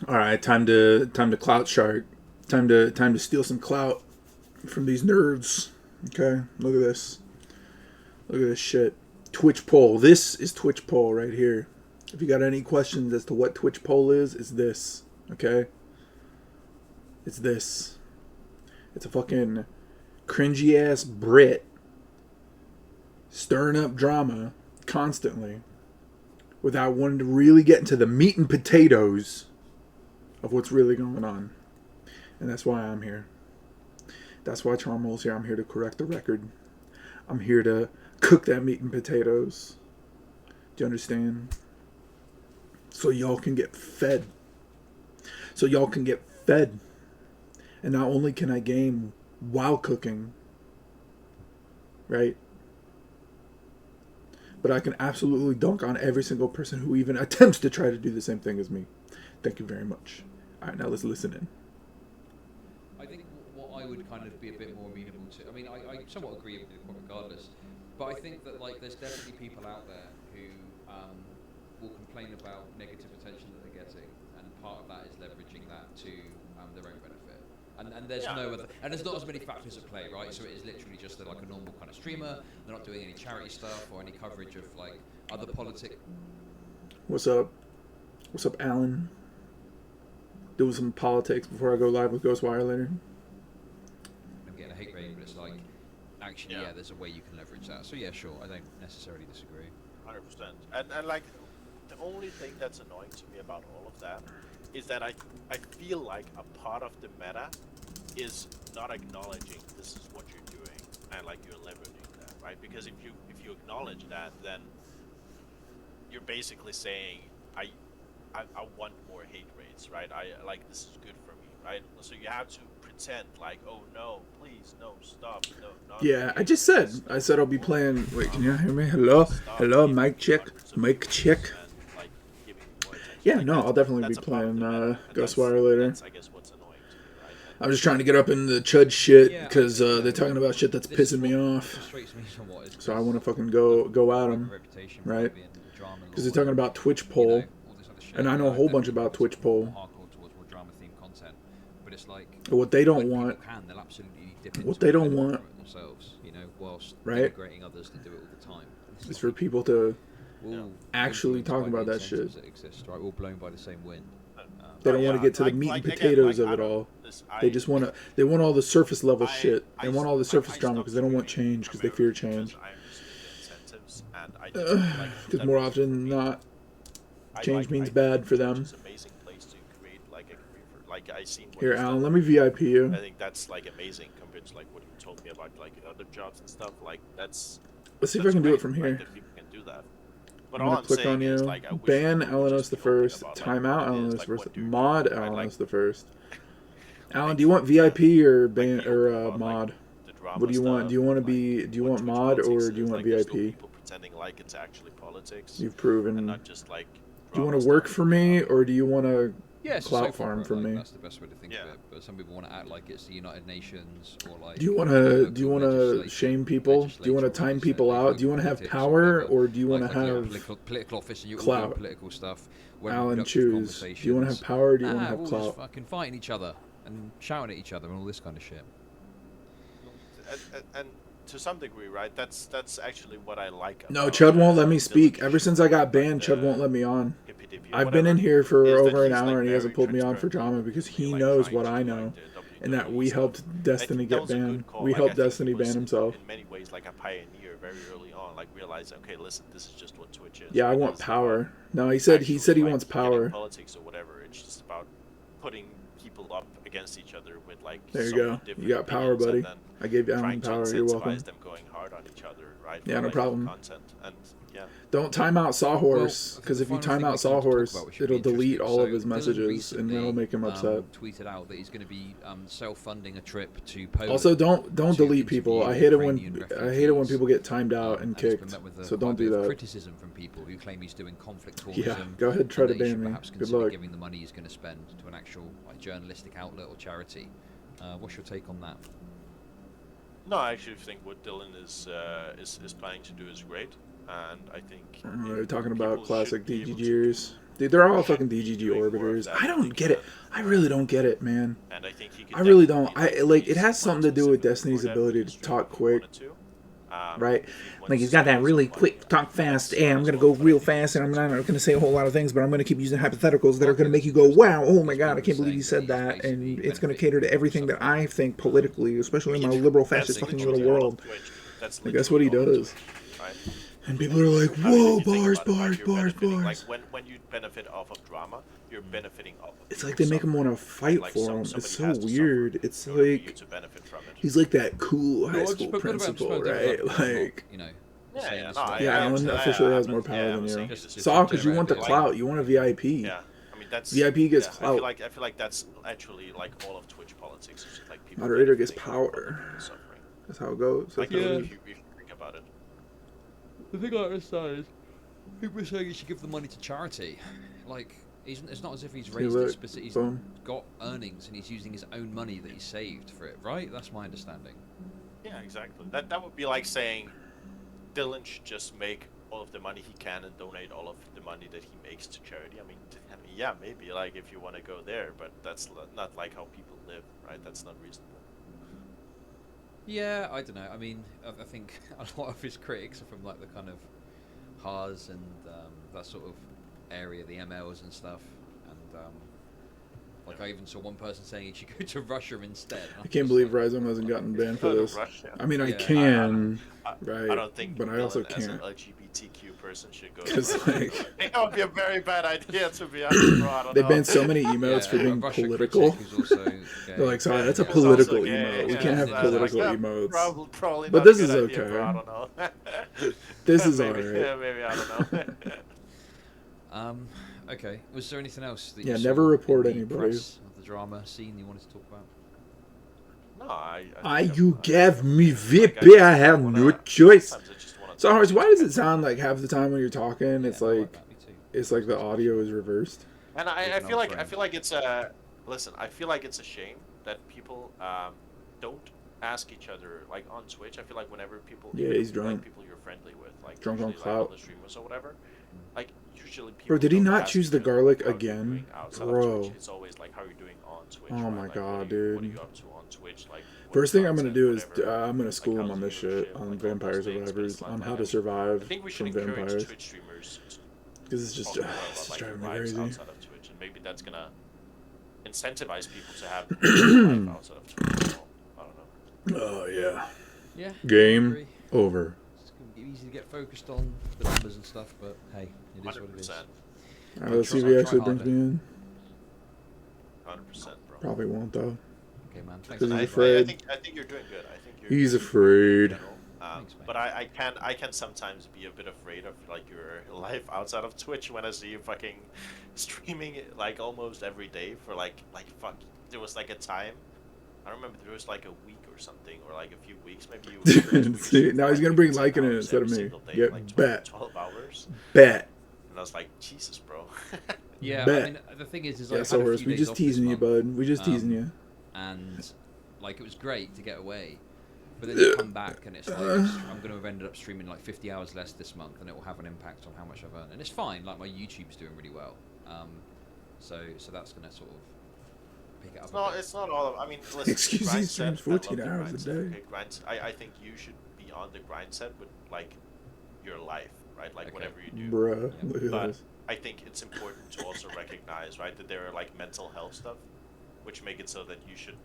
All right, time to clout shark. Time to steal some clout from these nerds. Okay, look at this. Look at this shit. Twitch poll. This is Twitch poll right here. If you got any questions as to what Twitch poll is, it's this. Okay? It's this. It's a fucking cringy ass Brit stirring up drama constantly without wanting to really get into the meat and potatoes of what's really going on. And that's why I'm here. That's why Charmel's here. I'm here to correct the record. I'm here to cook that meat and potatoes. Do you understand? So y'all can get fed. So y'all can get fed. And not only can I game while cooking, right? But I can absolutely dunk on every single person who even attempts to try to do the same thing as me. Thank you very much. All right, now let's listen in. I think what I would kind of be a bit more amenable to, I mean, I somewhat agree with it regardless, but I think that like there's definitely people out there who will complain about negative attention that they're getting, and part of that is leveraging that to their own benefit. And there's no other, and there's not as many factors at play, right? So it is literally just like a normal kind of streamer. They're not doing any charity stuff or any coverage of like other politics. What's up? What's up, Alan? Doing some politics before I go live with Ghostwire later. I'm getting a hate rating, but it's like, actually, yeah, there's a way you can leverage that. So yeah, sure, I don't necessarily disagree. 100%. And like, the only thing that's annoying to me about all of that is that I feel like a part of the meta is not acknowledging this is what you're doing and like you're leveraging that, right? Because if you acknowledge that, then you're basically saying I want more hate rates, right? I like this is good for me, right? So you have to pretend like, oh no, please, no, stop, no, not. Yeah, I just said. I said I'll be playing. Wait, can you hear me? Hello, hello, mic check, mic check. Yeah, no, I'll definitely be playing Ghostwire later. That's, I guess, what's annoying to me, right? I'm just trying to get up in the chud shit because they're talking about shit that's pissing me off. So I want to fucking go at them, right? Because they're talking about Twitch poll, and I know a whole bunch about Twitch poll. What they don't want, what they don't want, right? Is for people to actually talk about that shit. All blown by the same wind. They don't want to get to the meat and potatoes of it all. They just want to. They want all the surface level shit. They want all the surface drama because they don't want change because they fear change. Because more often than not, change means bad for them. Here, Alan, let me VIP you. I think that's like amazing compared to like what you told me about like other jobs and stuff. Like that's. Let's see if I can do it from here. That people can do that. But I'm gonna click on you. Ban Alanos the first. Timeout Alanos the first. Mod Alanos the first. Alan, do you want VIP or ban or mod? What do you want? Do you want to be? Do you want mod or do you want VIP? Pretending like it's actually politics. You've proven. And not just like. Do you want to work for me or do you want to clout so farm from me? That's the best way to think of it. But some people want to act like it's the United Nations or like. Do you want to shame people? Do you want to time people out? Do you want to have power or do you want to have political office and you clout? All political stuff. Alan, choose. Do you want to have power or do you want to have clout? Just fucking fighting each other and shouting at each other and all this kind of shit. And to some degree, right? That's actually what I like. No, Chud won't let me speak. Ever since I got banned, Chud won't let me on. I've been in here for over an hour and he hasn't pulled me on for drama because he knows what I know, and that we helped Destiny get banned. We helped Destiny ban himself. In many ways, like a pioneer, very early on, like realizing, okay, listen, this is just what Twitch is. Yeah, I want power. No, he said he wants power. Politics or whatever. It's just about putting people up against each other with like. There you go. You got power, buddy. I gave you Alan power. You're welcome. Them going hard on each other, right? Yeah, no problem. Content and yeah. Don't time out Sawhorse, because if you time out Sawhorse, it'll delete all of his messages, and that'll make him upset. Tweeted out that he's going to be self-funding a trip to Poland. Also, don't delete people. I hate it when people get timed out and kicked. So don't do that. Criticism from people who claim he's doing conflict tourism. Yeah, go ahead, try to ban me. Good luck. Giving the money he's going to spend to an actual like journalistic outlet or charity. What's your take on that? No, I actually think what Dylan is planning to do is great, and I think we're talking about classic DG years. Dude, they're all fucking DGG doing more of orbiters. that I than don't they get it. can. I really don't get it, man. And I think he could I really don't. definitely, I like it has something to do with Destiny's ability to talk quick, right? Like he's got that really quick, talk fast. And I'm gonna go real fast, and I'm not gonna say a whole lot of things, but I'm gonna keep using hypotheticals that are gonna make you go, "Wow, oh my god, I can't believe you said that," and it's gonna cater to everything that I think politically, especially in my liberal, fascist, fucking little world. Like that's what he does. And people are like, "Whoa, bars, bars, bars, bars." Like when you benefit off of drama, you're benefiting off of It's like they make him want to fight like for him. It's somebody so has to weird. suffer It's in order for you like to benefit from it. he's like that cool high No, school but principal, right? Like, you know. Yeah, saying yeah, this no, stuff. yeah, Alan understand. officially Yeah, has I'm more not- power yeah, than I'm you. saying Just Saw, because you direct, want the like- clout. You want a VIP. Yeah, I mean that's VIP gets I clout. feel like that's actually like all of Twitch politics. It's just like people Moderator gets benefiting off of power. other people suffering. That's how it goes. Like That's how it if is. you think about it. The thing I understand is people are saying you should give the money to charity. Like, it's not as if he's raised look, it specific. He's boom. got earnings and he's using his own money that he saved for it, right? That's my understanding. Yeah, exactly. That would be like saying Dylan should just make all of the money he can and donate all of the money that he makes to charity. I mean, yeah, maybe like if you want to go there, but that's not like how people live, right? That's not reasonable. Yeah, I don't know. I mean, I think a lot of his critics are from like the kind of Haas and that sort of area, the MLs and stuff. And like I even saw one person saying he should go to Russia instead. I can't believe Rhizome hasn't gotten banned for this. Russia. I mean, I Yeah. can, right? I don't think but I also Dylan as an can't. LGBTQ person should go to Because, Russia. like, That would be a very bad idea, to be honest, bro. I don't they know. banned so many emotes for a being Russia political. critic who's also gay. They're like, sorry, that's a Yeah. It's political also gay, emote. We yeah, can't have yeah, political yeah, emotes. Probably But not this a is good idea, okay. bro, I don't know. This is maybe, alright. Yeah, maybe, I don't know. Okay. Was there anything else that Yeah, you never saw report in the anybody. press of the drama scene you wanted to talk about? No, You gave me VIP, just I have wanna- no choice. sometimes I just wanna So, talk Harsh, why about does it. it sound like half the time when you're talking, it's Yeah, I like that, me too. it's like the audio is reversed? And I Even feel our like friend. it's listen. I feel like it's a shame that people don't ask each other like on Twitch. I feel like whenever people Yeah, even, he's drunk. like people you're friendly with, like Drunk on usually, like, clout. other streamers or whatever, like usually people. Bro, did he don't not ask choose each the other, garlic how you're again? doing outside of Bro. Twitch. It's always like how you're doing on Twitch. Oh right? my Like, God, what are dude. you up to on Twitch? Like what First thing I'm content, gonna do is whatever. I'm gonna Like, school him how's on this your shit, shit, on like, all Vampire those things, but Survivors, it's not on how like- to I survive think we should from encourage vampires. Twitch streamers to Because it's just talk more it's about, like, driving me lives crazy. outside of Twitch, and maybe that's gonna incentivize people to have a life outside of Twitch. I don't know. Oh yeah. Yeah. I Game agree. over. It's gonna be easy to get focused on the numbers and stuff, but hey, it is what it is. 100%. Alright, let's see if he actually brings me in. 100%, bro. Probably won't though. Okay, man. Thanks. Because man. he's afraid. I think you're doing good. I think you're He's doing good afraid. in general. Thanks, mate. But I can sometimes be a bit afraid of like your life outside of Twitch when I see you fucking streaming it, like almost every day for like fuck. There was like a time. I remember there was like a week or something, or like a few weeks, maybe you. See, now he's gonna bring Lycan in instead of me. Get Like bet. 12 hours. Bet. And I was like, Jesus, bro. Yeah, Bet. I mean, the thing is Yeah, I so had a Horace, few we days just off this teasing you, month, bud. We just teasing you. and like it was great to get away, but then you come back and it's like I'm going to have ended up streaming like 50 hours less this month, and it will have an impact on how much I've earned. And it's fine, like my YouTube's doing really well, so that's going to sort of pick it up. It's not all of. I mean, listen, Excuse me, grind streams set, I love 14 the hours grind a set, day. Okay, grind. I think you should be on the grind set with like your life, right? Like Okay. whatever you do. Bruh, Yeah. look at But this. I think it's important to also recognize, right, that there are like mental health stuff, which make it so that you should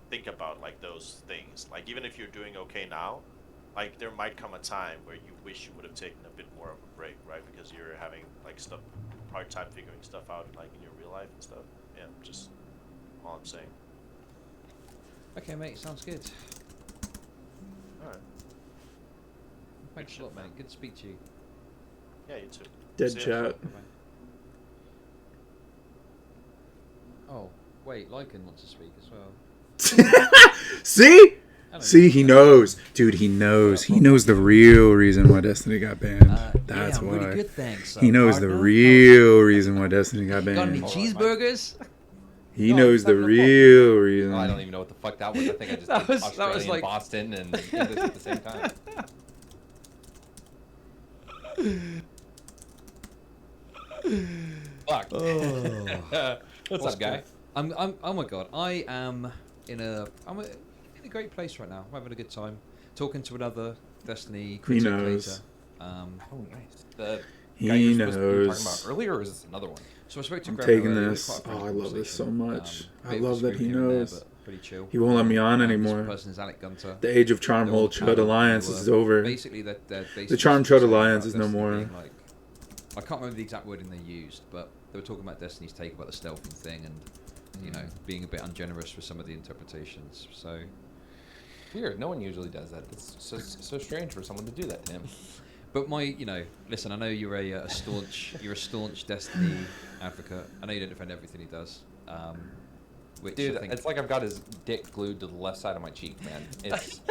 think about like those things. Like even if you're doing okay now, like there might come a time where you wish you would have taken a bit more of a break, right? Because you're having like hard time figuring stuff out, like in your real life and stuff. Yeah, just all I'm saying. Okay, mate, sounds good. All right. Thanks a lot, mate. Good to speak to you. Yeah, you too. Dead See ya. chat. Bye-bye. Oh, wait, Lycan wants to speak as well. See? Hello. See, he knows. Dude, he knows. He knows the real reason why Destiny got banned. That's I'm why. really good, thanks. He knows the partner. real reason why Destiny got Got any banned. cheeseburgers? He No, knows he's the having a real reason. Oh, I don't even know what the fuck that was. I think I just That did was- that was Australian like- Boston and English at the same time. fuck? Oh. What's up, guy? I'm oh my god, I am in a great place right now. I'm having a good time talking to another Destiny critic knows. later. Oh, nice. The guy He you were talking knows. about earlier, or is this another one? So I spoke to I'm Graham taking earlier. We had this. quite a Oh, I friendly love this so conversation. much. I Bit of love that he disagreement here and knows. there, but pretty chill. He won't let me on This anymore. person is Alec Gunter. The age of Charm They're on Hole the Chud panel. Alliance They is were over. Basically, they're basically The Charm saying Chud Alliance about is no Destiny more. being like, I can't remember the exact wording they used, but they were talking about Destiny's take about the stealthing thing and, you know, being a bit ungenerous with some of the interpretations. So Weird. No one usually does that. It's so strange for someone to do that to him. but listen, I know you're a staunch Destiny advocate. I know you don't defend everything he does. Which Dude, I think, it's like I've got his dick glued to the left side of my cheek, man. It's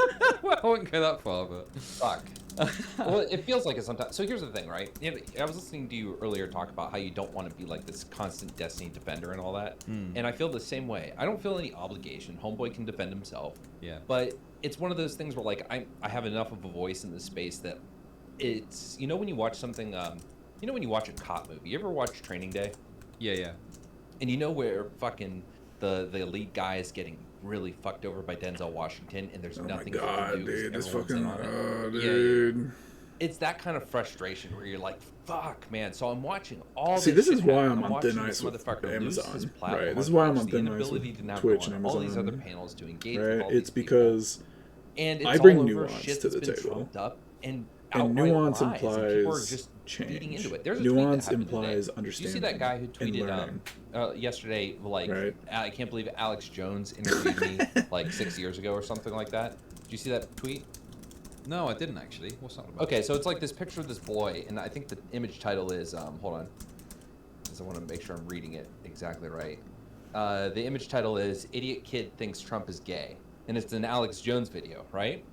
well, I wouldn't go that far, but fuck. Well, it feels like it sometimes. So here's the thing, right? I was listening to you earlier talk about how you don't want to be like this constant Destiny defender and all that. And I feel the same way. I don't feel any obligation. Homeboy can defend himself. yeah. But it's one of those things where like I have enough of a voice in this space that it's, you know, when you watch something, you know, when you watch a cop movie, you ever watch Training Day? Yeah. And you know where fucking the elite guy is getting really fucked over by Denzel Washington, and there's Oh my nothing he god, can do 'cause dude. This everyone's fucking. in on it. Oh, Yeah, dude. It's that kind of frustration where you're like, fuck, man. So I'm watching all See, this this is shit why happen. I'm on watching thin this ice with motherfucker lose his Amazon. platform Right. This is on why I'm Twitch, on the thin ice inability with to now Twitch go and on all these Amazon. other panels to engage with all Right. It's these people. because And it's I bring all over nuance shit to that's the been table. trumped up and And outright nuance lies, and people are implies just feeding change. into it. There's a Nuance tweet that happened implies today. understanding. You see that guy who and tweeted learning. yesterday, like, Right. I can't believe Alex Jones interviewed me like 6 years ago or something like that. Did you see that tweet? No, I didn't actually. What's that about? Okay, so it's like this picture of this boy, and I think the image title is, hold on, because I want to make sure I'm reading it exactly right. The image title is "Idiot Kid Thinks Trump is Gay," and it's an Alex Jones video, right?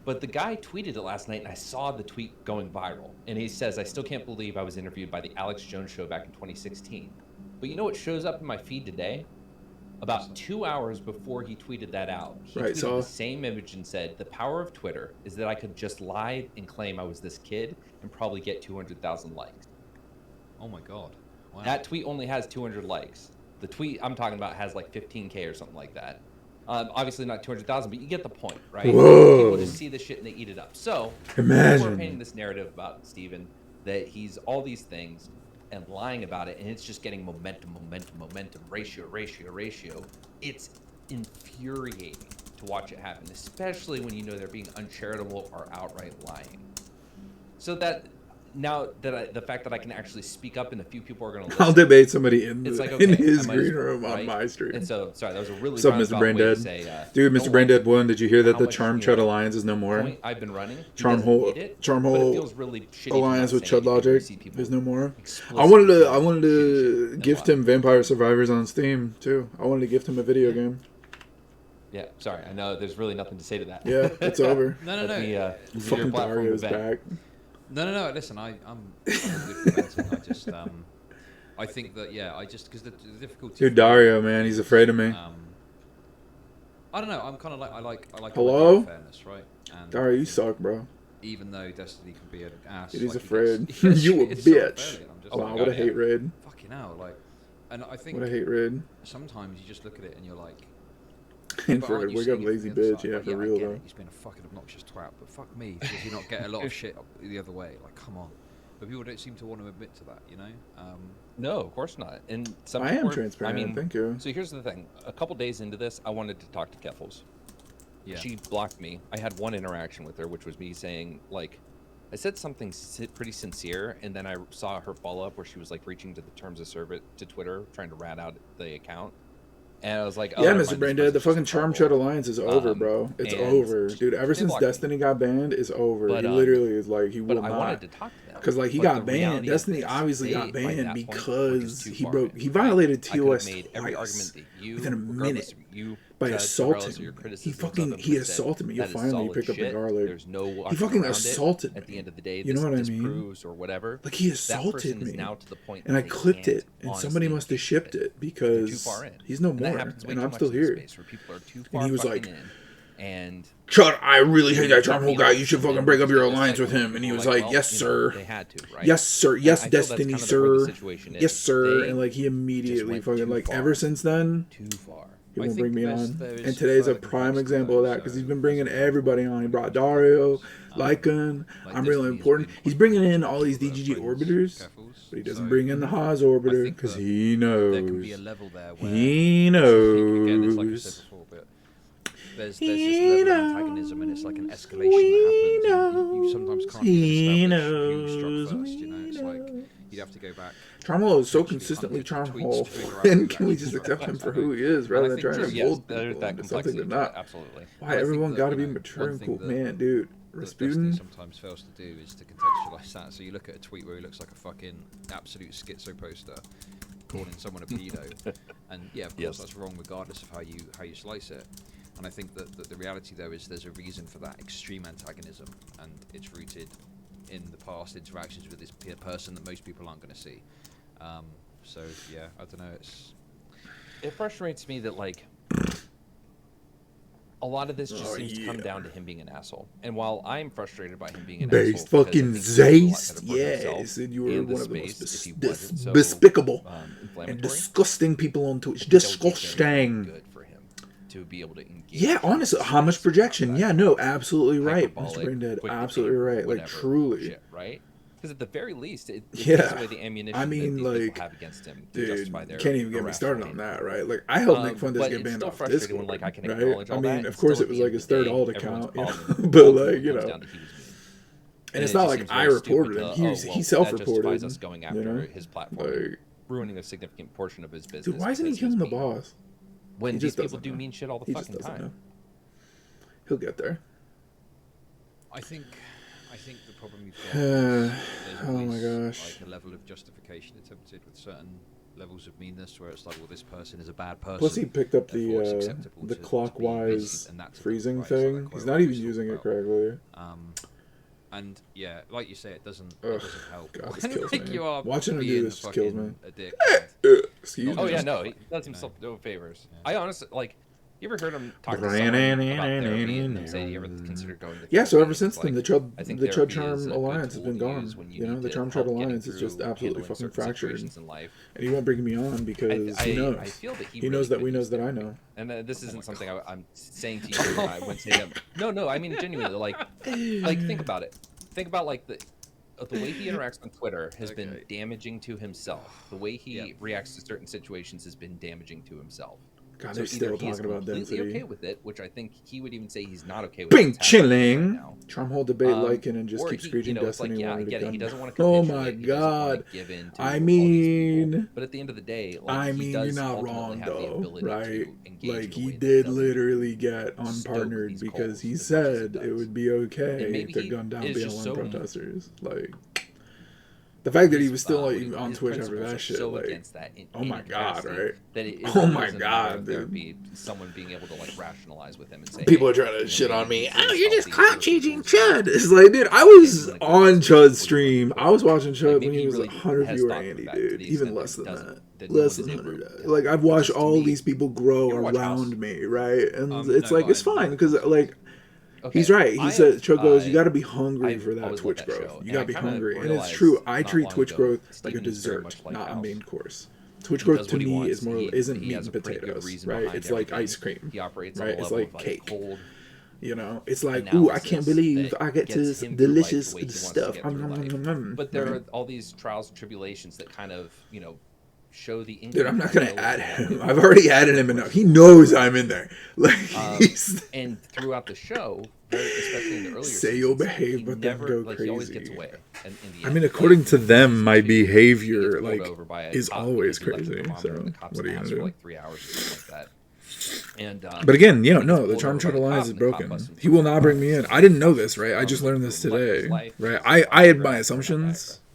But the guy tweeted it last night, and I saw the tweet going viral. And he says, "I still can't believe I was interviewed by the Alex Jones show back in 2016." But you know what shows up in my feed today? About 2 hours before he tweeted that out, he Right, tweeted so- the same image and said, "The power of Twitter is that I could just lie and claim I was this kid and probably get 200,000 likes." Oh my god. Wow. That tweet only has 200 likes. The tweet I'm talking about has like 15K or something like that. Obviously not 200,000, but you get the point, right? Whoa. People just see this shit and they eat it up. So people are Imagine. painting this narrative about Steven that he's all these things and lying about it, and it's just getting momentum, ratio. It's infuriating to watch it happen, especially when you know they're being uncharitable or outright lying. So that now that the fact that I can actually speak up and a few people are going to listen, I'll debate somebody in, it's like, in okay, his I might as green well, room on right? my stream. And so, sorry, that was a really What's up, Mr. roundabout way to Braindead? say, Dude, don't Mr. like Braindead 1, did you hear that how the much, Charm you Chud know, Alliance is no more? point I've been running. He Charm doesn't Hole, need it, Charm but it Hole feels really shitty to Alliance not with say Chud anything when you Logic see people is no more. I explicitly wanted to saying shitty shit. gift Why? him Vampire Survivors on Steam too. I wanted to gift him a video game. Yeah, sorry, I know there's really nothing to say to that. Yeah, it's over. No. Let me, your Fucking platform Dario's event. back. No. Listen, I'm all good for venting. I just, I think that because the difficulty. Dude, Dario, man, he's afraid of me. I don't know. I'm kind of like I like Hello? the idea of fairness, right? And Dario, you suck, bro. even though Destiny can be an ass, Dude, he's like, afraid. he gets You a treated so bitch. unfairly, and I'm just Oh Wow, my like, what a God, hate yeah. raid. fucking hell, like, and I think What a hate raid. sometimes you just look at it and you're like, And but for aren't you wake up seeing it lazy from the other bitch, side? yeah, Like, for I real get though. it, he's been a fucking obnoxious twat, but fuck me, does he not get a lot of shit the other way? Like, come on. But people don't seem to want to admit to that, you know? No, of course not. And some I people am are- transparent, I mean, thank you. So here's the thing. A couple days into this, I wanted to talk to Keffels. Yeah. She blocked me. I had one interaction with her, which was me saying, like, I said something pretty sincere, and then I saw her follow-up where she was, like, reaching to the terms of service to Twitter, trying to rat out the account. And I was like, oh, Yeah, never Mr. mind, this Braindead, the person's fucking just Charm trouble. Chud Alliance is over, bro. It's and over. Dude, ever they since blocked me. Destiny got banned, it's over. But, he literally is like, he But will I not. wanted to talk to them. Because, like, he But got the banned. reality of Destiny this, obviously they, got by banned that point, were because just too he far broke. in, He right? violated I could have TOS made every twice argument that you, within a regardless minute of you, by judge, assaulting regardless of your me. He criticisms of fucking him, he would've said, assaulted me. You'll "That is finally solid pick up the shit. garlic. There's no He walking fucking around it. assaulted At the me. end of the day, You this, know what I this mean? proves or whatever. Like, he That assaulted person me. is now to the point And I that they clipped can't it, and somebody honestly must have engage shipped with it They're too because far in. he's no And that more, happens way and too I'm much still in this here. space where people are too And far he was fucking like, in. And Chud, I really hate that Charm Hole you know, guy. You should fucking and break up your it's alliance like, with him. And he was well, like, yes, you know, sir. they had to, right? Yes, sir. And Yes, I feel that's Destiny, kind of where the sir. situation is. Yes, sir. They And like he just immediately went fucking too like far. ever since then, Too far. he I won't think bring me there's- on. there's And today's a further prime complaints to example of that because he's been bringing everybody on. He brought Dario, Lycan. Like I'm really Destiny's important. been He's quite bringing good in to all these people that DGG are friends, orbiters, careful. but he doesn't So bring in the Haas orbiter think because that he there can be a knows. level there where He again, it's like I knows. said before, but there's this level of antagonism and it's like an escalation that happens. And you sometimes can't even establish who struck first. You know, it's like you'd have to go back. Charm Hole is so Actually consistently hundreds Charm of tweets Hole, to figure out and who can we actually just struck accept him first, for I who think. he is, rather And I than think trying true, to yes, mold there's people that into something complexity they're to it, not? absolutely. Why I think everyone that, got to you be know, mature and one cool, thing that- man, dude. that Destiny Rasputin. sometimes fails to do is to contextualize that. So you look at a tweet where he looks like a fucking absolute schizo poster, calling someone a pedo, and yeah, of course Yes. that's wrong regardless of how you slice it. And I think that the reality though is there's a reason for that extreme antagonism, and it's rooted in the past interactions with this person that most people aren't going to see. So yeah, I don't know. It frustrates me that like a lot of this just Oh, seems to come yeah. down to him being an asshole. And while I'm frustrated by him being an Based asshole, fucking because I think he does a lot Zaist. better for Yeah, himself he said you were and one the of the most space if he wasn't so, despicable and inflammatory. disgusting people on Twitch. I think that would be very, very Disgusting. good for him to be able to engage. Yeah, honestly, how much projection? Yeah, no, absolutely right, Mr. Hyperbolic, Braindead. quick to Absolutely tape, right. Like, whatever truly. shit, right? Because at the very least, it Yeah. takes away the ammunition I mean, that these like, people have against him to Dude, justify their can't even get me irrational started on behavior. that, right? Like, I helped Nick Funders but get it's banned still off frustrating Discord, when, like, I can right? acknowledge all I that, mean, and of course still it was at the like end his of the third day, alt everyone's account, you know? problem but ultimately like, you comes know. down to he was mean. And it's it not just like seems I very stupid reported to, him. He oh, well, he that self-reported. justifies us going after you know? his platform, Like, ruining a significant portion of his business. dude, why isn't he because killing the he's mean. boss? When He these just people doesn't do know. mean shit all the He just fucking doesn't time. know. He'll get there. I think the problem you've got Uh, is there's oh my always gosh. like a level of justification attempted with certain levels of meanness, where it's like, well, this person is a bad person. Plus, he picked up therefore it's the acceptable to be clockwise busy, and that's freezing right, so that thing. quote He's I not even always talk using it about. correctly. And yeah, like you say, it doesn't Ugh, help. God, this When, kills like, me. you are Watching him do being this a just kills fucking me. a dick. Excuse Oh me. yeah, no, he You does know. himself no favors. Yeah. I honestly like. You ever heard him talk to someone about therapy and them say, "You ever considered going to?" Yeah, so therapy?" ever And since it's then, like, I think the Chud therapy is Charm a good alliance has tool been to gone. use when You know, need the to Charm help Chud getting alliance is just through absolutely handling fucking certain fractured. situations in life. And he won't bring me on because he knows. I feel that he He knows really that we could knows use that I therapy. know. And this isn't something I'm saying to you. I wouldn't say that. No, I mean genuinely. Like think about it. Think about like the way he interacts on Twitter has been Okay. damaging to himself. The way he Yeah. reacts to certain situations has been damaging to himself. God, So they're still either he is talking about completely density. okay with it, which I think he would even say he's not okay with. Bing what's happening right chilling. now. Charm Hole debate Like Lycan and just or keep he, screeching it's like, Destiny yeah, I wanted to get it. come. He doesn't want to Oh capitulate. my He doesn't wanna God. give in to I all these people. mean, But at the end of the day, like, I he mean, does you're not ultimately wrong have the though, ability right? to engage Like in a he way that did doesn't literally get stoke unpartnered these because coals he as much as it said it does. would be okay And maybe to he gun down is just BLM so- protesters. Like the fact that he his, was still what like, do you call it, on his Twitch after principles that are shit, so like, against that in oh my any God, capacity right? that it Oh isn't my a matter God, of dude. therapy, someone being able to like rationalize with him and say, people hey, are trying to you know, shit on maybe me. this Oh, is you're just healthy clout for changing people's Chud. It's like, dude, I was genuine on conversations Chud's with stream. people. I was watching Chud Like, when maybe he he was really 100 has viewer thought Andy, about it to dude. the Even extent less that than he doesn't- that. that no one Less is than able to 100. help. Like I've watched Because to all me- these people grow You ever watch House? around me, right? And No, it's like but it's I- fine because like. Okay, He's right. He I said, have, Chud goes, you got to be I've hungry for that always Twitch loved that growth. show, You and got I to be kinda hungry. And it's realized true. I not treat long Twitch ago, growth like a Steven is very dessert, much like not a House. main course. Twitch He growth does to what he me wants. is more He isn't he meat has and a pretty good potatoes, reason right? behind It's like everything. ice cream. He operates right? on a It's level like of like cake. cold You know, it's like, ooh, I can't analysis believe that I get to gets him through life delicious the way he wants to stuff. get through life. But there Right? are all these trials and tribulations that kind of, you know, show the Dude, I'm not gonna add incompatibility him. I've already added him enough. He knows I'm in there. Like he's and throughout the show, especially in the earlier Say you'll seasons, behave, he but then never, go like, he always crazy. gets away. In the I end. mean, according to them, my Season two, he behavior gets pulled like over by a is cop always because he left crazy. a thermometer in the So cop's what are you ass gonna for do? like 3 hours or something like that. And But again, you know, he no, gets the pulled Charm over by Chud the Alliance cop, is and the cop broken. busts him He for will not bring me in. I didn't know this, right? I just learned this the life of his today, life, right? his I had brother, my and assumptions,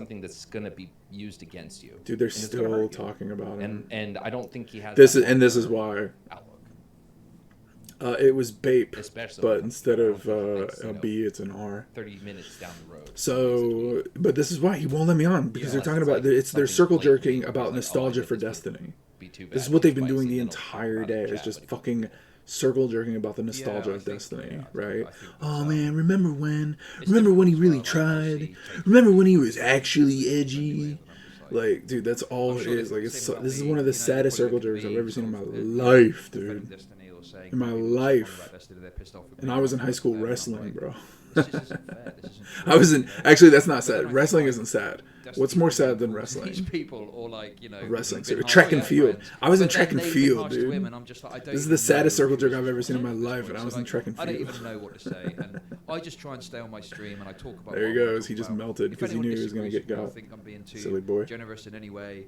something that's gonna be used against you. Dude, they're and it's gonna still hurt you. talking about him. And I don't think he has. This that is long-term why. outlook. It was Bape, Especially but when instead I don't of think he thinks, a B, it's an R. 30 minutes down the road. So, but this is why he won't let me on, because they're Unless talking it's about like it's they're something circle blatantly jerking where about it's like, nostalgia oh, I for did this would Destiny. be too This is bad what they've if been I doing see the it, I'll talk entire about it day. in Is chat, just but fucking circle jerking about the Yeah, nostalgia I of think- Destiny, yeah, I think- right? I think Oh that's, man, remember when? it's Remember when he difficult really as well, like, tried? obviously taking Remember when he it was actually anyway, edgy? and I'm just like, Like, dude, that's all I'm it sure is. they Like, say it's about this is me, one of the you know, saddest probably circle look at jerks I've me ever seen in my sort of, life, defending dude. Destiny or saying In my people that support life. Destiny, they're pissed off with And me, I was in I'm high school fair, and I'm wrestling, like, bro. this just isn't fair. This isn't I was in true, you know? actually that's not But then sad. I Wrestling think, isn't sad. Destiny's What's more probably sad than calls these wrestling? people, or like, you know, Wrestling, been so track harsh and to field. friends, I was in but track then and they've been field, harsh to him, dude. and I'm just like, I don't This is even the saddest know circle who jerk is I've ever seen in my responsible at life, this and I point. was So, in like, track and I don't field. even know what to say, and I just try and stay on my stream, and I talk about There what he I want to goes. talk He just about. melted If because he anyone knew he was gonna disagrees get with me or got. think I'm being too Silly boy. generous in any way,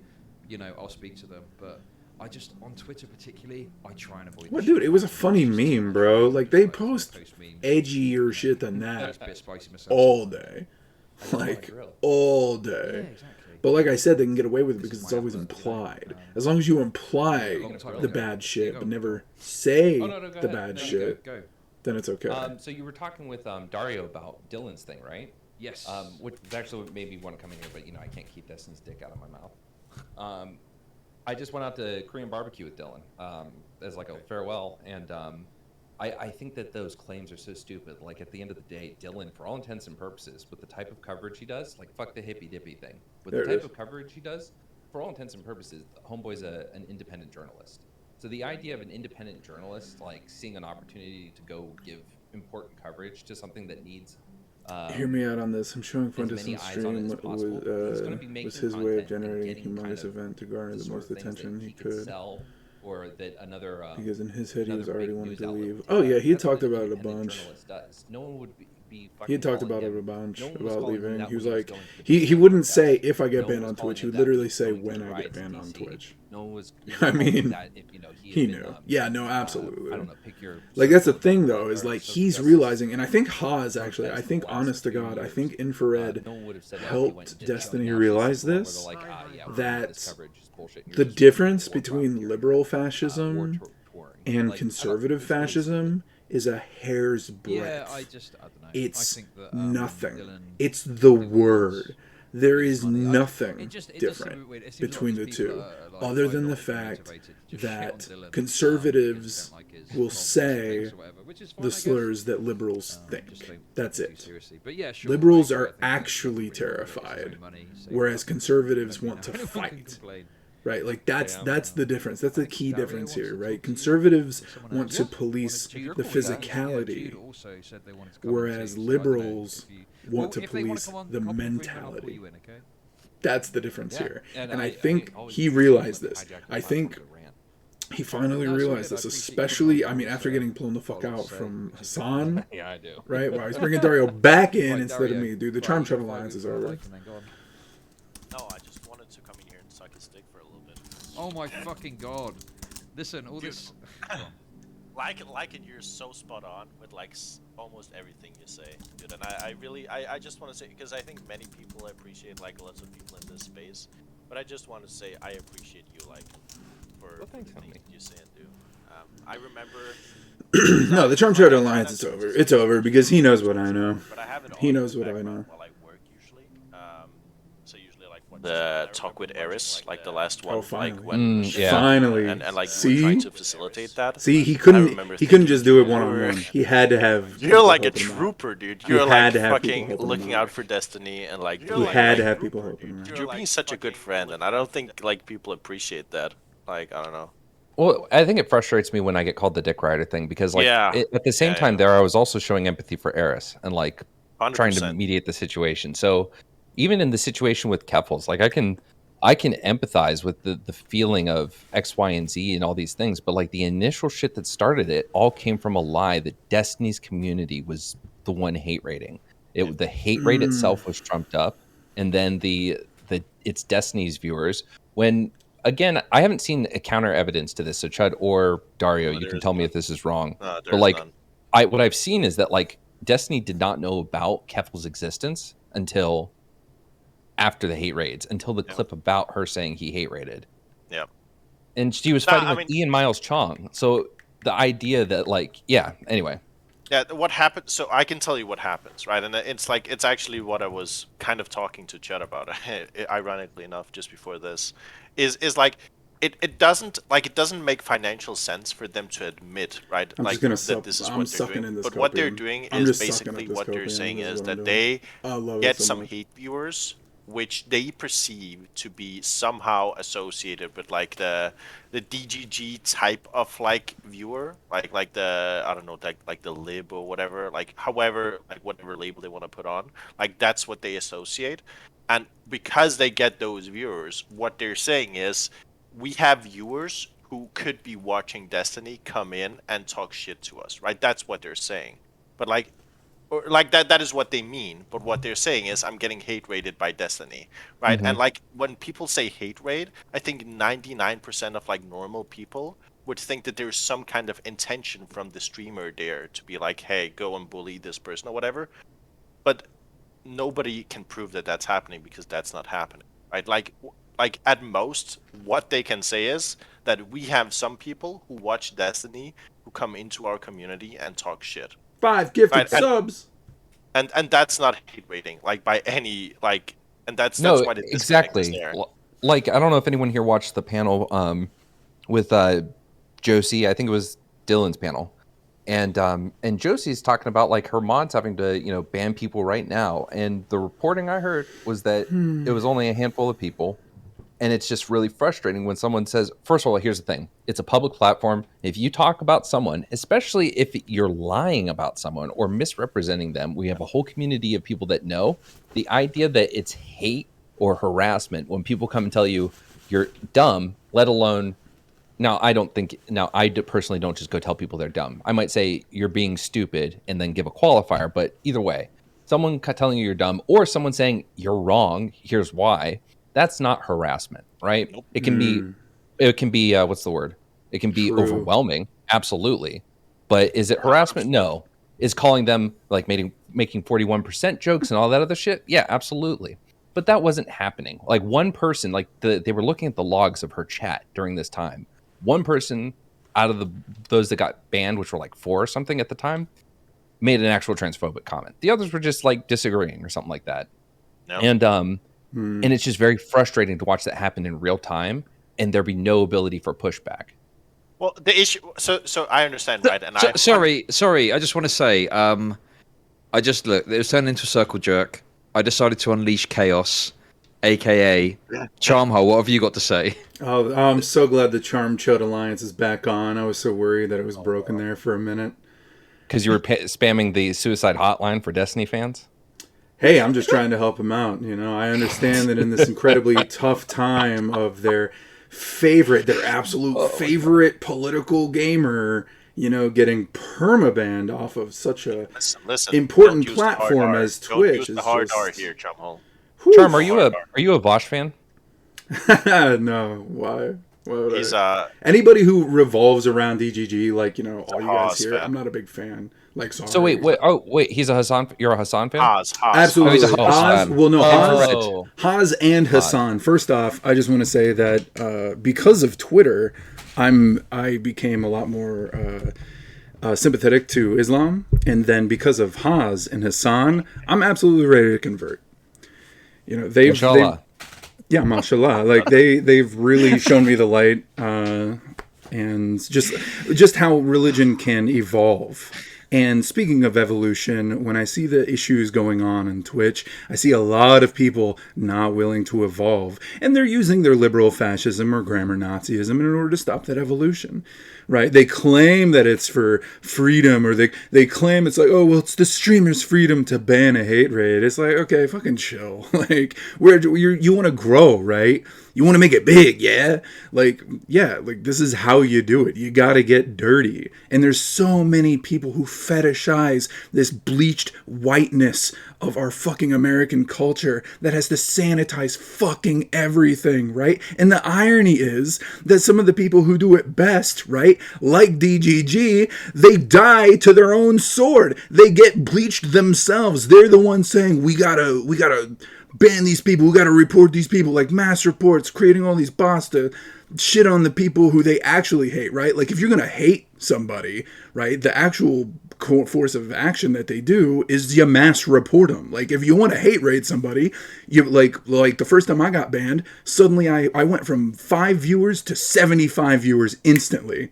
you know, I'll speak to them. But I just, on Twitter particularly, I try and avoid. Well, the dude, shit. it was a funny It's just too meme, much bro. for me. Like, Just they if I post memes, edgier shit than it's that a bit spicy myself all sometimes. day. I just want Like, a grill. all Yeah, day. exactly. But like I said, they can get away with it This because is it's my always advert, you know, implied. As long as you a imply long time the ago. bad There you shit, go. but never say Oh, no, go the ahead. bad No, you shit, Go. then it's okay. So you were talking with Dario about Dylan's thing, right? Yes. Which is actually what made me want to come in here, but you know I can't keep Destiny's dick out of my mouth. I just went out to Korean barbecue with Dylan as like a farewell, and I think that those claims are so stupid. Like at the end of the day, Dylan, for all intents and purposes, with the type of coverage he does, like fuck the hippy dippy thing. With There the it type is. of coverage he does, for all intents and purposes, Homeboy's an independent journalist. So the idea of an independent journalist like seeing an opportunity to go give important coverage to something that needs Hear me out on this. I'm showing as Fuentes many on eyes on it stream as possible, he's going to be making was his way of content and generating a getting kind humongous of event to garner the the sort most of things attention that he could could. sell, or that another Because in his head, he was another already big wanting news to outlet leave. would Oh take yeah, out. he had That's what talked an about it a independent bunch. journalist does. No one would be fucking He had talked calling about it him- a bunch no one was about calling him leaving. that He was when like, going to the he Disney wouldn't podcast. say if I get No one banned was on calling Twitch. He him would that literally when he was say going to when the I get riots in banned on DC. Twitch. No one was. I mean, that if you know he had knew. been, Yeah, no, I absolutely. don't know. Pick your Like that's the circle, thing though, or is like social he's justice realizing, and I think Haas actually, I protests think the last honest to 2 God, I years. think Infrared No one would have said that if he went helped and did a show. Destiny Now she's realize sitting along this, where they're like, yeah, that this coverage is bullshit. You're the just difference war between propaganda, liberal war fascism touring. and Like, I don't- conservative it's really stupid. fascism is a hair's Yeah, breadth. I don't know. It's I think that, nothing. Dylan, It's the Dylan word. wants There his is money. nothing It does seem a different bit weird. It seems between like the these people two, are, like, other quite than the logically fact motivated to just shit on that Dylan, because conservatives they don't like his will comments or say things or whatever, which is fine, I the guess. slurs that liberals Just think. don't That's take too it. seriously. But yeah, sure, Liberals I are think that actually everybody will get his own terrified, money, so whereas fuck, conservatives let me want to know. No one can fight. complain. Right, like that's Yeah. the difference. That's the I think key Dario difference wants here, to talk right? to you. Conservatives Someone want else to wanted police to- you're the cool with that. physicality, Jude also said they wanted to come on whereas too, so I don't know liberals if you- want to if they wanna police come on, the copy Green, I'll pull mentality. you in, okay? That's the difference Yeah. here. And And I I think always he appreciate realized when this. hijack the I platform think to rant. he finally No, it's all realized good. this, I appreciate you especially, coming I mean, on, after so getting blown the fuck follow out us, from which is Hassan, Yeah, I do. right? Wow, he's bringing Dario back in Right, instead of Dario, me, dude. The right, Charm you Shuttle can Alliance is follow over. like and then go on. No, I just wanted to come in here and suck his dick for a little bit. Oh my fucking god. Listen, all Dude. this... Like it, you're so spot on with like almost everything you say, dude. And I really, I just want to say, because I think many people appreciate like lots of people in this space, but I just want to say I appreciate you like for Well, thanks, the things homie. you say and do. I remember. No, the Charm Shuttle Alliance is over. It's over because he knows what I know. But I have it He on knows in the what I background know. while I work usually. So usually like watch The talk with Eris, like the last one, Oh, finally. like when Yeah. Finally. and like you See? were trying to facilitate that. See, he I couldn't. remember He couldn't thinking just do it you one on were- one. He had to have. You're people like a helping him out. trooper, dude. You You're had like to have people fucking helping him looking out. out for Destiny and like He doing, had to like, have people helping him out. You're being such a good friend, and I don't think like people appreciate that. Like I don't know. Well, I think it frustrates me when I get called the dick rider thing because, like, Yeah. at the same Yeah, time, yeah. there I was also showing empathy for Eris and like 100%. trying to mediate the situation. So even in the situation with Keffels, like I can empathize with the feeling of X, Y, and Z and all these things, but like the initial shit that started it all came from a lie that Destiny's community was the one hate rating. The hate rate itself was trumped up, and then the it's Destiny's viewers. When again, I haven't seen a counter evidence to this, so Chud or Dario, No, you there can is tell me none. if this is wrong. No, But there's like, none. what I've seen is that like Destiny did not know about Keffel's existence until after the hate raids, until the Yeah. clip about her saying he hate raided. Yeah. And she was Nah, fighting I with mean- Ian Miles Chong. So the idea that like, yeah, anyway. Yeah, what happened? So I can tell you what happens, right? And it's like it's actually what I was kind of talking to Chet about, ironically enough, just before this, is like it doesn't make financial sense for them to admit, right? I'm like just gonna that this is I'm what they're sucking doing. in this But what they're copium. doing I'm is just sucking up basically this what they're copium, saying this is is what I'm that doing. they I love it get so some much. hate viewers which they perceive to be somehow associated with like the DGG type of like viewer, like the, I don't know, like the lib or whatever, like however, like whatever label they want to put on, like that's what they associate. And because they get those viewers, what they're saying is, we have viewers who could be watching Destiny come in and talk shit to us, right? That's what they're saying. But like, or like that is what they mean. But what they're saying is, I'm getting hate rated by Destiny, right? Mhm. And like, when people say hate raid, I think 99% of like normal people would think that there's some kind of intention from the streamer there to be like, hey, go and bully this person or whatever. But nobody can prove that that's happening, because that's not happening, right? Like at most, what they can say is that we have some people who watch Destiny who come into our community and talk shit, 5 gifted right? subs. And that's not hate rating, like by any like, and that's No, why the disconnect is exactly. there. Like, I don't know if anyone here watched the panel with Josie. I think it was Dylan's panel, and Josie's talking about like her mod's having to ban people right now. And the reporting I heard was that it was only a handful of people. And it's just really frustrating when someone says, first of all, here's the thing. It's a public platform. If you talk about someone, especially if you're lying about someone or misrepresenting them, we have a whole community of people that know. The idea that it's hate or harassment when people come and tell you you're dumb, let alone, I personally don't just go tell people they're dumb. I might say you're being stupid and then give a qualifier. But either way, someone telling you you're dumb or someone saying you're wrong, here's why. That's not harassment, right? Nope. It can be what's the word? It can be True. overwhelming, absolutely. But is it harassment? No. Is calling them like making 41% jokes and all that other shit? Yeah, absolutely. But that wasn't happening. Like one person, like they were looking at the logs of her chat during this time. One person out of those that got banned, which were like 4 or something at the time, made an actual transphobic comment. The others were just like disagreeing or something like that. No. And it's just very frustrating to watch that happen in real time, and there be no ability for pushback. Well, the issue. So I understand, right? And Sorry. I just want to say, I just looked. It was turned into a circle jerk. I decided to unleash chaos, aka Charmhole. What have you got to say? Oh, I'm so glad the Charm Chud Alliance is back on. I was so worried that it was broken there for a minute. Because you were spamming the suicide hotline for Destiny fans? Hey, I'm just trying to help them out. I understand that in this incredibly tough time of their absolute favorite political gamer, getting permabanned off of such a listen, important don't use the hard platform R. as Don't Twitch. use the hard R here, Chumhole. Charm, are you a Vosh fan? No, why? Why would He's anybody who revolves around DGG, like all you guys Haas here, fan. I'm not a big fan. Like, sorry. So wait, he's a Hassan. You're a Hassan fan? Haas. Absolutely. he's a Haas Haas, fan. well, no, Oh. Haas and Hassan. First off, I just want to say that because of Twitter, I became a lot more sympathetic to Islam, and then because of Haas and Hassan, I'm absolutely ready to convert. Inshallah. Yeah, mashallah. Like they've really shown me the light, and just how religion can evolve. And speaking of evolution, when I see the issues going on Twitch, I see a lot of people not willing to evolve. And they're using their liberal fascism or grammar Nazism in order to stop that evolution. Right? They claim that it's for freedom, or they claim it's like, oh, well, it's the streamer's freedom to ban a hate raid. It's like, okay, fucking chill. Like, you want to grow, right? You want to make it big, yeah? Like, this is how you do it. You got to get dirty. And there's so many people who fetishize this bleached whiteness of our fucking American culture that has to sanitize fucking everything, right? And the irony is that some of the people who do it best, right, like DGG, they die to their own sword. They get bleached themselves. They're the ones saying, we gotta ban these people, we gotta report these people, like mass reports, creating all these bots to shit on the people who they actually hate, right? Like, if you're gonna hate somebody, right, the actual force of action that they do is you mass report them. Like, if you want to hate raid somebody, you like the first time I got banned, suddenly I went from 5 viewers to 75 viewers instantly.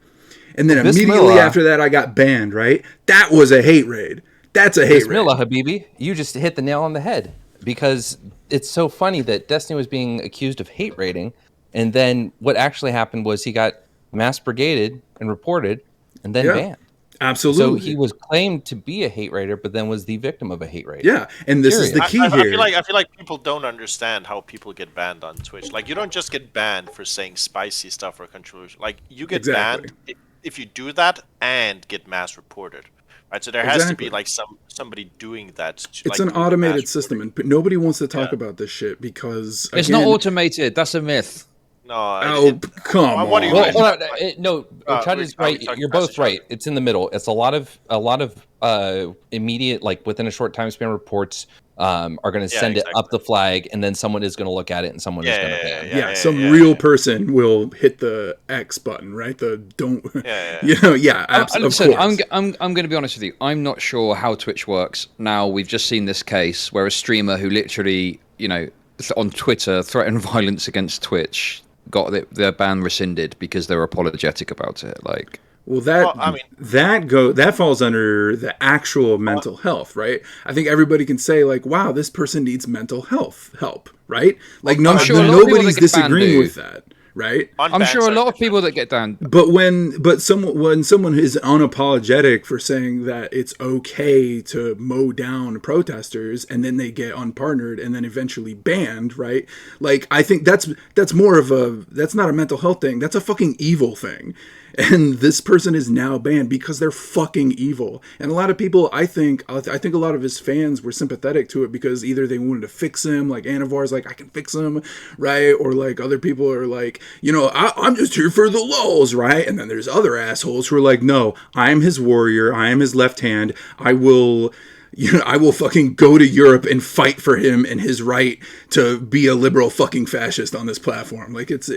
And then immediately after that, I got banned, right? That was a hate raid. That's a hate raid. Bismillah, Habibi. You just hit the nail on the head. because it's so funny that Destiny was being accused of hate raiding, and then what actually happened was he got mass brigaded and reported, and then Yeah. banned. Absolutely. So he was claimed to be a hate raider, but then was the victim of a hate raid. Yeah, and this is the key I here. feel like people don't understand how people get banned on Twitch. Like, you don't just get banned for saying spicy stuff or controversial. Like, you get Exactly. banned if you do that and get mass reported, right? So there has to be Exactly. like somebody doing that. To, It's like, an do the automated mass system, reporting. and nobody wants to talk Yeah. about this shit because It's again, not automated. That's a myth. No, Oh, come what do you on. guys? Well, no, Chad are is we right. talking You're both message right. It's in the middle. It's a lot of immediate, like within a short time span, reports are going to Yeah, send it up exactly. the flag, and then someone is going to look at it, and someone is going to ban. Yeah, some real person will hit the X button, right? The don't, Yeah. you know, yeah, of Listen, course. I'm going to be honest with you. I'm not sure how Twitch works. Now we've just seen this case where a streamer who literally, on Twitter threatened violence against Twitch got their ban rescinded because they were apologetic about it. Like, Well, that Well, I mean- that falls under the actual mental health, right? I think everybody can say like, "Wow, this person needs mental health help," right? Like, I'm sure a lot of people nobody's that get banned disagreeing do. with that, right? I'm sure a lot of people that get down. But when someone is unapologetic for saying that it's okay to mow down protesters and then they get unpartnered and then eventually banned, right? Like, I think that's more of that's not a mental health thing. That's a fucking evil thing. And this person is now banned because they're fucking evil. And a lot of people, I think a lot of his fans were sympathetic to it because either they wanted to fix him, like Anavar's like, I can fix him, right? Or like other people are like, I'm just here for the lulz, right? And then there's other assholes who are like, no, I am his warrior. I am his left hand. I will fucking go to Europe and fight for him and his right to be a liberal fucking fascist on this platform. Like, it's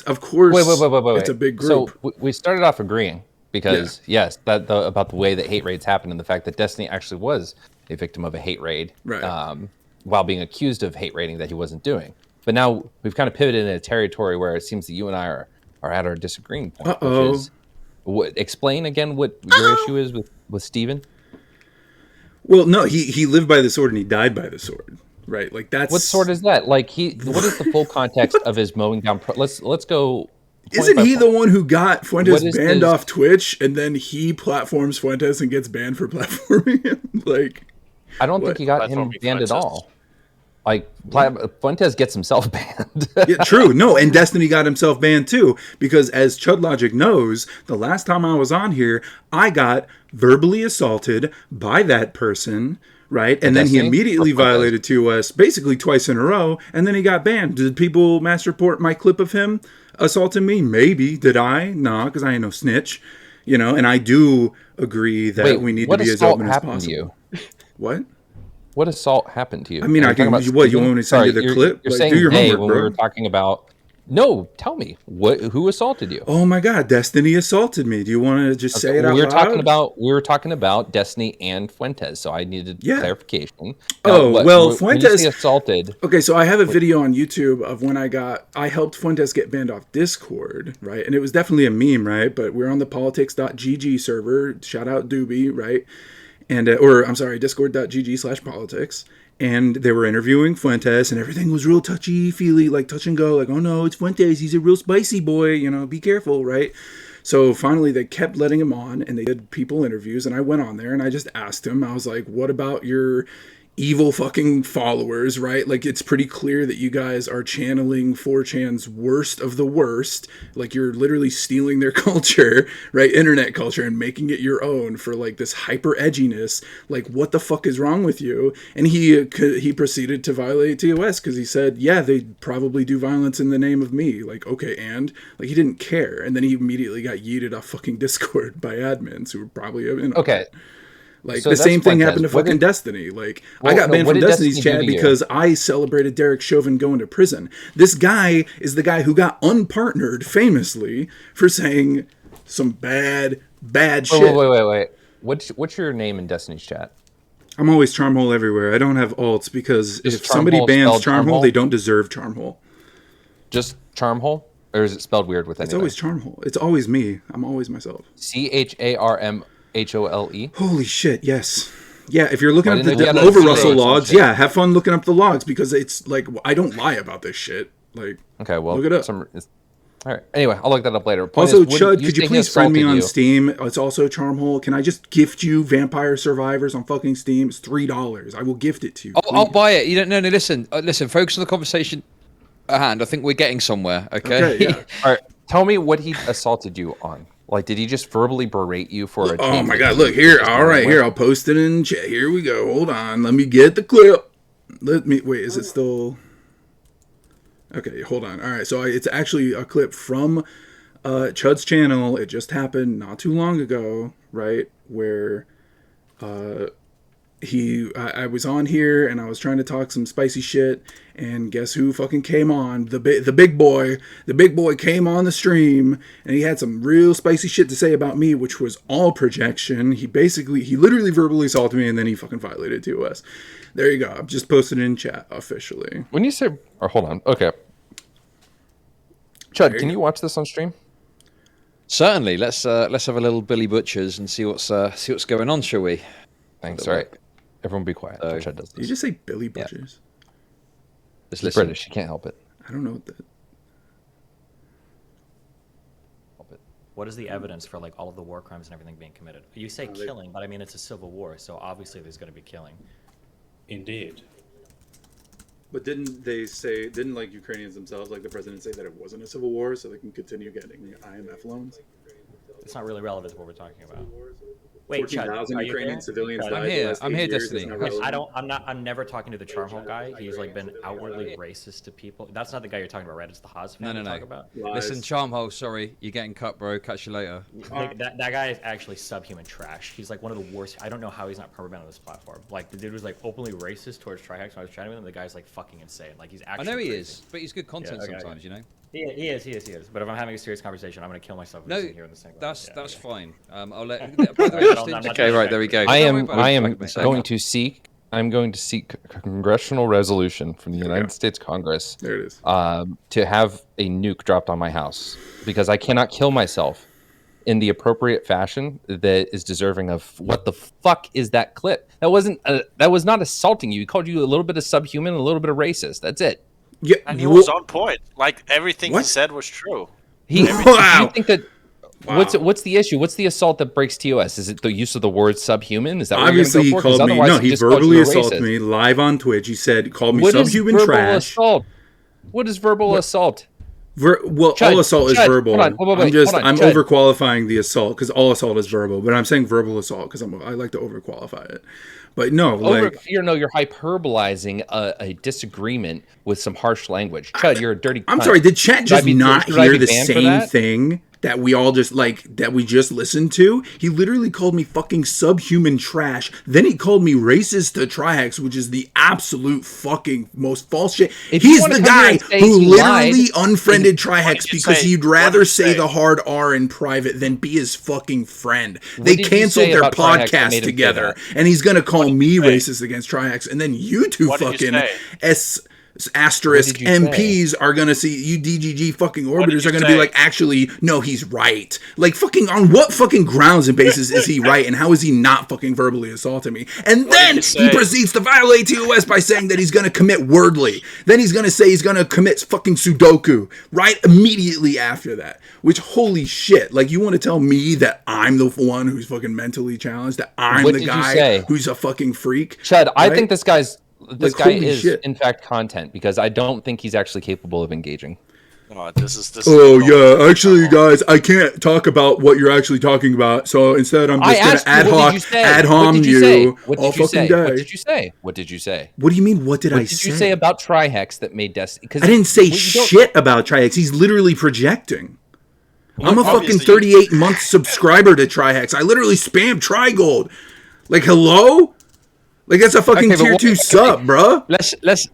of course, Wait. it's a big group. So we started off agreeing because yes, about the way that hate raids happen and the fact that Destiny actually was a victim of a hate raid, Right. While being accused of hate raiding that he wasn't doing. But now we've kind of pivoted in a territory where it seems that you and I are at our disagreeing point. Uh-oh. Which is, explain again what your issue is with Steven? Well, no, he lived by the sword and he died by the sword, right? Like, that's What sword is that? Like what is the full context of his mowing down? Let's go. Isn't he the one who got Fuentes What is banned his- off Twitch and then he platforms Fuentes and gets banned for platforming him? Like, I don't think What? he got him Platforming banned at Fuentes. all. Like Fuentes gets himself banned. yeah, true. No, and Destiny got himself banned too because as Chud Logic knows, the last time I was on here, I got verbally assaulted by that person, right? And then he Destiny? immediately Or Fuentes? violated TOS basically twice in a row, and then he got banned. Did people mass report my clip of him assaulting me? Maybe. Did I? Nah, because I ain't no snitch. And I do agree that Wait, we need to what be as assault open as happened to possible. you? What? What assault happened to you? I mean, Are I you talking can. about What, you Steven? want me to send you the Sorry, clip? You're Like, saying do your they homework, when we bro. were talking about. No, tell me who assaulted you. Oh my God, Destiny assaulted me. Do you want to just say it out we were loud? talking about Destiny and Fuentes, so I needed Yeah. clarification. Oh, well, when you Fuentes- say assaulted. Okay, so I have a video on YouTube of when I helped Fuentes get banned off Discord, right? And it was definitely a meme, right? But we're on the politics.gg server. Shout out Doobie, right? And discord.gg/politics. And they were interviewing Fuentes, and everything was real touchy-feely, like touch and go, like, oh no, it's Fuentes, he's a real spicy boy, be careful, right? So finally they kept letting him on, and they did people interviews, and I went on there, and I just asked him, I was like, what about your evil fucking followers, right? Like, it's pretty clear that you guys are channeling 4chan's worst of the worst. Like, you're literally stealing their culture, right? Internet culture, and making it your own for like this hyper edginess. Like, what the fuck is wrong with you? And he proceeded to violate TOS because he said, yeah, they probably do violence in the name of me. Like, okay, and like, he didn't care. And then he immediately got yeeted off fucking Discord by admins who were probably in on Okay. it. Like, So the that's same thing Fuentes. happened to What fucking did- Destiny. Like, I Well, got no, banned what from did Destiny's Destiny do chat to you? because I celebrated Derek Chauvin going to prison. This guy is the guy who got unpartnered famously for saying some bad shit. Wait. What's your name in Destiny's chat? I'm always Charmhole everywhere. I don't have alts because Is if somebody Charmhole bans spelled Charmhole, Charmhole? they don't deserve Charmhole. Just Charmhole, or is it spelled weird with It's anything? always Charmhole. It's always me. I'm always myself. CHARMHOLE. Holy shit, yes. Yeah, if you're looking I up didn't the know you had over to Russell say logs, shit. yeah, have fun looking up the logs because it's like I don't lie about this shit. Like, Okay, well, look it up. All right. Anyway, I'll look that up later. Point Also, is, when Chud, could you say he please friend me assaulted on you- Steam? It's also Charmhole. Can I just gift you Vampire Survivors on fucking Steam? It's $3. I will gift it to you. I'll please. buy it. You don't. No. Listen. Listen. Focus on the conversation at hand. I think we're getting somewhere. Okay. Okay, yeah. All right. Tell me what he assaulted you on. Like, did he just verbally berate you for a Oh date my that god, you look here. just All right, went here. with? I'll post it in chat. Here we go. Hold on. Let me get the clip. Let me wait, is it still okay, hold on. All right, so it's actually a clip from Chud's channel. It just happened not too long ago, right? Where I was on here and I was trying to talk some spicy shit, and guess who fucking came on? The big boy. The big boy came on the stream and he had some real spicy shit to say about me, which was all projection. He literally verbally assaulted me and then he fucking violated TOS. There you go. I've just posted it in chat officially. When you say, or hold on, okay. Chud, can you watch this on stream? Certainly. Let's have a little Billy Butchers and see what's going on, shall we? Thanks. All right. Everyone be quiet. Chud does Did you this. just say Billy Butchers? Let's He's listen. British. He can't help it. I don't know what that. What is the evidence for like all of the war crimes and everything being committed? You say killing, but I mean it's a civil war, so obviously there's going to be killing. Indeed. But didn't like Ukrainians themselves, like the president, say that it wasn't a civil war so they can continue getting IMF loans? It's not really relevant to what we're talking about. Wait, Chud, 14,000 are you Ukrainian there? civilians Chud, died. I'm here. the last I'm 8 here, years. It's Destiny. not relevant. I'm never talking to the Charmhole guy. He's like been outwardly racist to people. That's not the guy you're talking about, right? It's the Haas fan No. you're talking about. Lies. Listen, Charmhole. Sorry, you're getting cut, bro. Catch you later. Like, that guy is actually subhuman trash. He's like one of the worst. I don't know how he's not permanent on this platform. Like the dude was like openly racist towards Trihex when I was chatting with him. The guy's like fucking insane. Like he's I actually. know he crazy. is, but he's good content okay, sometimes, you know. He is. But if I'm having a serious conversation, I'm gonna kill myself. If No, he's in here in the same. that's Yeah. fine. I'll let. By the way, I'm Justin- not okay, right there we go. I Don't worry am about it. going to seek a congressional resolution from the United States Congress There it is. to have a nuke dropped on my house because I cannot kill myself in the appropriate fashion that is deserving of what the fuck is that clip? That was not assaulting you. He called you a little bit of subhuman, a little bit of racist. That's it. Yeah, And he was on point. Like everything What? he said was true. He, Wow. You think that? Wow. What's the issue? What's the assault that breaks TOS? Is it the use of the word subhuman? Is that what Obviously, he you're gonna go for? 'Cause called me. otherwise No, he just called verbally you a assaulted racist. me live on Twitch. He called me What is subhuman verbal trash. assault? What is verbal assault? Well, Chud, all assault is Chud, verbal. hold on, wait, I'm Chud. overqualifying the assault because all assault is verbal. But I'm saying verbal assault because I like to overqualify it. But no, like You're hyperbolizing a disagreement with some harsh language. Chud, you're a dirty. I'm cunt. sorry. Did chat just not should I hear be the banned for same that? thing that we all just that we just listened to? He literally called me fucking subhuman trash. Then he called me racist to Trihex, which is the absolute fucking most false shit. If you He's wanna the come here guy and say who he literally lied, unfriended What Trihex did you because say? he'd What rather did you say say? the hard R in private than be his fucking friend. They did you canceled say their about Trihex that podcast made him say together, that? and he's gonna call me say? racist against Trihex, and then you two What did you fucking say? asterisk What did you say? MPs are gonna see you DGG fucking did orbiters you are gonna be say? like, actually, no, he's right. Like, fucking on what fucking grounds and basis is he right, and how is he not fucking verbally assaulting me? And then you he say? proceeds to violate TOS by saying that he's gonna commit wordly. Then he's gonna say he's gonna commit fucking Sudoku right immediately after that. Which, holy shit, like, you want to tell me that I'm the one who's fucking mentally challenged, that I'm What the did you guy say? who's a fucking freak? Chud, I right? think this guy Like, guy holy is shit. in fact content because I don't think he's actually capable of engaging. Oh, this is. Oh yeah, actually, guys, I can't talk about what you're actually talking about. So instead, I'm I just gonna asked you, what did you say? ad What hom did you say? What all did you fucking say? What day. did you say? What did you say? What do you mean? What did I What did you say about Trihex that made Destiny? I didn't say shit about Trihex. He's literally projecting. I'm a fucking obviously- 38-month subscriber to Trihex. I literally spam Trigold. Like, hello? Like, that's a fucking Okay, but tier what- 2 sub, bruh.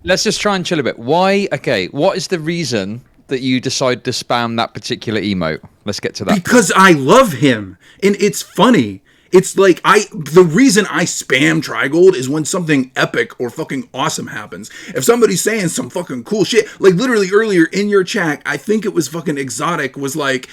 Let's just try and chill a bit. Why? Okay, what is the reason that you decide to spam that particular emote? Let's get to that. Because I love him, and it's funny. It's like the reason I spam Trigold is when something epic or fucking awesome happens. If somebody's saying some fucking cool shit, like literally earlier in your chat, I think it was fucking Exotic was like,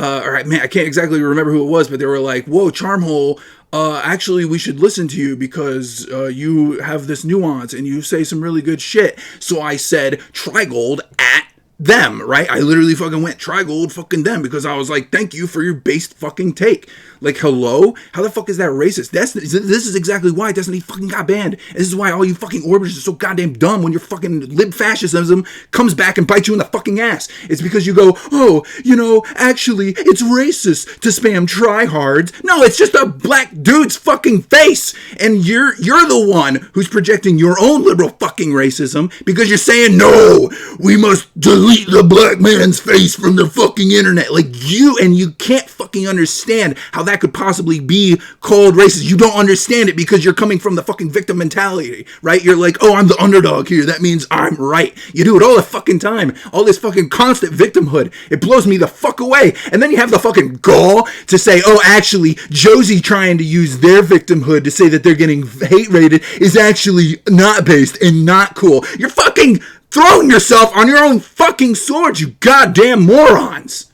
all right, man, I can't exactly remember who it was, but they were like, whoa, Charmhole, actually, we should listen to you because you have this nuance and you say some really good shit. So I said Trigold at them, right? I literally fucking went Trigold fucking them because I was like, thank you for your based fucking take. Like, hello? How the fuck is that racist? This is exactly why Destiny fucking got banned. This is why all you fucking orbiters are so goddamn dumb when your fucking lib fascism comes back and bites you in the fucking ass. It's because you go, oh, you know, actually, it's racist to spam tryhards. No, it's just a black dude's fucking face. And you're the one who's projecting your own liberal fucking racism because you're saying, no, we must delete the black man's face from the fucking internet. Like, you can't fucking understand how that could possibly be called racist. You don't understand it because you're coming from the fucking victim mentality, right? You're like, oh, I'm the underdog here. That means I'm right. You do it all the fucking time. All this fucking constant victimhood. It blows me the fuck away. And then you have the fucking gall to say, oh, actually, Josie trying to use their victimhood to say that they're getting hate rated is actually not based and not cool. You're fucking throwing yourself on your own fucking sword, you goddamn morons.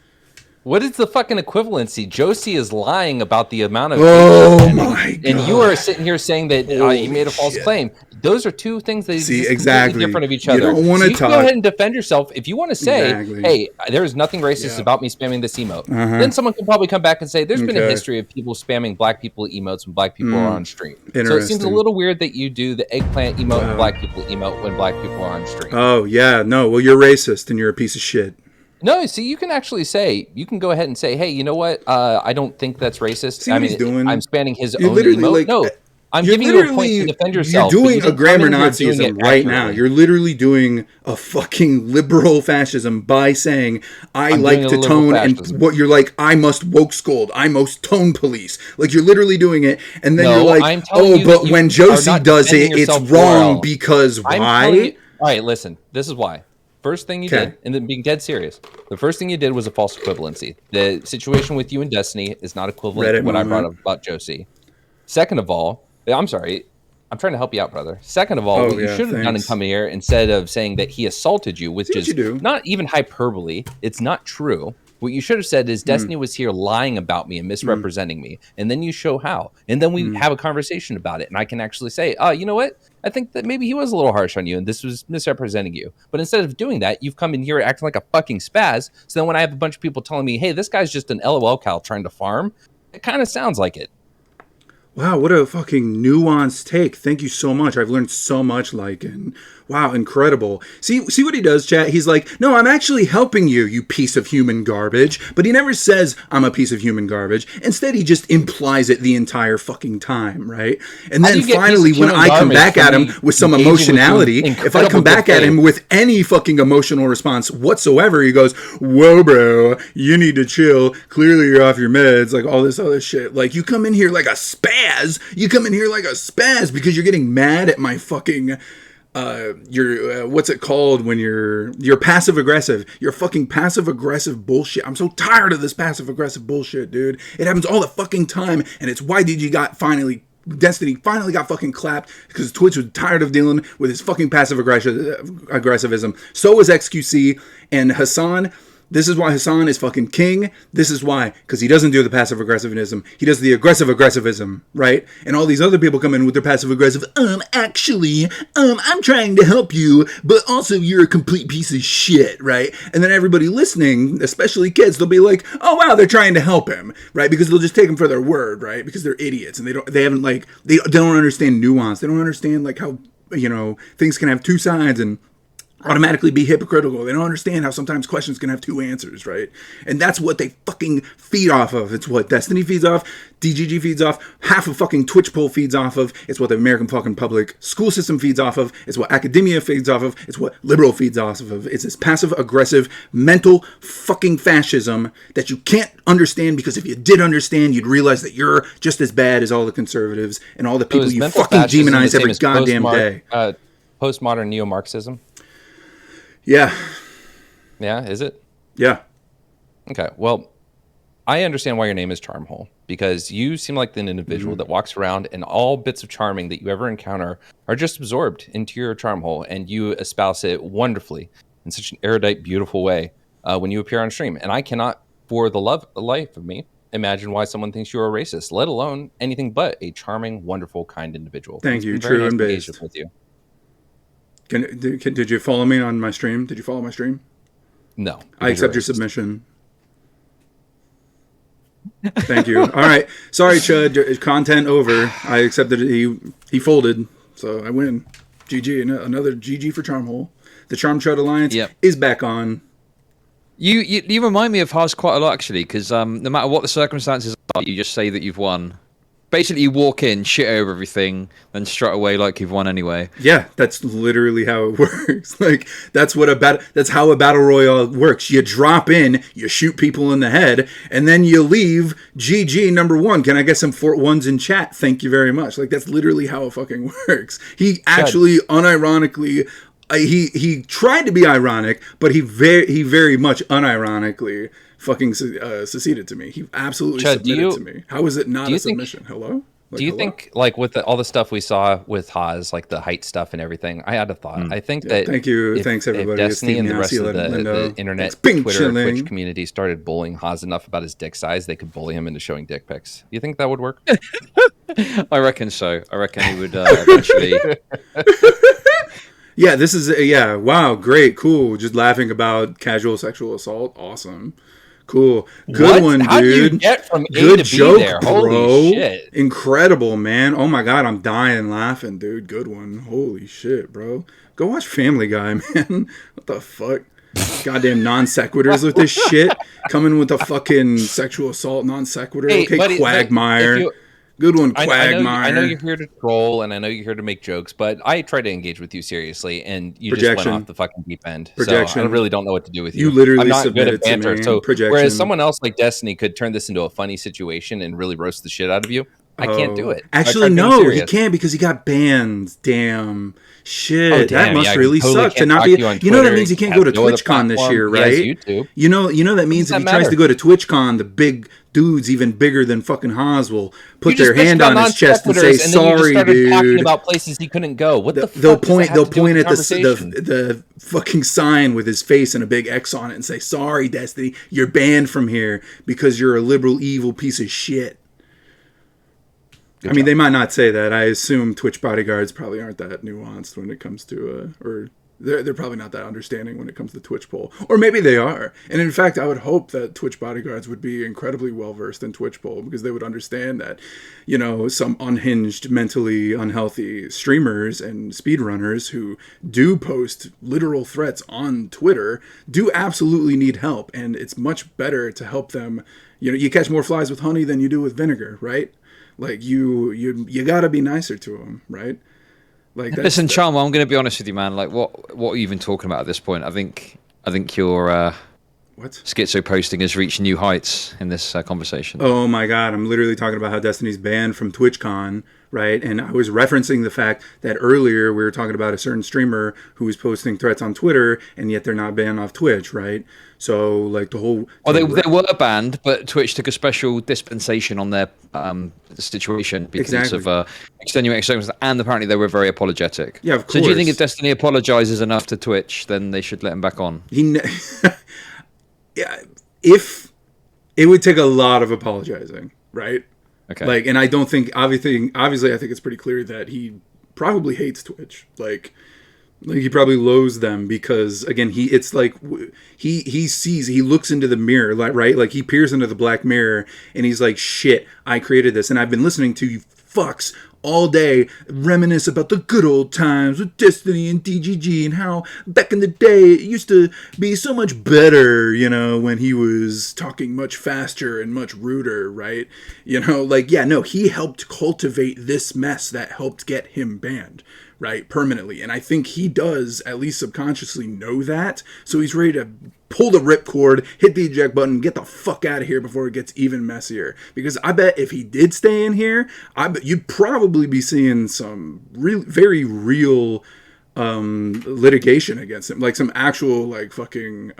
What is the fucking equivalency? Josie is lying about the amount of... Oh my God. And you are sitting here saying that he made a false claim. Those are two things that exist completely different of each other. You don't want to talk. Go ahead and defend yourself. If you want to say, hey, there is nothing racist about me spamming this emote, then someone can probably come back and say, there's been a history of people spamming black people emotes when black people are on stream. So it seems a little weird that you do the eggplant emote and black people emote when black people are on stream. Oh, yeah. No, well, you're racist and you're a piece of shit. No, see, you can actually say, you can go ahead and say, hey, you know what? I don't think that's racist. See what he's doing? I'm spanning his own emote. Like, no, I'm giving you a point to defend yourself. You're doing a grammar Nazism right now. You're literally doing a fucking liberal fascism by saying, I'm like to tone, and what you're like, I must woke scold, I must tone police. Like, you're literally doing it, and then you're like, oh, but when Josie does it, it's wrong because why? All right, listen, this is why. First thing you did, and then being dead serious, the first thing you did was a false equivalency. The situation with you and Destiny is not equivalent to what I brought up about Josie. Second of all, I'm sorry, I'm trying to help you out, brother. Second of all, what you should have done in coming here, instead of saying that he assaulted you, which is not even hyperbole, it's not true. What you should have said is Destiny was here lying about me and misrepresenting me, and then you show how, and then we have a conversation about it, and I can actually say, oh, you know what? I think that maybe he was a little harsh on you, and this was misrepresenting you. But instead of doing that, you've come in here acting like a fucking spaz. So then when I have a bunch of people telling me, hey, this guy's just an LOL cow trying to farm, it kind of sounds like it. Wow, what a fucking nuanced take. Thank you so much. I've learned so much, and wow, incredible. See what he does, chat? He's like, no, I'm actually helping you, you piece of human garbage. But he never says I'm a piece of human garbage. Instead, he just implies it the entire fucking time, right? And then finally, when I come back at him with some emotionality, if I come back at him with any fucking emotional response whatsoever, he goes, whoa, bro, you need to chill. Clearly, you're off your meds, like all this other shit. Like, you come in here like a spaz. You come in here like a spaz because you're getting mad at my fucking what's it called when you're passive aggressive. You're fucking passive aggressive bullshit. I'm so tired of this passive aggressive bullshit, dude. It happens all the fucking time, and it's why Destiny finally got fucking clapped because Twitch was tired of dealing with his fucking passive aggressivism. So was XQC and Hassan. This is why Hassan is fucking king. This is why, because he doesn't do the passive aggressivism. He does the aggressive aggressivism, right? And all these other people come in with their passive aggressive. Actually, I'm trying to help you, but also you're a complete piece of shit, right? And then everybody listening, especially kids, they'll be like, oh wow, they're trying to help him, right? Because they'll just take him for their word, right? Because they're idiots and they don't understand nuance. They don't understand like how, things can have two sides and automatically be hypocritical. They don't understand how sometimes questions can have two answers, right? And that's what they fucking feed off of. It's what Destiny feeds off, DGG feeds off, half of fucking Twitch poll feeds off of. It's what the American fucking public school system feeds off of. It's what academia feeds off of. It's what liberal feeds off of. It's this passive aggressive mental fucking fascism that you can't understand, because if you did understand, you'd realize that you're just as bad as all the conservatives and all the people you fucking demonize every goddamn day. Postmodern neo-Marxism? Yeah. Yeah, is it? Yeah. Okay, well, I understand why your name is Charmhole, because you seem like an individual that walks around and all bits of charming that you ever encounter are just absorbed into your Charmhole, and you espouse it wonderfully in such an erudite, beautiful way when you appear on stream. And I cannot for the life of me, imagine why someone thinks you're a racist, let alone anything but a charming, wonderful, kind individual. Thank It's you. been very True nice and to engage based. with you. Did you follow me on my stream? Did you follow my stream? No, I because you're accept your racist. submission. Thank you. All right. Sorry, Chud. Content over. I accepted it. He folded, so I win. GG. Another GG for Charmhole. The Charm Chud Alliance Yep. is back on. You remind me of Haas quite a lot, actually, because no matter what the circumstances are, you just say that you've won. Basically, you walk in, shit over everything, then strut away like you've won anyway. Yeah, that's literally how it works. Like that's how a battle royale works. You drop in, you shoot people in the head, and then you leave. GG number one. Can I get some Fort Ones in chat? Thank you very much. Like that's literally how it fucking works. He actually, unironically, he tried to be ironic, but he very much unironically fucking seceded to me. He absolutely Chud, submitted to me. How is it not do you a submission? Hello? Like, Do you hello? think, like, with all the stuff we saw with Haas, like the height stuff and everything, I had a thought. I think that thank you. Thanks, everybody. If It's Destiny Steve and the rest Nassi, of Lindo. the internet, Thanks, Pink Twitter, Chilling. Twitch community started bullying Haas enough about his dick size, they could bully him into showing dick pics. You think that would work? I reckon so. I reckon he would eventually. Yeah, this is wow, great, cool. Just laughing about casual sexual assault. Awesome. Cool. Good one, dude. How do you get from A Good to joke, B there? bro. Holy shit. Incredible, man. Oh my god, I'm dying laughing, dude. Good one. Holy shit, bro. Go watch Family Guy, man. What the fuck? Goddamn non sequiturs with this shit. Coming with a fucking sexual assault non sequitur. Hey, Okay, buddy, if Quagmire. you- Good one, I Quagmire. know you're here to troll, and I know you're here to make jokes, but I try to engage with you seriously, and you just Projection. went off the fucking deep end. Projection. So I really don't know what to do with you. You literally I'm not good submitted at to banter. me. So Projection. whereas someone else like Destiny could turn this into a funny situation and really roast the shit out of you, I can't do it. I Actually, tried being no, he serious. can't because he got banned. Damn. Shit, Oh, that damn, must yeah, I really totally suck to can't not talk be. to you on You know that Twitter. means he can't You go to have no other TwitchCon this platform. year, He has right? YouTube. You know that means if Does he that tries to matter? go to TwitchCon, the big dudes even bigger than fucking Haas will put You their just hand bitched on about his chest and say, non-sequiturs, and then you just "Sorry, started talking dude." about places he couldn't go. What the They'll fuck does that point. have They'll to do with point at conversation? the fucking sign with his face and a big X on it and say, "Sorry, Destiny, you're banned from here because you're a liberal, evil piece of shit." I mean, they might not say that. I assume Twitch bodyguards probably aren't that nuanced when it comes to, or they're probably not that understanding when it comes to Twitch poll. Or maybe they are. And in fact, I would hope that Twitch bodyguards would be incredibly well-versed in Twitch poll because they would understand that, you know, some unhinged, mentally unhealthy streamers and speedrunners who do post literal threats on Twitter do absolutely need help. And it's much better to help them. You know, you catch more flies with honey than you do with vinegar, right? Like you gotta be nicer to him, right? Like Listen, Charm, I'm going to be honest with you, man. Like, what are you even talking about at this point? I think your what? schizo posting has reached new heights in this conversation. Oh my god, I'm literally talking about how Destiny's banned from TwitchCon, right? And I was referencing the fact that earlier we were talking about a certain streamer who was posting threats on Twitter, and yet they're not banned off Twitch, right? So like the whole. Well, they were banned, but Twitch took a special dispensation on their situation because Exactly. of extenuating circumstances, and apparently they were very apologetic. Yeah, of So do you think course. if Destiny apologizes enough to Twitch, then they should let him back on? Yeah, if it would take a lot of apologizing, right? Okay. Like, and I don't think obviously I think it's pretty clear that he probably hates Twitch. Like he probably loathes them because again he looks into the mirror, like, right? Like he peers into the black mirror and he's like, shit, I created this and I've been listening to you fucks all day reminisce about the good old times with Destiny and DGG and how back in the day it used to be so much better, you know, when he was talking much faster and much ruder, right? You know, like, yeah, no, he helped cultivate this mess that helped get him banned, right, permanently. And I think he does, at least subconsciously, know that. So he's ready to pull the ripcord, hit the eject button, get the fuck out of here before it gets even messier. Because I bet if he did stay in here, I bet you'd probably be seeing some very real litigation against him. Like some actual, like, fucking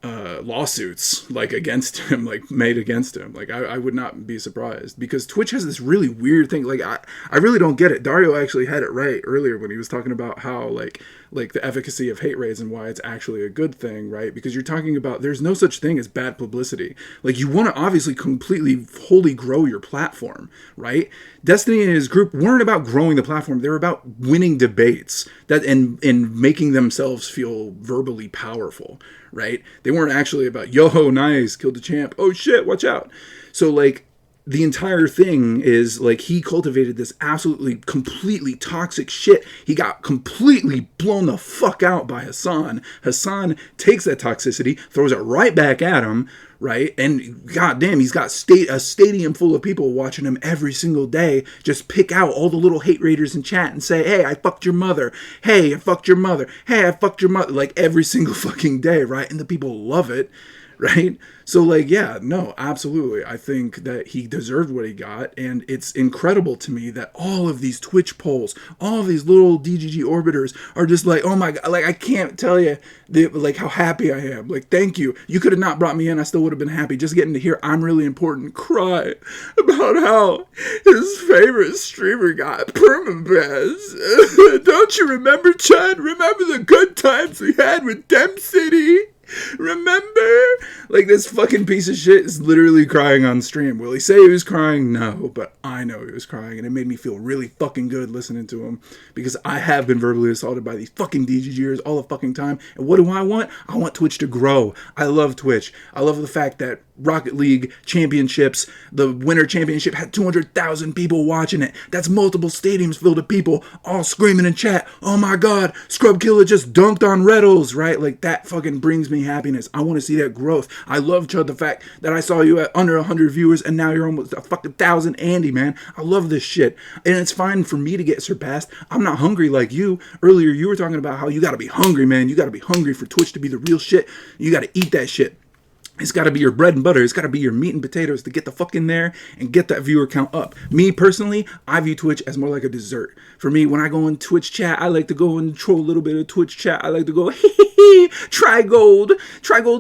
lawsuits like against him, like made against him. Like I would not be surprised, because Twitch has this really weird thing. Like I really don't get it. Dario actually had it right earlier when he was talking about how like the efficacy of hate raids and why it's actually a good thing, right? Because you're talking about there's no such thing as bad publicity. Like you want to obviously completely wholly grow your platform, right? Destiny and his group weren't about growing the platform. They were about winning debates that and making themselves feel verbally powerful, right? They weren't actually about, yo, nice, killed the champ. Oh shit, watch out. So like the entire thing is like he cultivated this absolutely completely toxic shit. He got completely blown the fuck out by Hassan. Hassan takes that toxicity, throws it right back at him, right? And goddamn, he's got a stadium full of people watching him every single day. Just pick out all the little hate raiders in chat and say, hey, I fucked your mother. Hey, I fucked your mother. Hey, I fucked your mother. Like every single fucking day, right? And the people love it, right? So like, yeah, no, absolutely. I think that he deserved what he got. And it's incredible to me that all of these Twitch polls, all of these little DGG orbiters are just like, oh my God, like I can't tell you like how happy I am. Like, thank you. You could have not brought me in. I still would have been happy just getting to hear I'm really important cry about how his favorite streamer got permabans. Don't you remember, Chad? Remember the good times we had with Dem City? Remember? Like, this fucking piece of shit is literally crying on stream. Will he say he was crying? No, but I know he was crying, and it made me feel really fucking good listening to him, because I have been verbally assaulted by these fucking DGGers all the fucking time. And what do I want? I want Twitch to grow. I love Twitch. I love the fact that Rocket League championships, the winter championship had 200,000 people watching it. That's multiple stadiums filled of people all screaming in chat, oh my God, Scrub Killer just dunked on Reddles, right? Like, that fucking brings me happiness. I want to see that growth. I love, Chud, the fact that I saw you at under 100 viewers and now you're almost a fucking 1,000. Andy, man, I love this shit. And it's fine for me to get surpassed. I'm not hungry like you. Earlier, you were talking about how you got to be hungry, man. You got to be hungry for Twitch to be the real shit. You got to eat that shit. It's got to be your bread and butter. It's got to be your meat and potatoes to get the fuck in there and get that viewer count up. Me, personally, I view Twitch as more like a dessert. For me, when I go in Twitch chat, I like to go and troll a little bit of Twitch chat. I like to go, try gold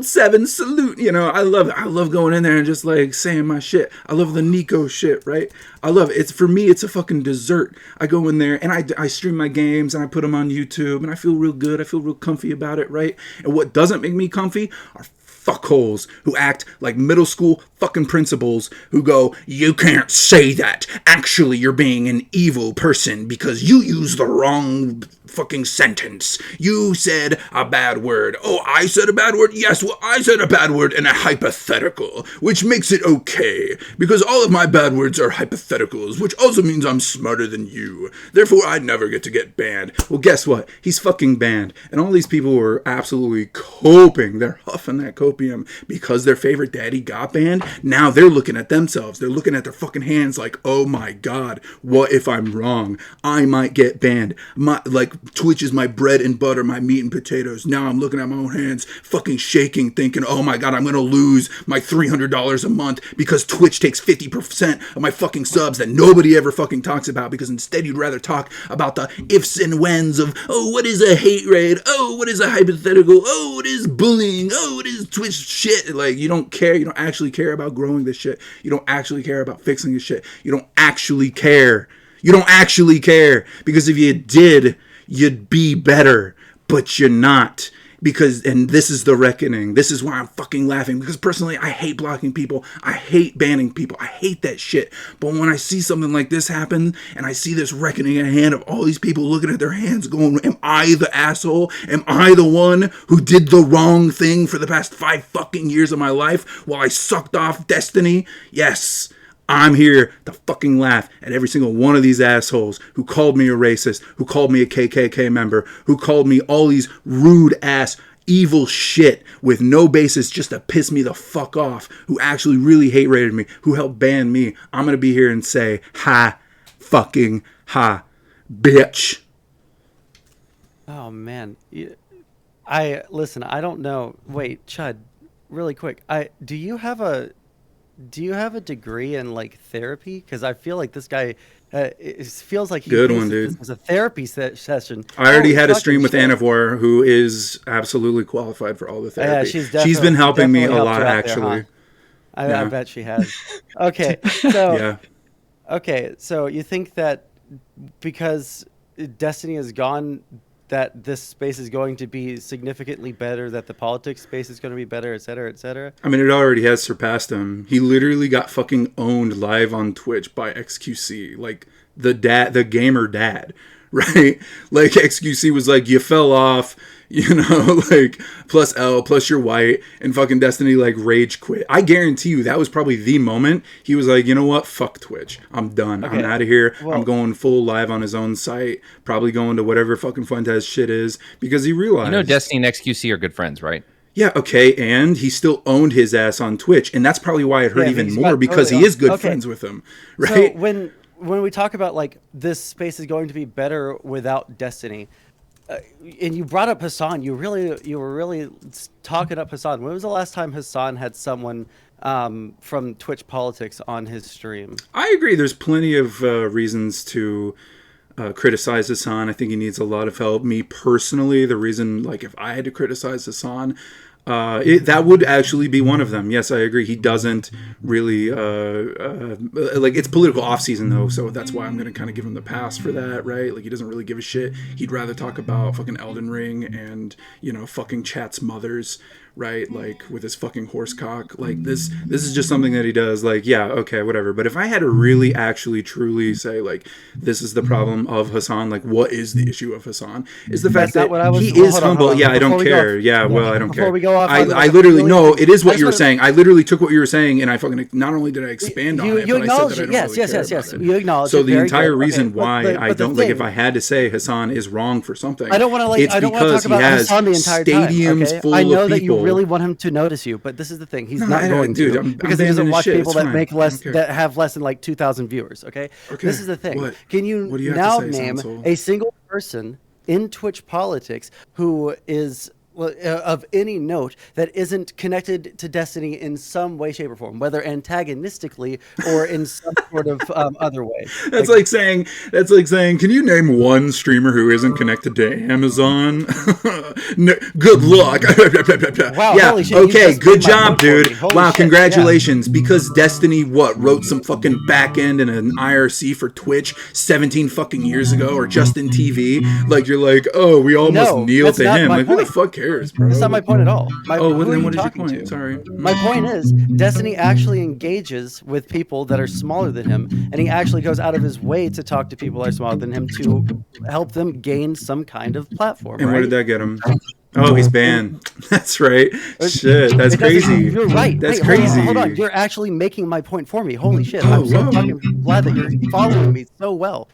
7, salute. You know, I love it. I love going in there and just like saying my shit. I love the Nico shit, right? I love it. It's, for me, it's a fucking dessert. I go in there and I stream my games and I put them on YouTube and I feel real good. I feel real comfy about it, right? And what doesn't make me comfy are fuckholes who act like middle school fucking principals who go, you can't say that. Actually, you're being an evil person because you used the wrong fucking sentence. You said a bad word. Oh, I said a bad word? Yes, well, I said a bad word in a hypothetical, which makes it okay because all of my bad words are hypotheticals, which also means I'm smarter than you. Therefore, I never get to get banned. Well, guess what? He's fucking banned. And all these people were absolutely coping. They're huffing that copium because their favorite daddy got banned. Now they're looking at themselves. They're looking at their fucking hands like, oh my God, what if I'm wrong? I might get banned. Twitch is my bread and butter, my meat and potatoes. Now I'm looking at my own hands, fucking shaking, thinking, oh my God, I'm going to lose my $300 a month because Twitch takes 50% of my fucking subs that nobody ever fucking talks about, because instead you'd rather talk about the ifs and whens of, oh, what is a hate raid? Oh, what is a hypothetical? Oh, what is bullying? Oh, what is Twitch shit? Like, you don't care. You don't actually care about growing this shit. You don't actually care about fixing this shit. You don't actually care. You don't actually care, because if you did, you'd be better, but you're not. Because, and this is the reckoning. This is why I'm fucking laughing. Because personally, I hate blocking people. I hate banning people. I hate that shit. But when I see something like this happen, and I see this reckoning at hand of all these people looking at their hands going, am I the asshole? Am I the one who did the wrong thing for the past 5 fucking years of my life while I sucked off Destiny? Yes. I'm here to fucking laugh at every single one of these assholes who called me a racist, who called me a KKK member, who called me all these rude ass evil shit with no basis just to piss me the fuck off, who actually really hate rated me, who helped ban me. I'm going to be here and say, ha, fucking ha, bitch. Oh, man. Listen, I don't know. Wait, Chud, really quick. Do you have a degree in like therapy? Because I feel like this guy It feels like he Good thinks one, that dude. this is a therapy session. I already had a fucking stream with shit. Anavoir, who is absolutely qualified for all the Yeah, therapy. she's She's been definitely- helping me a definitely lot, helped you out there, actually. I Yeah. bet she has. Okay, so Yeah. okay, so you think that because Destiny is gone, that this space is going to be significantly better, that the politics space is going to be better, et cetera, et cetera? I mean, it already has surpassed him. He literally got fucking owned live on Twitch by XQC, like the gamer dad, right? Like XQC was like, you fell off, you know, like plus L, plus you're white, and fucking Destiny like rage quit. I guarantee you that was probably the moment he was like, you know what, fuck Twitch, I'm done, I'm Okay. out of here. Well- I'm going full live on his own site, probably going to whatever fucking Fuentes shit is, because he realized, You know, Destiny and XQC are good friends, right? yeah, okay, and he still owned his ass on Twitch, and that's probably why it hurt Yeah, even he's more, got because totally he is good okay. friends with him, right? So when we talk about like this space is going to be better without Destiny, and you brought up Hassan, you were really talking up Hassan. When was the last time Hassan had someone from Twitch politics on his stream? I agree. There's plenty of reasons to criticize Hassan. I think he needs a lot of help. Me personally, the reason, like, if I had to criticize Hassan, that would actually be one of them. Yes, I agree. He doesn't really like, it's political off season though, so that's why I'm gonna kind of give him the pass for that, right? Like, he doesn't really give a shit. He'd rather talk about fucking Elden Ring and, you know, fucking Chat's mothers, right? Like, with his fucking horse cock. Like, this is just something that he does. Like, yeah, okay, whatever. But if I had to really, actually, truly say, like, this is the problem of Hassan, like, what is the issue of Hassan? Is the fact That's not that what I was- he well, is hold on, humble. hold on. Yeah, I don't Before we go care. off- Yeah, well, I don't before care. we go off on I the- literally, really- no, it is I what just you were wanna- saying. I literally took what you were saying, and I fucking, not only did I expand on You it, but I acknowledge said it. that I Yes, don't yes, really yes, care yes. about You it. acknowledge So it. the Very entire good. reason Okay, but why the- I but the don't, like, if thing- I had to say Hassan is wrong for something, I don't want to like. it's I don't want to because talk about he has Hassan the entire stadiums time. Okay? full I know of that people. you really want him to notice you, but this is the thing. He's No, not going dude, to I'm because he banning doesn't his watch shit. people It's that fine. make I less, don't care. that have less than like 2,000 viewers. Okay, Okay, this is the thing. what? Can you, What do you have now to say, name Soul? a single person in Twitch politics who is of any note that isn't connected to Destiny in some way, shape, or form, whether antagonistically or in some sort of other way? That's like saying, can you name one streamer who isn't connected to Amazon? No, good luck. Wow, yeah, holy shit, you okay, just good made my job, point for dude. me. Holy Wow, shit, congratulations. Because Destiny, wrote some fucking back end and an IRC for Twitch 17 fucking years ago, or Justin TV. Like, you're like, oh, we all must No, kneel that's to not him. my Like, who the point. fuck cares, bro? That's not my point at all. Oh, who are then you what is your talking point? to? Sorry. My point is, Destiny actually engages with people that are smaller than him, and he actually goes out of his way to talk to people that are smaller than him to help them gain some kind of platform. And right? where did that get him? Oh, he's banned. That's right. Shit, that's It doesn't- crazy. You're right. That's Wait, hold on, crazy. Hold on. You're actually making my point for me. Holy shit. Oh, I'm so whoa. fucking glad that you're following me so well.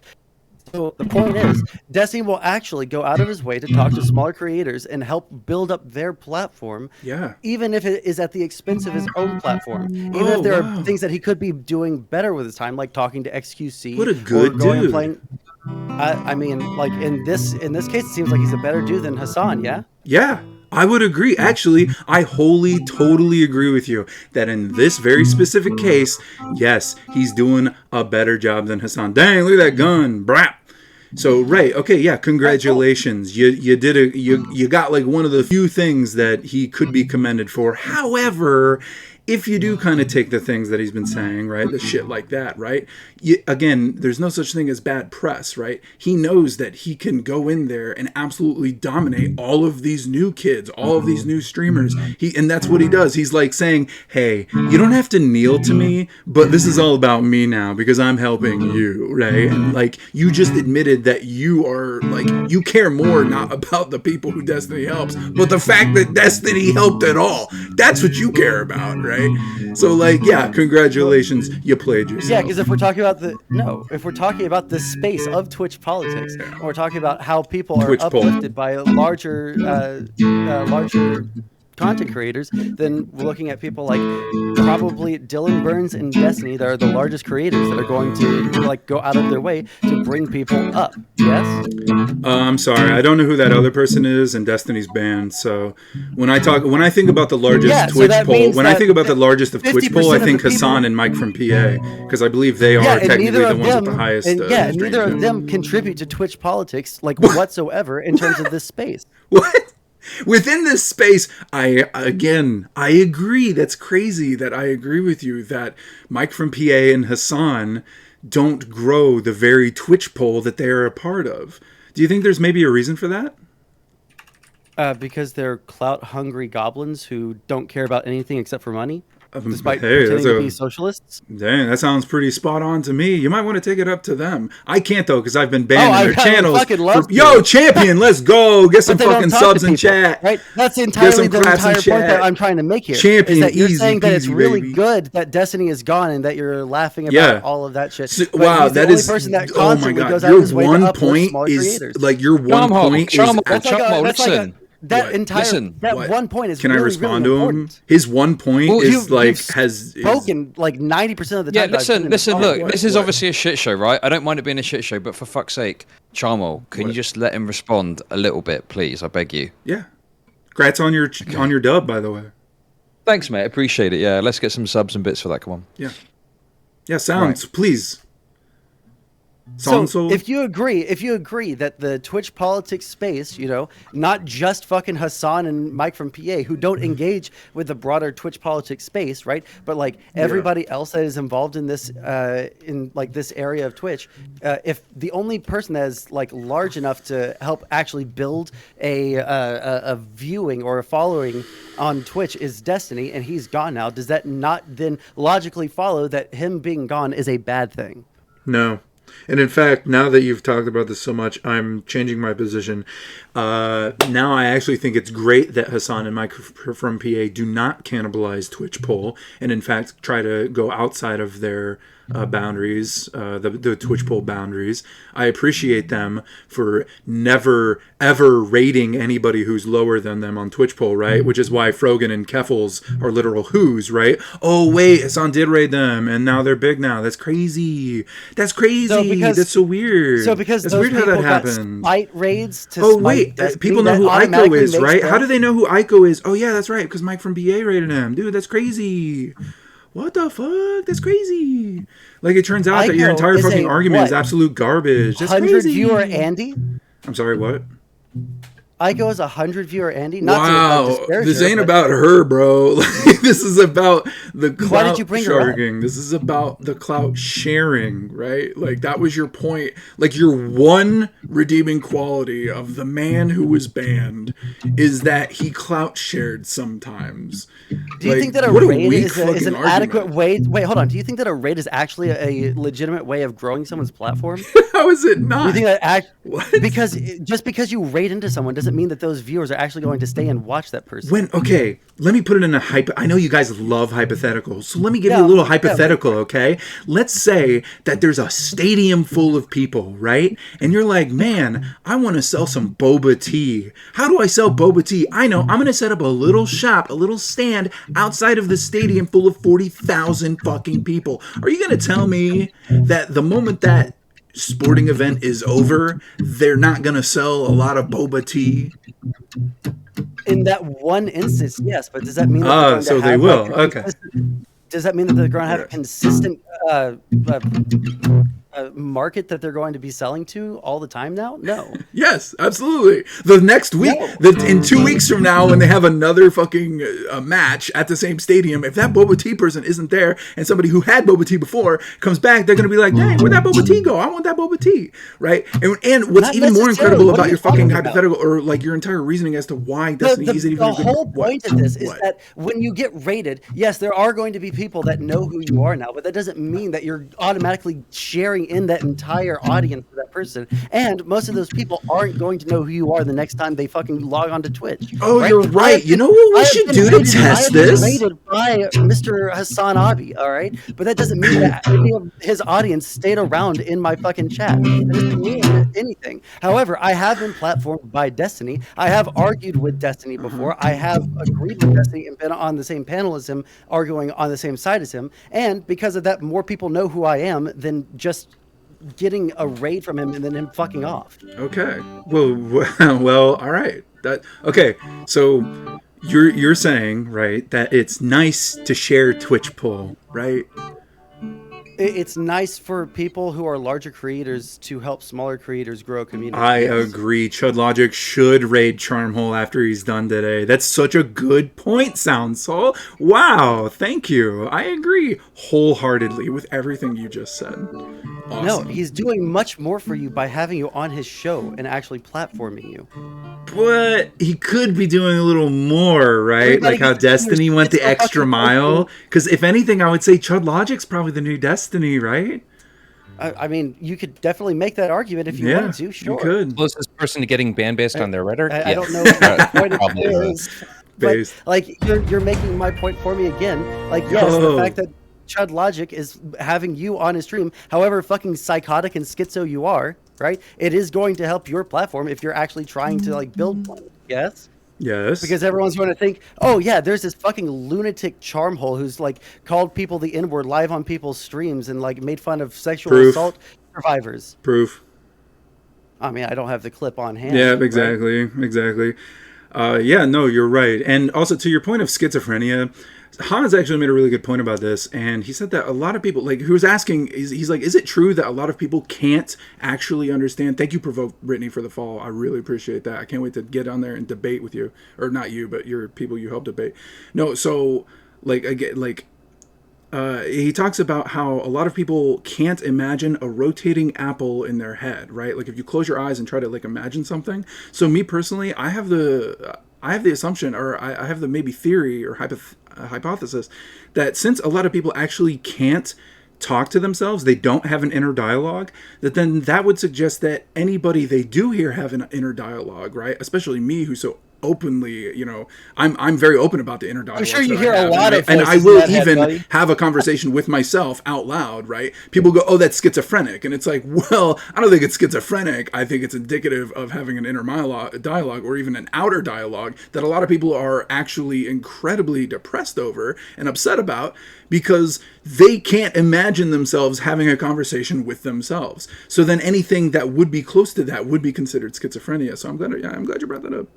So the point is, Destiny will actually go out of his way to talk to smaller creators and help build up their platform. Yeah. Even if it is at the expense of his own platform. Even Oh, if there wow. are things that he could be doing better with his time, like talking to XQC. What a or good going and dude. playing. I mean, like in this case, it seems like he's a better dude than Hassan. Yeah. Yeah, I would agree. Actually, I wholly, totally agree with you that in this very specific case, yes, he's doing a better job than Hassan. Dang, look at that gun, brap. So, right, okay, yeah, congratulations. You got like one of the few things that he could be commended for. However, if you do kind of take the things that he's been saying, right, the shit like that, right, again, there's no such thing as bad press, right? He knows that he can go in there and absolutely dominate all of these new kids, all of these new streamers. And that's what he does. He's like saying, hey, you don't have to kneel to me, but this is all about me now because I'm helping you, right? And like, you just admitted that you are like, you care more not about the people who Destiny helps, but the fact that Destiny helped at all. That's what you care about, right? So like, yeah, congratulations, you played yourself. Yeah, because if we're talking about if we're talking about the space of Twitch politics, and we're talking about how people are Twitch poll. uplifted by larger content creators than looking at people like probably Dylan Burns and Destiny that are the largest creators that are going to like go out of their way to bring people up. Yes. I'm sorry, I don't know who that other person is, and Destiny's banned. So when I think about the largest Yeah, so Twitch that poll, means when I that think about the largest of Twitch 50% poll, I of think the people- Hassan and Mike from PA, because I believe they are Yeah, and technically neither the of ones them, with the highest. and yeah, stream neither of count. them contribute to Twitch politics like whatsoever in terms of this space. What? Within this space, I agree. That's crazy that I agree with you that Mike from PA and Hassan don't grow the very Twitch poll that they are a part of. Do you think there's maybe a reason for that? Because they're clout-hungry goblins who don't care about anything except for money, despite hey, pretending to be socialists. Dang, that sounds pretty spot on to me. You might want to take it up to them. I can't though, because I've been banned I in their channels. fucking love Yo, to. champion, let's go. Get some But they don't fucking talk to subs in people, chat. right? That's some entirely the claps in entire point chat. that I'm trying to make here. Champion, is that you're easy saying that it's peasy, really baby. good that Destiny is gone and that you're laughing about Yeah. all of that shit. So- But wow, he's the that only is. person that Oh my constantly god, goes out your of his way to one uplift point small is creators. like your one Charmo, point is. Charmo, That's like Charmo, that's like listen. that What? entire Listen. that What? one point is Can really, I respond really to him? important. His one point Well, is You've like has spoken like 90% of the Yeah, time. that I've been in listen. this Look, call. this is What? obviously a shit show, right? I don't mind it being a shit show, but for fuck's sake, Charmo, can you What? just let him respond a little bit, please? I beg you. yeah. Congrats on your dub, by the way. Thanks, mate. Appreciate it. Yeah, let's get some subs and bits for that. Come on. Yeah, sounds please. So Soul? if you agree that the Twitch politics space, you know, not just fucking Hassan and Mike from PA who don't engage with the broader Twitch politics space, right? But like everybody else that is involved in this this area of Twitch, if the only person that is like large enough to help actually build a viewing or a following on Twitch is Destiny, and he's gone now, does that not then logically follow that him being gone is a bad thing? No. And in fact, now that you've talked about this so much, I'm changing my position. Now I actually think it's great that Hassan and Mike from PA do not cannibalize Twitch poll, and in fact try to go outside of their boundaries, the Twitch poll boundaries. I appreciate them for never ever rating anybody who's lower than them on Twitch poll, right? Which is why Frogan and Keffels are literal who's, right? Oh wait, Hassan did rate them, and now they're big now. That's crazy. That's crazy. That's so weird. So because that's those weird how people that got happens. spite raids to Oh smite wait, Destiny, people know that who Ico automatically is, makes right? them- How do they know who Ico is? Oh yeah, that's right, because Mike from BA rated him. Dude, that's crazy. What the fuck? That's crazy. Like it turns out that your Ico entire is fucking a argument is what? absolute garbage. That's 100 crazy. viewer Andy? I'm sorry, what? Ico is 100 viewer Andy? Not Wow, to disparage this her, ain't but- about her, bro. Like, this is about the clout Why did you bring her up? sharking. This is about the clout sharing, right? Like that was your point. Like your one redeeming quality of the man who was banned is that he clout shared sometimes. Do you think that a what raid weak is fucking an argument. adequate way? Wait, hold on. Do you think that a raid is actually a legitimate way of growing someone's platform? How is it Do not? you think that What? because just because you raid into someone doesn't mean that those viewers are actually going to stay and watch that person? Okay, let me put it in a I know you guys love hypotheticals, so let me give you Yeah, a little yeah. hypothetical, okay? Let's say that there's a stadium full of people, right? And you're like, man, I want to sell some boba tea. How do I sell boba tea? I know, I'm going to set up a little shop, a little stand outside of the stadium full of 40,000 fucking people. Are you going to tell me that the moment that sporting event is over, they're not going to sell a lot of boba tea? In that one instance, yes, but does that mean that they're going to so they have, will. like, a Okay. consistent- Does that mean that they're going to have a consistent market that they're going to be selling to all the time now? No. Yes, absolutely. The next week, in 2 weeks from now, when they have another fucking match at the same stadium, if that boba tea person isn't there and somebody who had boba tea before comes back, they're going to be like, dang, where'd that boba tea go? I want that boba tea, right? And what's Not even more necessarily. incredible What are about you your fucking talking about? hypothetical or like your entire reasoning as to why Destiny isn't even The a good... whole what? point of this is What? that when you get rated, yes, there are going to be people that know who you are now, but that doesn't mean that you're automatically sharing in that entire audience for that person. And most of those people aren't going to know who you are the next time they fucking log onto Twitch. Oh, you're right. I have You been- know what we I have should been do to rated- test I have been this? rated by Mr. Hassan Abi, all right? But that doesn't mean that any of his audience stayed around in my fucking chat. That doesn't mean anything. However, I have been platformed by Destiny. I have argued with Destiny before. I have agreed with Destiny and been on the same panel as him, arguing on the same side as him. And because of that, more people know who I am than just getting a raid from him and then him fucking off. Okay. Well, all right. Okay. So you're saying, right, that it's nice to share Twitch poll, right? It's nice for people who are larger creators to help smaller creators grow a community. I Yes. agree. Chud Logic should raid Charmhole after he's done today. That's such a good point, Sound Soul. Wow, thank you. I agree wholeheartedly with everything you just said. Awesome. No, he's doing much more for you by having you on his show and actually platforming you. But he could be doing a little more, right? Everybody Like how gets to Destiny went the understand it's so extra fucking mile. cool. Because if anything, I would say Chud Logic's probably the new Destiny, right? I mean, you could definitely make that argument if you Yeah, wanted to. Sure. you could. Closest person to getting banned based on their rhetoric? I Yeah. don't know what the point of Probably it is. is. But Based. like you're making my point for me again. Like yes, Yo. the fact that Chud Logic is having you on his stream, however fucking psychotic and schizo you are, right? It is going to help your platform if you're actually trying to like build one. Yes. Yes. Because everyone's going to think, oh yeah, there's this fucking lunatic charmhole who's like called people the N-word live on people's streams and like made fun of sexual Proof. assault survivors. Proof. I mean, I don't have the clip on hand. Yeah, right? exactly. Yeah, no, you're right. And also to your point of schizophrenia, Hans actually made a really good point about this, and he said that a lot of people, like, who was asking, he's like, is it true that a lot of people can't actually understand? Thank you, Provoke Brittany, for the follow. I really appreciate that. I can't wait to get on there and debate with you, or not you, but your people you help debate. No, so like again, like. He talks about how a lot of people can't imagine a rotating apple in their head, right? Like if you close your eyes and try to like imagine something. So me personally, I have the assumption, or I have the maybe theory or hypothesis that since a lot of people actually can't talk to themselves, they don't have an inner dialogue, that would suggest that anybody they do hear have an inner dialogue, right? Especially me, who's so openly, I'm very open about the inner dialogue. I'm sure you hear a lot of and I voices will in that head, even buddy. have a conversation with myself out loud, right? People go, oh, that's schizophrenic. And it's like, well, I don't think it's schizophrenic. I think it's indicative of having an inner dialogue or even an outer dialogue that a lot of people are actually incredibly depressed over and upset about because they can't imagine themselves having a conversation with themselves. So then anything that would be close to that would be considered schizophrenia. So I'm glad you brought that up.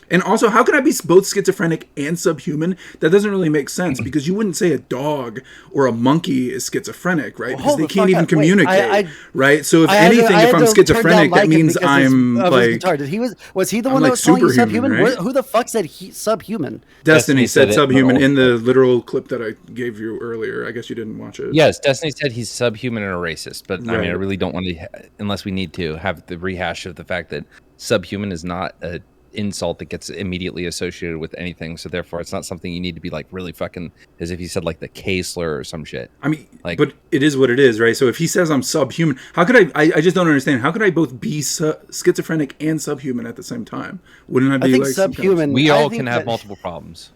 And also, how can I be both schizophrenic and subhuman? That doesn't really make sense because you wouldn't say a dog or a monkey is schizophrenic, right? Well, Because hold they the can't fuck even up. Wait, communicate, right? So if I had to- anything, I if had I'm to turn down schizophrenic, that Mike means because I'm of his like guitar. Was he the I'm one like that was calling you superhuman, subhuman? right? Who the fuck said subhuman? Destiny said said it, subhuman but in the literal clip that I gave you earlier. I guess you didn't watch it. Yes, Destiny said he's subhuman and a racist, but I mean, I Right. really don't want to, unless we need to, have the rehash of the fact that subhuman is not a insult that gets immediately associated with anything. So therefore, it's not something you need to be like really fucking, as if he said like the K slur or some shit. I mean, Like- but it is what it is, right? So if he says I'm subhuman, how could I just don't understand. How could I both be schizophrenic and subhuman at the same time? Wouldn't I be I think like some kind of- subhuman. We I all think can have that- multiple problems.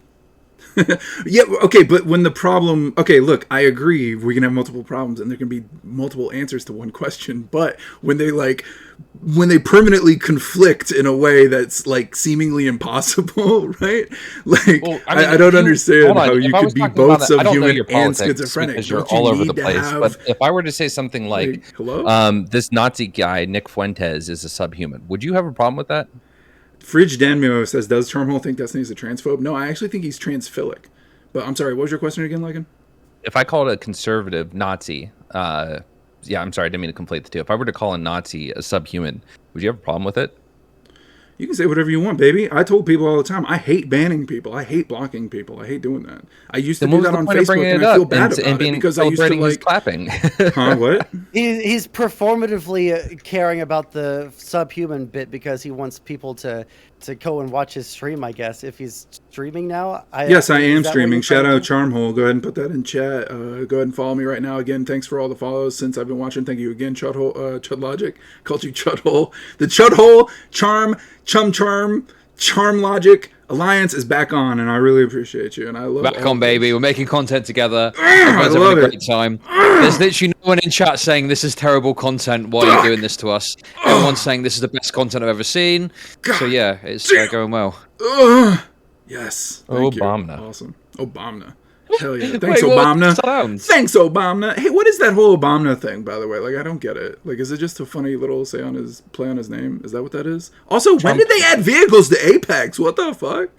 Yeah, okay, but when the problem... Okay, look, I agree, we can have multiple problems, and there can be multiple answers to one question, but when they permanently conflict in a way that's, like, seemingly impossible, right? Like, Well, I mean, don't if understand hold on, how if you I could was be talking both about I don't know subhuman your and politics schizophrenic. because you're Don't you all over need the to place. have- But if I were to say something like, hello? this Nazi guy Nick Fuentes is a subhuman, would you have a problem with that? Fridge Danmio says, does Charmhole think Destiny's a transphobe? No, I actually think he's transphilic. But I'm sorry, what was your question again, Lycan? If I called a conservative Nazi, yeah, I'm sorry, I didn't mean to conflate the two. If I were to call a Nazi a subhuman, would you have a problem with it? You can say whatever you want, baby. I told people all the time, I hate banning people. I hate blocking people. I hate doing that. I used to Then do what was that the on point of Facebook, bringing and it I feel up bad and about it being because I used to celebrating his like... clapping? Huh, what? He's performatively caring about the subhuman bit because he wants people to go and watch his stream. I guess if he's streaming now. Yes, I is am that what streaming. you're Shout trying out to do? Charmhole. Go ahead and put that in chat. Go ahead and follow me right now. Again, thanks for all the follows since I've been watching. Thank you again, Chudhole, Chud Logic. Called you Chudhole. The Chudhole, Charm Logic, Alliance is back on, and I really appreciate you. And I love Back all on, of baby. this. We're making content together. I Everyone's having love a it. great time. There's literally no one in chat saying this is terrible content. Why are you doing this to us? Everyone's saying this is the best content I've ever seen. So yeah, it's going well. Yes. Thank you. Obama. Awesome. Obama. Hell yeah. Thanks, Wait, what? Obama. Sounds. Thanks, Obama. Hey, what is that whole Obama thing, by the way? Like, I don't get it. Like, is it just a funny little play on his name? Is that what that is? Also, when did they add vehicles to Apex? What the fuck?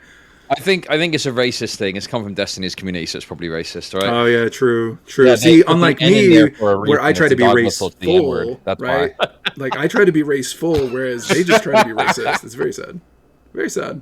I think it's a racist thing. It's come from Destiny's community, so it's probably racist, right? Oh yeah, true. Yeah, See, they put unlike the N in me, there for a where I reason. try It's to a be dog race whistle to the N-word. full, That's right? why. Like I try to be race full, whereas they just try to be racist. It's very sad. Very sad.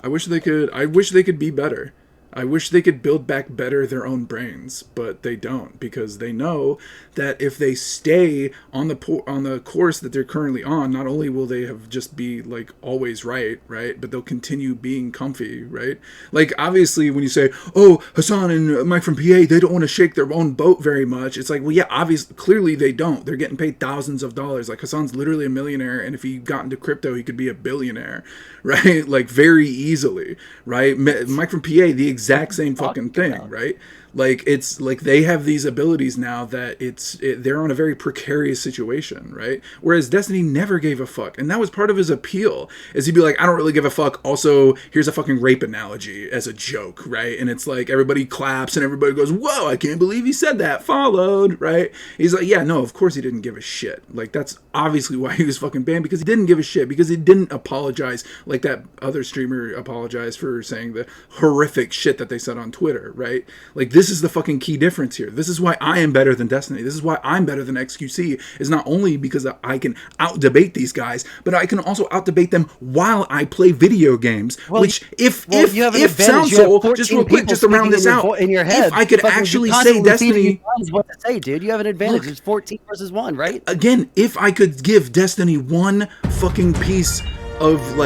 I wish they could be better. I wish they could build back better their own brains, but they don't, because they know that if they stay on the course that they're currently on, not only will they have just be like always right, but they'll continue being comfy, right? Like obviously when you say, oh, Hassan and Mike from PA, they don't want to shake their own boat very much. It's like, well, yeah, obviously, clearly they don't. They're getting paid thousands of dollars. Like Hassan's literally a millionaire, and if he got into crypto, he could be a billionaire, right? Like very easily, right? Mike from PA, the exact same fucking thing, right? Like it's like they have these abilities now that they're on a very precarious situation, right? Whereas Destiny never gave a fuck, and that was part of his appeal. Is he'd be like, I don't really give a fuck. Also, here's a fucking rape analogy as a joke, right? And it's like everybody claps and everybody goes, "Whoa, I can't believe he said that." Followed, right? He's like, yeah, no, of course he didn't give a shit. Like that's obviously why he was fucking banned, because he didn't give a shit, because he didn't apologize like that other streamer apologized for saying the horrific shit that they said on Twitter, right? Like this is the fucking key difference here. This is why I am better than Destiny. This is why I'm better than XQC, is not only because I can out-debate these guys, but I can also out-debate them while I play video games, which if you have an advantage. Sound You have Soul, 14 just real quick, people just to round this speaking in your out, in your head, if I could fucking actually say constantly feeding Destiny... you guys what to say, dude. You have an advantage. It's 14 versus 1, right? Again, if I could give Destiny one fucking piece of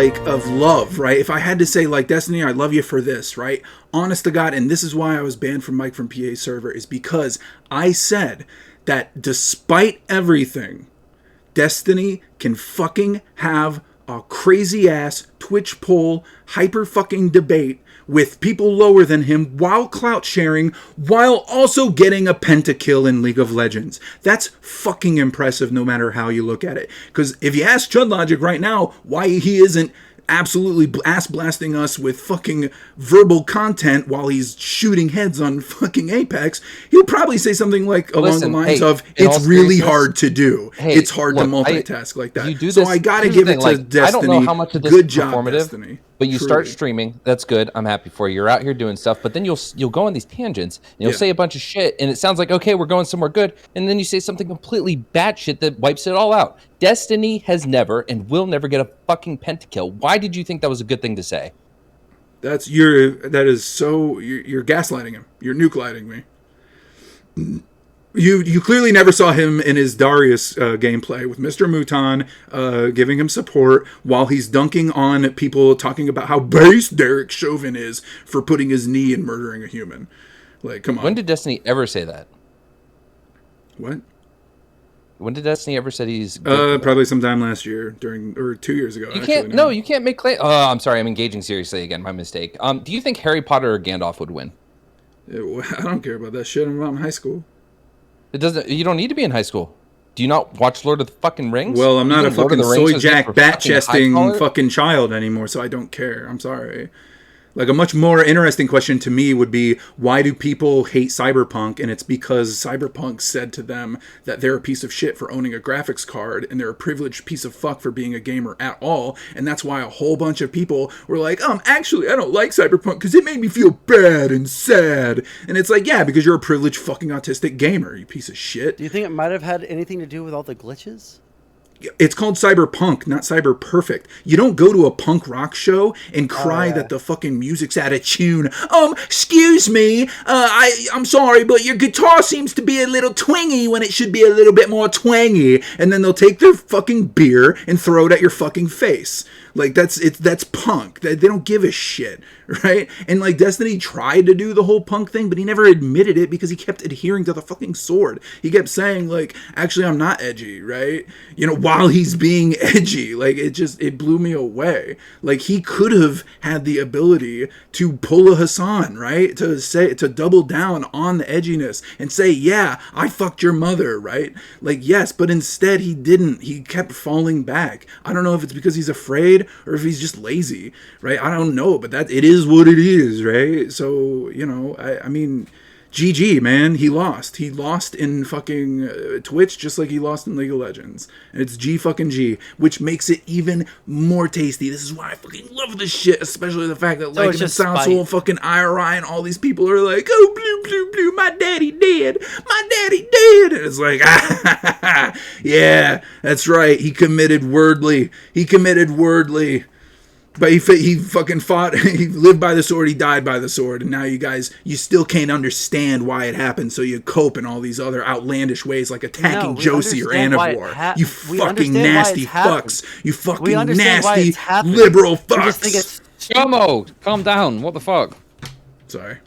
love, right? If I had to say like, Destiny, I love you for this, right? Honest to God, and this is why I was banned from Mike from PA server, is because I said that despite everything, Destiny can fucking have a crazy ass Twitch poll hyper fucking debate with people lower than him while clout sharing, while also getting a pentakill in League of Legends. That's fucking impressive no matter how you look at it. Because if you ask Chud Logic right now why he isn't absolutely ass blasting us with fucking verbal content while he's shooting heads on fucking Apex, he'll probably say something like along the lines of, it's really hard to do. It's hard to multitask like that. You do so this, I gotta give it to Destiny. I don't know how much of this Good is job, performative, Destiny. but you Truly. start streaming. That's good. I'm happy for you. You're out here doing stuff, but then you'll go on these tangents and you'll say a bunch of shit, and it sounds like, okay, we're going somewhere good, and then you say something completely batshit that wipes it all out. Destiny has never and will never get a fucking pentakill. Why did you think that was a good thing to say? You're gaslighting him. You're nuke lighting me. You clearly never saw him in his Darius gameplay with Mr. Mouton giving him support while he's dunking on people, talking about how base Derek Chauvin is for putting his knee and murdering a human. Like, come on. When did Destiny ever say that? What? When did Destiny ever say he's good? Probably sometime last year, or 2 years ago. You can't make claim. Oh, I'm sorry, I'm engaging seriously again. My mistake. Do you think Harry Potter or Gandalf would win? I don't care about that shit. I'm in high school. It doesn't. You don't need to be in high school. Do you not watch Lord of the fucking Rings? Well, I'm not a fucking soy jack bat chesting fucking fucking child anymore, so I don't care. I'm sorry. Like, a much more interesting question to me would be, why do people hate Cyberpunk? And it's because Cyberpunk said to them that they're a piece of shit for owning a graphics card, and they're a privileged piece of fuck for being a gamer at all. And that's why a whole bunch of people were like, actually, I don't like Cyberpunk because it made me feel bad and sad. And it's like, yeah, because you're a privileged fucking autistic gamer, you piece of shit. Do you think it might have had anything to do with all the glitches? It's called Cyberpunk, not Cyber Perfect. You don't go to a punk rock show and cry that the fucking music's out of tune. Excuse me, I'm sorry, but your guitar seems to be a little twingy when it should be a little bit more twangy. And then they'll take their fucking beer and throw it at your fucking face. Like that's punk. They don't give a shit, right? And like Destiny tried to do the whole punk thing, but he never admitted it because he kept adhering to the fucking sword. He kept saying like, actually I'm not edgy, right? You know, while he's being edgy. Like it blew me away. Like he could have had the ability to pull a Hassan, right? To double down on the edginess and say, yeah, I fucked your mother, right? Like yes, but instead he didn't. He kept falling back. I don't know if it's because he's afraid or if he's just lazy, right? I don't know, but that it is what it is, right? So, you know, I mean, GG, man, he lost. He lost in fucking Twitch just like he lost in League of Legends. And it's G fucking G, which makes it even more tasty. This is why I fucking love this shit, especially the fact that like it sounds so fucking IRI and all these people are like, oh, blue, blue, blue, my daddy dead. My daddy dead. And it's like, yeah, that's right. He committed wordly. But he fucking fought, he lived by the sword, he died by the sword, and now you guys, you still can't understand why it happened, so you cope in all these other outlandish ways, like attacking Josie or Anivor. You fucking nasty fucks. You fucking nasty liberal fucks. Jomo, calm down. What the fuck? Sorry.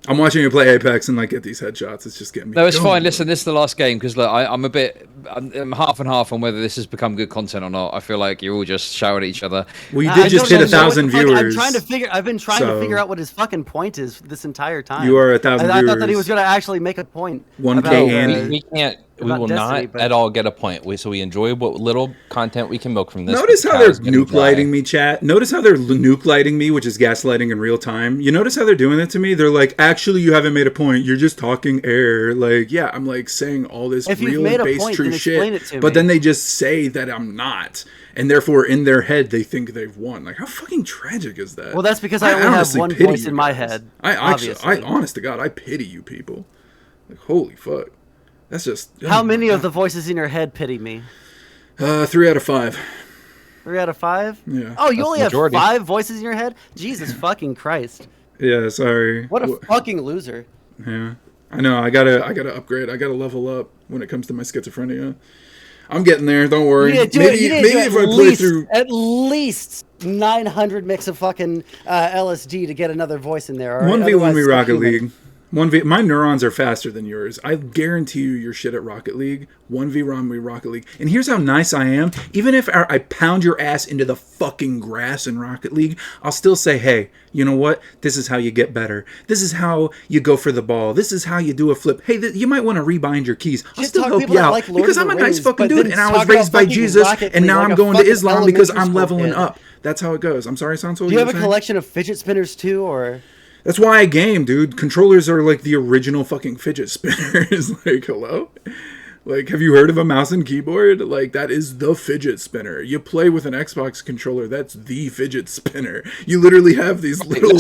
I'm watching you play Apex and like get these headshots. It's just getting me. No, it's fine. Listen, this is the last game because look, I'm half and half on whether this has become good content or not. I feel like you're all just shouting at each other. Well, you did just hit 1,000 viewers. I've been trying to figure out what his fucking point is this entire time. You are 1,000 viewers. I thought that he was going to actually make a point. 1K and we can't. We will Destiny, not at all get a point. So we enjoy what little content we can milk from this. Notice how they're nuke lighting me, chat. Notice how they're nuke lighting me, which is gaslighting in real time. You notice how they're doing it to me? They're like, actually, you haven't made a point. You're just talking air. Like, yeah, I'm like saying all this real base true shit. But then they just say that I'm not. And therefore, in their head, they think they've won. Like, how fucking tragic is that? Well, that's because I only have one voice in my head. I honest to God, I pity you people. Like, holy fuck. That's just... How many of the voices in your head pity me? 3 out of 5. 3 out of 5? Yeah. Oh, you only have 5 voices in your head? Jesus fucking Christ. Yeah, sorry. What a fucking loser. Yeah. I know, I gotta upgrade. I gotta level up when it comes to my schizophrenia. I'm getting there, don't worry. Maybe if I play through... At least 900 mix of fucking LSD to get another voice in there. 1v1 me Rocket League. My neurons are faster than yours. I guarantee you you're shit at Rocket League. 1v1 me Rocket League. And here's how nice I am. Even if I pound your ass into the fucking grass in Rocket League, I'll still say, hey, you know what? This is how you get better. This is how you go for the ball. This is how you do a flip. Hey, you might want to rebind your keys. I'll still help you out because I'm a nice fucking dude and I was raised by Jesus and now I'm going to Islam because I'm leveling up. That's how it goes. I'm sorry, Sanso. Do you have a collection of fidget spinners too, or... That's why I game, dude. Controllers are like the original fucking fidget spinners. Like, hello? Like, have you heard of a mouse and keyboard? Like, that is the fidget spinner. You play with an Xbox controller, that's the fidget spinner. You literally have these little...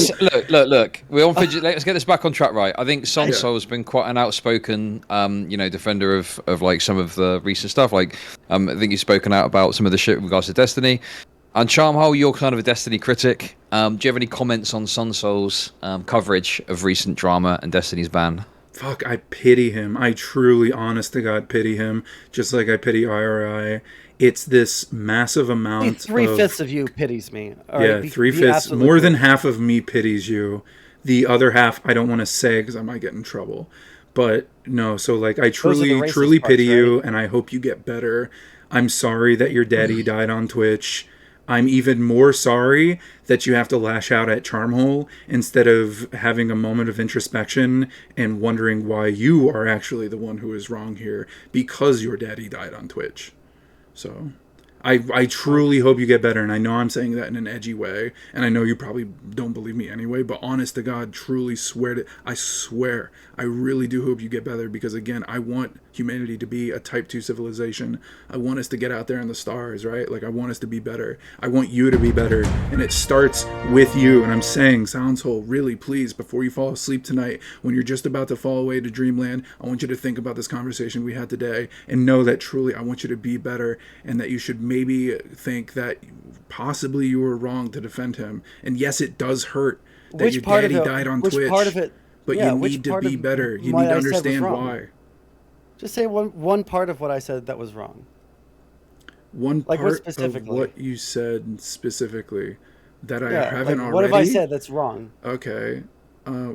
Look. We're on fidget... Let's get this back on track, right? I think Sonso has been quite an outspoken, defender of like, some of the recent stuff. Like, I think he's spoken out about some of the shit with regards to Destiny. And Charmhole, you're kind of a Destiny critic. Do you have any comments on Sonso's coverage of recent drama and Destiny's ban? Fuck, I pity him. I truly, honest to God, pity him. Just like I pity IRI. It's this massive amount 3/5 of you pities me. Yeah, 3/5. More than half of me pities you. The other half, I don't want to say because I might get in trouble. But no, so like I truly pity you, and I hope you get better. I'm sorry that your daddy died on Twitch. I'm even more sorry that you have to lash out at Charmhole instead of having a moment of introspection and wondering why you are actually the one who is wrong here because your daddy died on Twitch. So I truly hope you get better, and I know I'm saying that in an edgy way, and I know you probably don't believe me anyway, but honest to God, truly I swear, I really do hope you get better, because again, I want humanity to be a type 2 civilization. I want us to get out there in the stars, right? Like, I want us to be better. I want you to be better, and it starts with you, and I'm saying, Soundshole, really, please, before you fall asleep tonight, when you're just about to fall away to dreamland, I want you to think about this conversation we had today, and know that truly I want you to be better, and that you should maybe think that possibly you were wrong to defend him. And yes, it does hurt that your daddy died on Twitch, but you need to be better. You need to understand why. Just say one part of what I said that was wrong. one Like, what part of specifically? what you said specifically that I Yeah, haven't like, already. what have I said that's wrong? Okay.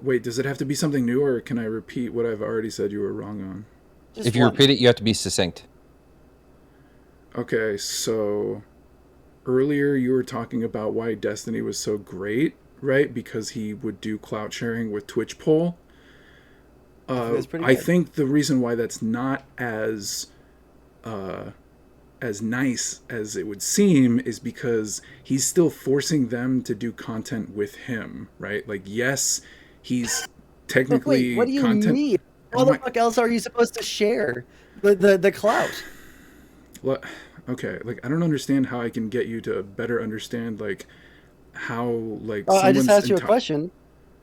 Wait, does it have to be something new, or can I repeat what I've already said you were wrong on? Just If you one. repeat it, you have to be succinct. Okay, so earlier you were talking about why Destiny was so great, right? Because he would do clout sharing with Twitch poll. I think that's pretty I good. think the reason why that's not as nice as it would seem is because he's still forcing them to do content with him, right? Like, yes, he's But wait, technically what do you content. mean? How Oh the my, fuck else are you supposed to share the clout? what? Okay, like I don't understand how I can get you to better understand like how like I just someone's asked you a question,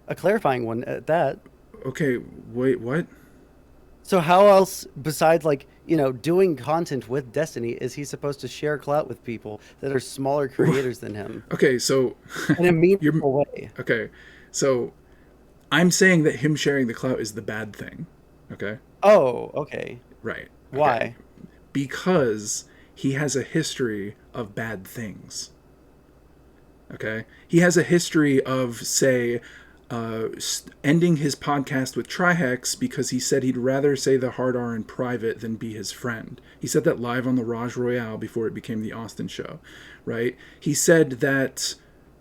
a clarifying one at that. Okay, wait, what? So how else, besides like doing content with Destiny, is he supposed to share clout with people that are smaller creators than him Okay, so in a you're meaningful way? okay. So I'm saying that him sharing the clout is the bad thing. Okay? Oh, okay. Right. Why? Okay. Because he has a history of bad things. Okay? He has a history of, say, ending his podcast with Trihex because he said he'd rather say the hard R in private than be his friend. He said that live on the Raj Royale before it became the Austin show, right? He said that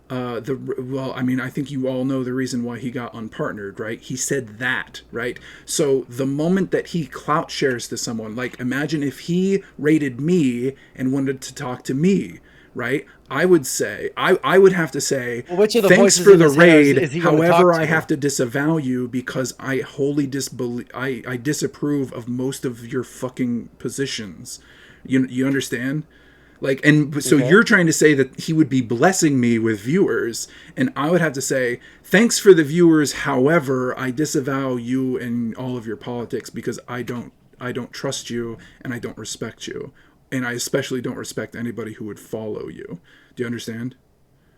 I think you all know the reason why he got unpartnered, right? He said that, right? So the moment that he clout shares to someone, like imagine if he rated me and wanted to talk to me, right? I would say, I would have to say, Well, which of the thanks voices for in the his head raid. is he gonna However, talk I to? have to disavow you because I wholly I disapprove of most of your fucking positions. You understand? Like, and so Okay. you're trying to say that he would be blessing me with viewers, and I would have to say, thanks for the viewers. However, I disavow you and all of your politics because I don't trust you and I don't respect you, and I especially don't respect anybody who would follow you. Do you understand?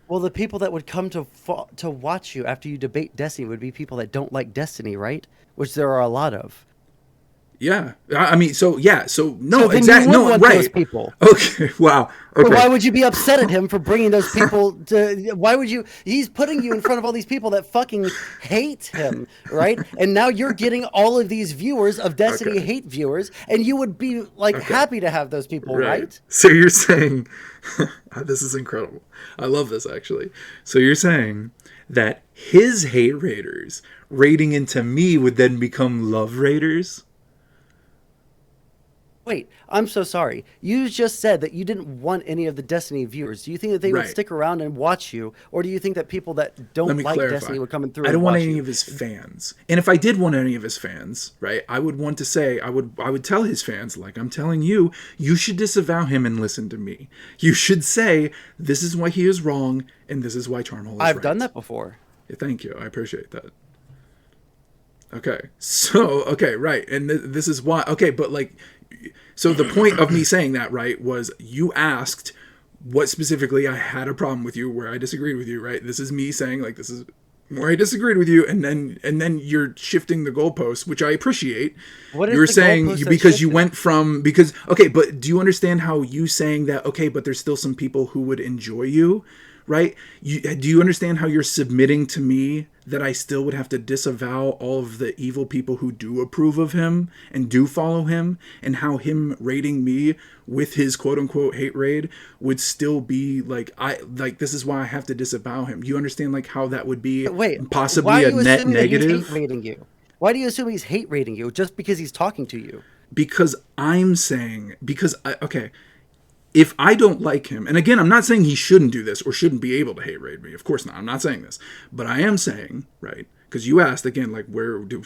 Well, the people that would come to watch you after you debate Destiny would be people that don't like Destiny, right? Which there are a lot of. Yeah, I mean, so yeah, so no, So then exactly, you would no, want right? those people. Okay, wow, But okay. why would you be upset at him for bringing those people to? Why would you? He's putting you in front of all these people that fucking hate him, right? And now you're getting all of these viewers of Destiny Okay. hate viewers, and you would be like Okay. happy to have those people, right? So you're saying, this is incredible. I love this actually. So you're saying that his hate raiders raiding into me would then become love raiders? Wait, I'm so sorry. You just said that you didn't want any of the Destiny viewers. Do you think that they would Right. stick around and watch you, or do you think that people that Let don't me like clarify. Destiny would come through? I don't and want watch any you? of his fans. And if I did want any of his fans, right, I would want to say, I would tell his fans, like I'm telling you, you should disavow him and listen to me. You should say, this is why he is wrong, and this is why Charmhole is right. I've done that before. Yeah, thank you. I appreciate that. Okay. So, okay, right. And this is why. Okay, but like, so the point of me saying that, right, was you asked what specifically I had a problem with you, where I disagreed with you, right? This is me saying, like, this is where I disagreed with you, and then you're shifting the goalposts, which I appreciate. What is You're the saying goalpost because that's you shifted? went from because okay, but do you understand how you saying that? Okay, but there's still some people who would enjoy you, right? Do you understand how you're submitting to me that I still would have to disavow all of the evil people who do approve of him and do follow him, and how him raiding me with his quote unquote hate raid would still be like this is why I have to disavow him. You understand like how that would be Wait, possibly why are a you net assuming that he's negative? hate rating you? Why do you assume he's hate rating you just because he's talking to you? Because I'm saying okay, if I don't like him, and again, I'm not saying he shouldn't do this or shouldn't be able to hate raid me. Of course not. I'm not saying this, but I am saying, right? Because you asked again, like,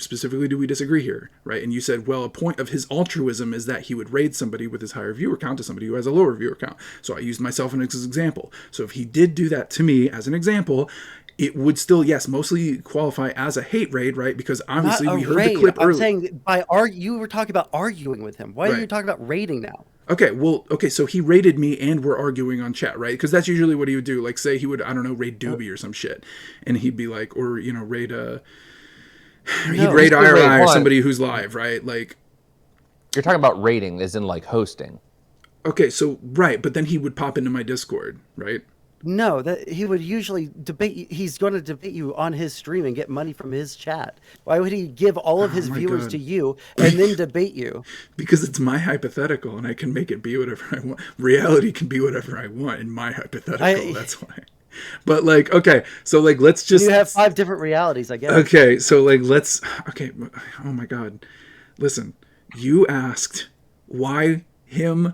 specifically do we disagree here, right? And you said, well, a point of his altruism is that he would raid somebody with his higher viewer count to somebody who has a lower viewer count. So I used myself as an example. So if he did do that to me as an example, it would still, yes, mostly qualify as a hate raid, right? Because obviously Not a we heard raid. the clip I'm earlier. saying you were talking about arguing with him. Why are you Right. talking about raiding now? Okay, so he raided me and we're arguing on chat, right? Because that's usually what he would do. Like, say he would, I don't know, raid Doobie or some shit. And he'd be like, or, raid he'd No. raid Wait, IRI or hold on. somebody who's live, right? Like, You're talking about rating, as in like hosting. Okay, so right, but then he would pop into my Discord, right? No, that he would usually debate. He's going to debate you on his stream and get money from his chat. Why would he give all of his Oh my viewers God. to you and then debate you? Because it's my hypothetical and I can make it be whatever I want. Reality can be whatever I want in my hypothetical. That's why. But like, okay, so like, let's just. You have 5 different realities, I guess. Okay, so like, let's. Okay, oh my God. Listen, you asked why him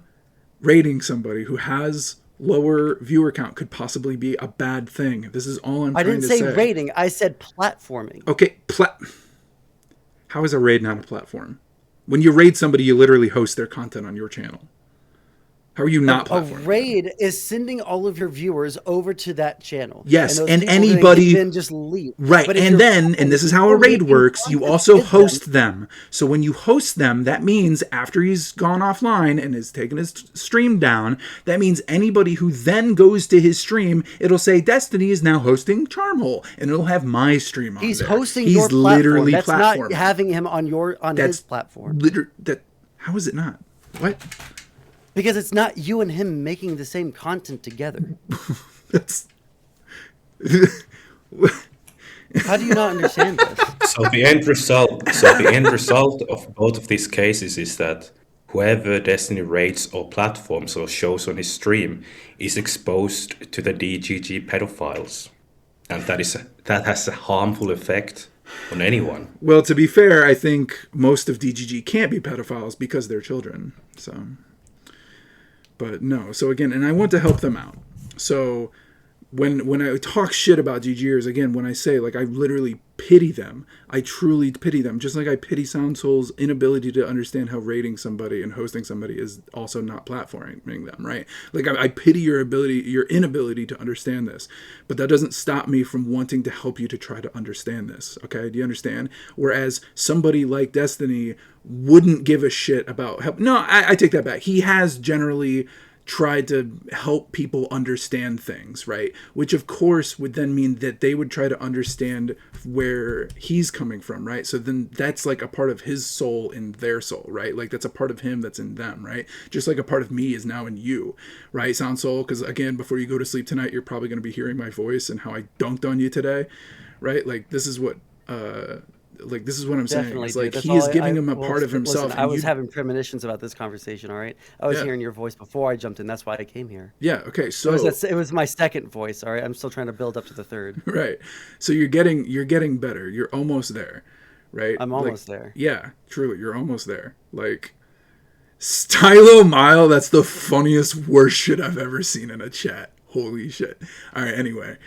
rating somebody who has lower viewer count could possibly be a bad thing. This is all I'm I trying didn't to say say. rating. I said platforming. Okay, how is a raid not a platform? When you raid somebody, you literally host their content on your channel. How are you not A platforming? raid is sending all of your viewers over to that channel. Yes, those and people then anybody then just leave. right, But if and you're then and this is how a raid making works. You content also with host them. So when you host them, that means after he's gone offline and has taken his stream down, that means anybody who then goes to his stream, it'll say Destiny is now hosting Charmhole, and it'll have my stream on He's there. hosting He's your platform. literally That's platforming. not having him on his platform. How is it not? What? Because it's not you and him making the same content together. That's. How do you not understand this? So the end result of both of these cases is that whoever Destiny rates or platforms or shows on his stream is exposed to the DGG pedophiles, and that has a harmful effect on anyone. Well, to be fair, I think most of DGG can't be pedophiles because they're children. So, but no. So again, and I want to help them out. So when I talk shit about GGers, again, when I say, like, I literally pity them, I truly pity them, just like I pity SoundSoul's inability to understand how rating somebody and hosting somebody is also not platforming them, right? Like, I pity your inability to understand this, but that doesn't stop me from wanting to help you to try to understand this, okay? Do you understand? Whereas somebody like Destiny wouldn't give a shit about help. No, I take that back. He has generally tried to help people understand things, right? Which of course would then mean that they would try to understand where he's coming from, right? So then that's like a part of his soul in their soul, right? Like that's a part of him that's in them, right? Just like a part of me is now in you, right? Sound Soul, because again, before you go to sleep tonight, you're probably going to be hearing my voice and how I dunked on you today, right? Like this is what this is what I'm saying. It's like he is giving him a part of himself. Listen, I was having premonitions about this conversation. All right, I was hearing your voice before I jumped in. That's why I came here. Yeah. Okay. So it was my second voice. All right, I'm still trying to build up to the third. Right. So you're getting better. You're almost there, right? I'm almost there. Yeah. Truly, you're almost there. Like Stylo Mile. That's the funniest, worst shit I've ever seen in a chat. Holy shit. All right. Anyway.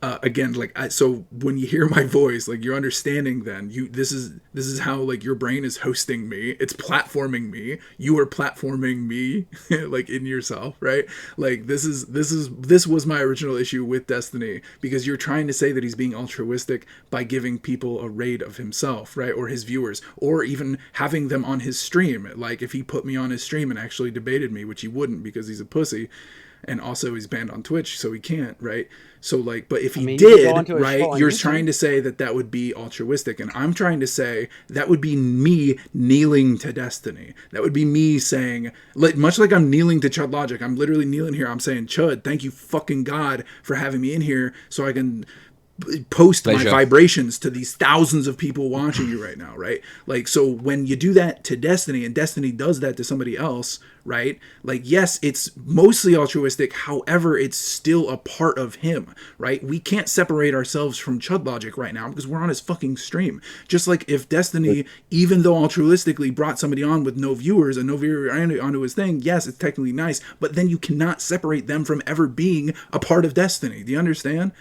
Again, so when you hear my voice, like you're understanding, then this is how like your brain is hosting me. It's platforming me. You are platforming me, like in yourself, right? Like this was my original issue with Destiny, because you're trying to say that he's being altruistic by giving people a raid of himself, right, or his viewers, or even having them on his stream. Like if he put me on his stream and actually debated me, which he wouldn't because he's a pussy. And also he's banned on Twitch, so he can't, right? So like, but if he did, right, you're trying to say that would be altruistic. And I'm trying to say that would be me kneeling to Destiny. That would be me saying, like, much like I'm kneeling to Chud Logic, I'm literally kneeling here. I'm saying, Chud, thank you fucking God for having me in here so I can post my vibrations to these thousands of people watching you right now, right? Like, so when you do that to Destiny and Destiny does that to somebody else, right? Like, yes, it's mostly altruistic. However, it's still a part of him, right? We can't separate ourselves from Chud Logic right now because we're on his fucking stream. Just like if Destiny, even though altruistically brought somebody on with no viewers and no viewer onto his thing, yes, it's technically nice, but then you cannot separate them from ever being a part of Destiny. Do you understand?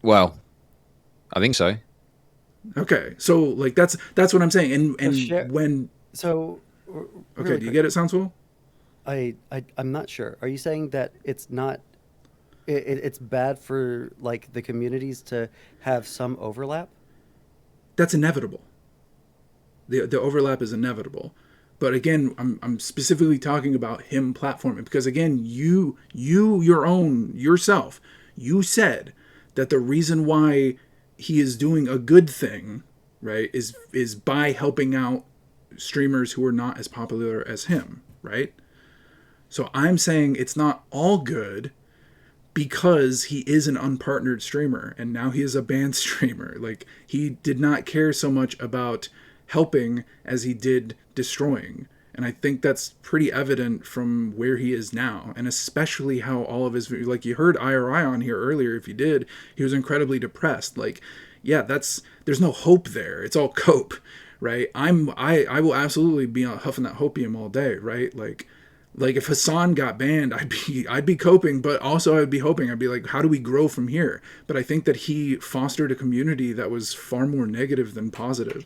Well, I think so. Okay, so like that's what I'm saying, Really okay, do you get it, Soundswell? I'm not sure. Are you saying that it's not? It's bad for like the communities to have some overlap? That's inevitable. The overlap is inevitable. But again, I'm specifically talking about him platforming because again, you yourself said that the reason why he is doing a good thing, right, is by helping out streamers who are not as popular as him, right? So I'm saying it's not all good because he is an unpartnered streamer and now he is a banned streamer. Like, he did not care so much about helping as he did destroying. And I think that's pretty evident from where he is now, and especially how all of his, like, you heard IRI on here earlier. If you did, he was incredibly depressed. Like, yeah, there's no hope there. It's all cope, right? I will absolutely be huffing that hopium all day, right? Like if Hassan got banned, I'd be coping, but also I'd be hoping. I'd be like, how do we grow from here? But I think that he fostered a community that was far more negative than positive.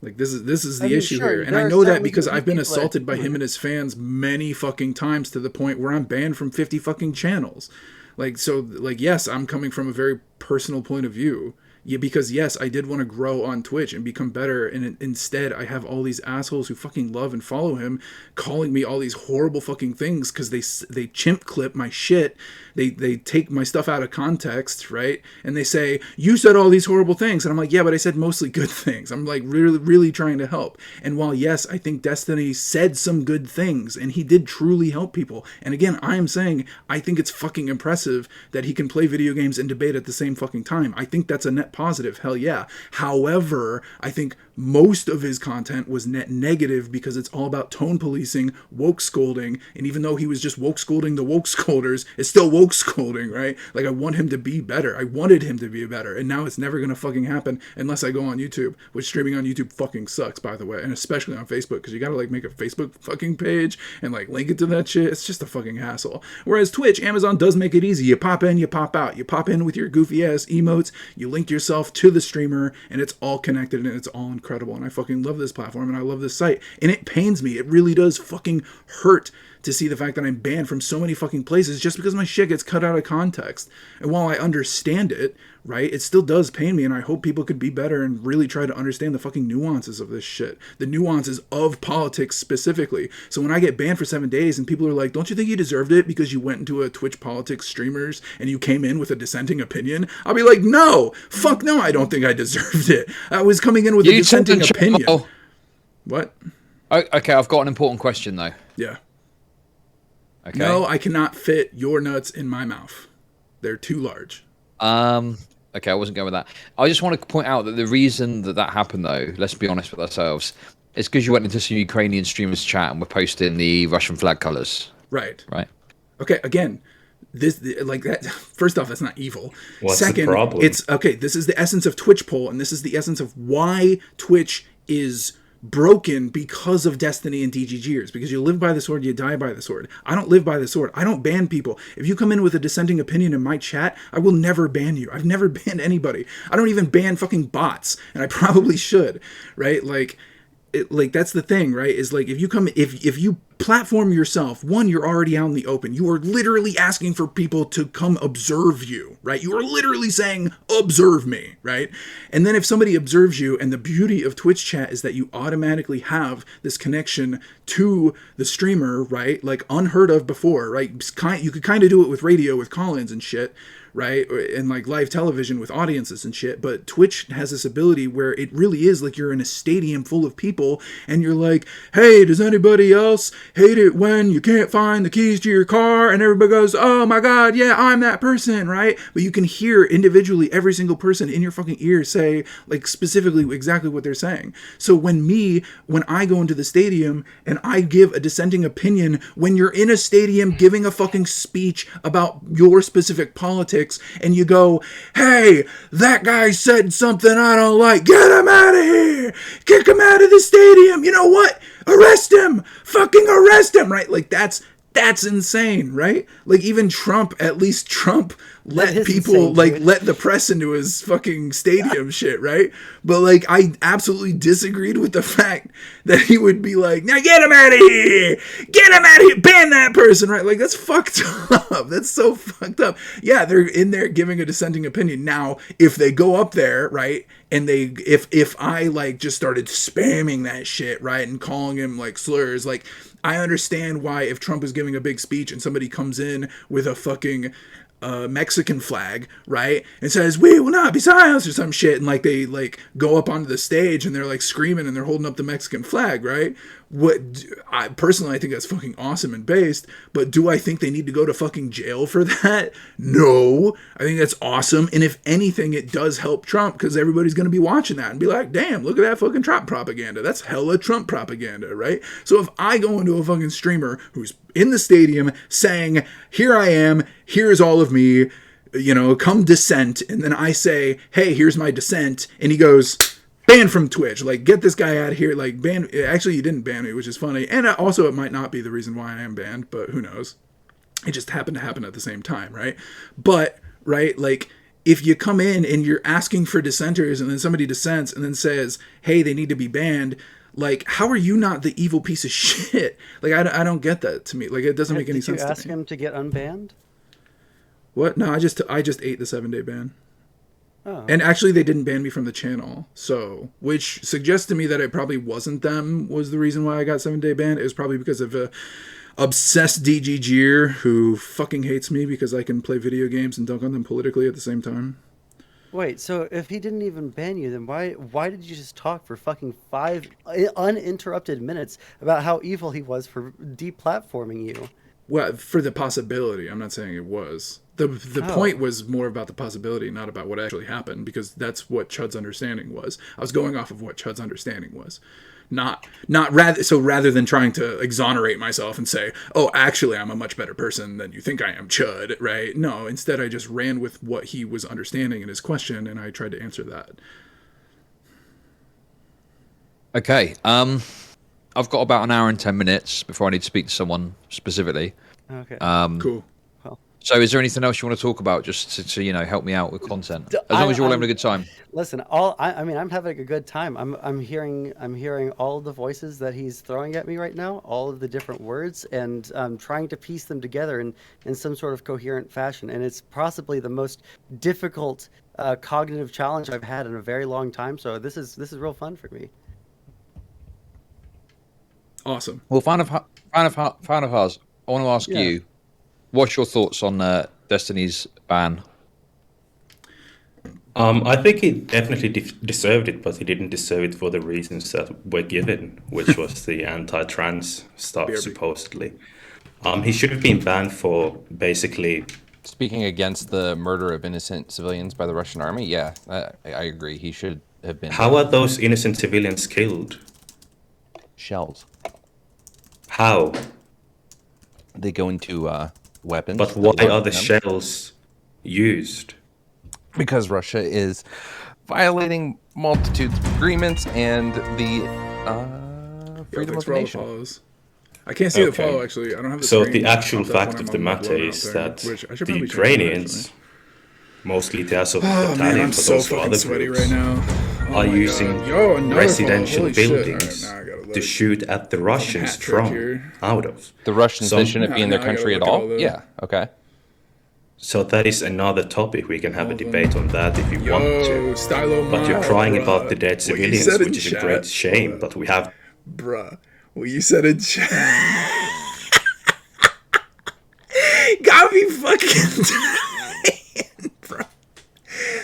Like, this is the issue sure, here. And there I are know that certainly because gonna be I've been people that- assaulted by him and his fans many fucking times, to the point where I'm banned from 50 fucking channels. Like, so, like, yes, I'm coming from a very personal point of view. Yeah, because yes, I did want to grow on Twitch and become better, and instead I have all these assholes who fucking love and follow him calling me all these horrible fucking things because they chimp clip my shit. They take my stuff out of context, right? And they say, you said all these horrible things. And I'm like, yeah, but I said mostly good things. I'm like really trying to help. And while yes, I think Destiny said some good things and he did truly help people. And again, I am saying I think it's fucking impressive that he can play video games and debate at the same fucking time. I think that's a net positive. Hell yeah. However, I think most of his content was net negative because it's all about tone policing, woke scolding, and even though he was just woke scolding the woke scolders, it's still woke scolding, right? Like, I want him to be better. I wanted him to be better, and now it's never gonna fucking happen unless I go on YouTube, which streaming on YouTube fucking sucks, by the way, and especially on Facebook, because you gotta, like, make a Facebook fucking page and, like, link it to that shit. It's just a fucking hassle. Whereas Twitch, Amazon does make it easy. You pop in, you pop out. You pop in with your goofy ass emotes, you link yourself to the streamer, and it's all connected, and it's all incredible. And I fucking love this platform, and I love this site. And it pains me. It really does fucking hurt to see the fact that I'm banned from so many fucking places just because my shit gets cut out of context. And while I understand it, right, it still does pain me, and I hope people could be better and really try to understand the fucking nuances of this shit. The nuances of politics specifically. So when I get banned for 7 days and people are like, don't you think you deserved it because you went into a Twitch politics streamers and you came in with a dissenting opinion? I'll be like, no, fuck no, I don't think I deserved it. I was coming in with a dissenting opinion. What? Okay, I've got an important question though. Yeah. Okay. No, I cannot fit your nuts in my mouth. They're too large. Okay, I wasn't going with that. I just want to point out that the reason that happened, though, let's be honest with ourselves, is because you went into some Ukrainian streamers chat and were posting the Russian flag colors. Right. Right. Okay, again, this, like, that, first off, that's not evil. What's Second, the problem? it's, okay, this is the essence of Twitch poll, and this is the essence of why Twitch is broken because of Destiny and DGGers, because you live by the sword, you die by the sword. I don't live by the sword. I don't ban people. If you come in with a dissenting opinion in my chat, I will never ban you. I've never banned anybody. I don't even ban fucking bots, and I probably should, right? Like, that's the thing, right? Is like, if you platform yourself, one, you're already out in the open. You are literally asking for people to come observe you, right? You are literally saying, observe me, right? And then if somebody observes you, and the beauty of Twitch chat is that you automatically have this connection to the streamer, right? Like, unheard of before, right? You could kind of do it with radio, with call-ins and shit, right? And like live television with audiences and shit. But Twitch has this ability where it really is like you're in a stadium full of people and you're like, hey, does anybody else hate it when you can't find the keys to your car? And everybody goes, oh my God, yeah, I'm that person, right? But you can hear individually every single person in your fucking ear say, like, specifically exactly what they're saying. So when I go into the stadium and I give a dissenting opinion, when you're in a stadium giving a fucking speech about your specific politics, and you go, hey, that guy said something I don't like, get him out of here, kick him out of the stadium, you know what, arrest him, fucking arrest him, right? Like, that's insane, right? Like, even Trump, at least Trump let people, insane, like, let the press into his fucking stadium shit, right? But, like, I absolutely disagreed with the fact that he would be like, now get him out of here, ban that person, right? Like, that's fucked up. That's so fucked up. Yeah, they're in there giving a dissenting opinion. Now, if they go up there, right, and if I like just started spamming that shit, right, and calling him like slurs, like, I understand why if Trump is giving a big speech and somebody comes in with a fucking Mexican flag, right, and says "We will not be silenced" or some shit, and like they like go up onto the stage and they're like screaming and they're holding up the Mexican flag, right? I personally, I think that's fucking awesome and based, but do I think they need to go to fucking jail for that? No. I think that's awesome, and if anything, it does help Trump because everybody's gonna be watching that and be like, damn, look at that fucking Trump propaganda. That's hella Trump propaganda, right? So if I go into a fucking streamer who's in the stadium saying, "Here I am, here's all of me, you know, come dissent," and then I say, "Hey, here's my dissent," and he goes, "Banned from Twitch, like, get this guy out of here," like, ban. Actually, you didn't ban me, which is funny, and also it might not be the reason why I am banned, but who knows? It just happened to happen at the same time, right? But, right, like, if you come in and you're asking for dissenters and then somebody dissents and then says, "Hey, they need to be banned," like, how are you not the evil piece of shit? Like, I don't get that to me. Like, it doesn't make any sense to me. Did you ask him to get unbanned? What? No, I just ate the 7-day ban. Oh. And actually, they didn't ban me from the channel, so, which suggests to me that it probably wasn't them was the reason why I got 7-day ban. It was probably because of a obsessed DGGer who fucking hates me because I can play video games and dunk on them politically at the same time. Wait, so if he didn't even ban you, then why did you just talk for fucking 5 uninterrupted minutes about how evil he was for deplatforming you? Well, for the possibility, I'm not saying it was. The point was more about the possibility, not about what actually happened, because that's what Chud's understanding was. I was going off of what Chud's understanding was. Rather than trying to exonerate myself and say, "Oh, actually, I'm a much better person than you think I am, Chud," right? No, instead I just ran with what he was understanding in his question, and I tried to answer that. Okay. I've got about an hour and 10 minutes before I need to speak to someone specifically. Okay. Cool. So is there anything else you want to talk about just to you know, help me out with content? As long as you're all having a good time. Listen, I mean, I'm having a good time. I'm hearing all of the voices that he's throwing at me right now, all of the different words, and trying to piece them together in some sort of coherent fashion. And it's possibly the most difficult cognitive challenge I've had in a very long time. So this is real fun for me. Awesome. Well, fan of ours, I want to ask you, what's your thoughts on Destiny's ban? I think he definitely deserved it, but he didn't deserve it for the reasons that were given, which was the anti-trans stuff, BRB. supposedly. He should have been banned for basically... Speaking against the murder of innocent civilians by the Russian army, yeah, I agree. He should have been. How are those innocent civilians killed? Shells? How? They go into weapons. But that why load are the them. shells used? Because Russia is violating multitudes of agreements and the freedom Thanks of for the all the nation. follows. I can't see the Okay. follow, actually. I don't have the So screen the actual popped up fact when of I'm the on matter loadout is thing, that which I should the probably change that, Ukrainians, actually. mostly the Azov Oh, battalion, man, I'm but so also fucking other sweaty groups, right now. Oh are my using God. Yo, another residential follow. Holy shit. buildings All right, now I gotta to look. shoot at the Russians hat trick from here. out of. The Russians, Some- they shouldn't be in their Now I gotta country at look at all? all the- Yeah, okay. So that is another topic. We can have a Hold on. debate on that if you want Yo, to. Stylo But you're Mile, crying bruh. about the dead What you civilians, said in which is a chat- great shame. hold But we have Bruh, what you said in chat got me fucking dying, bro.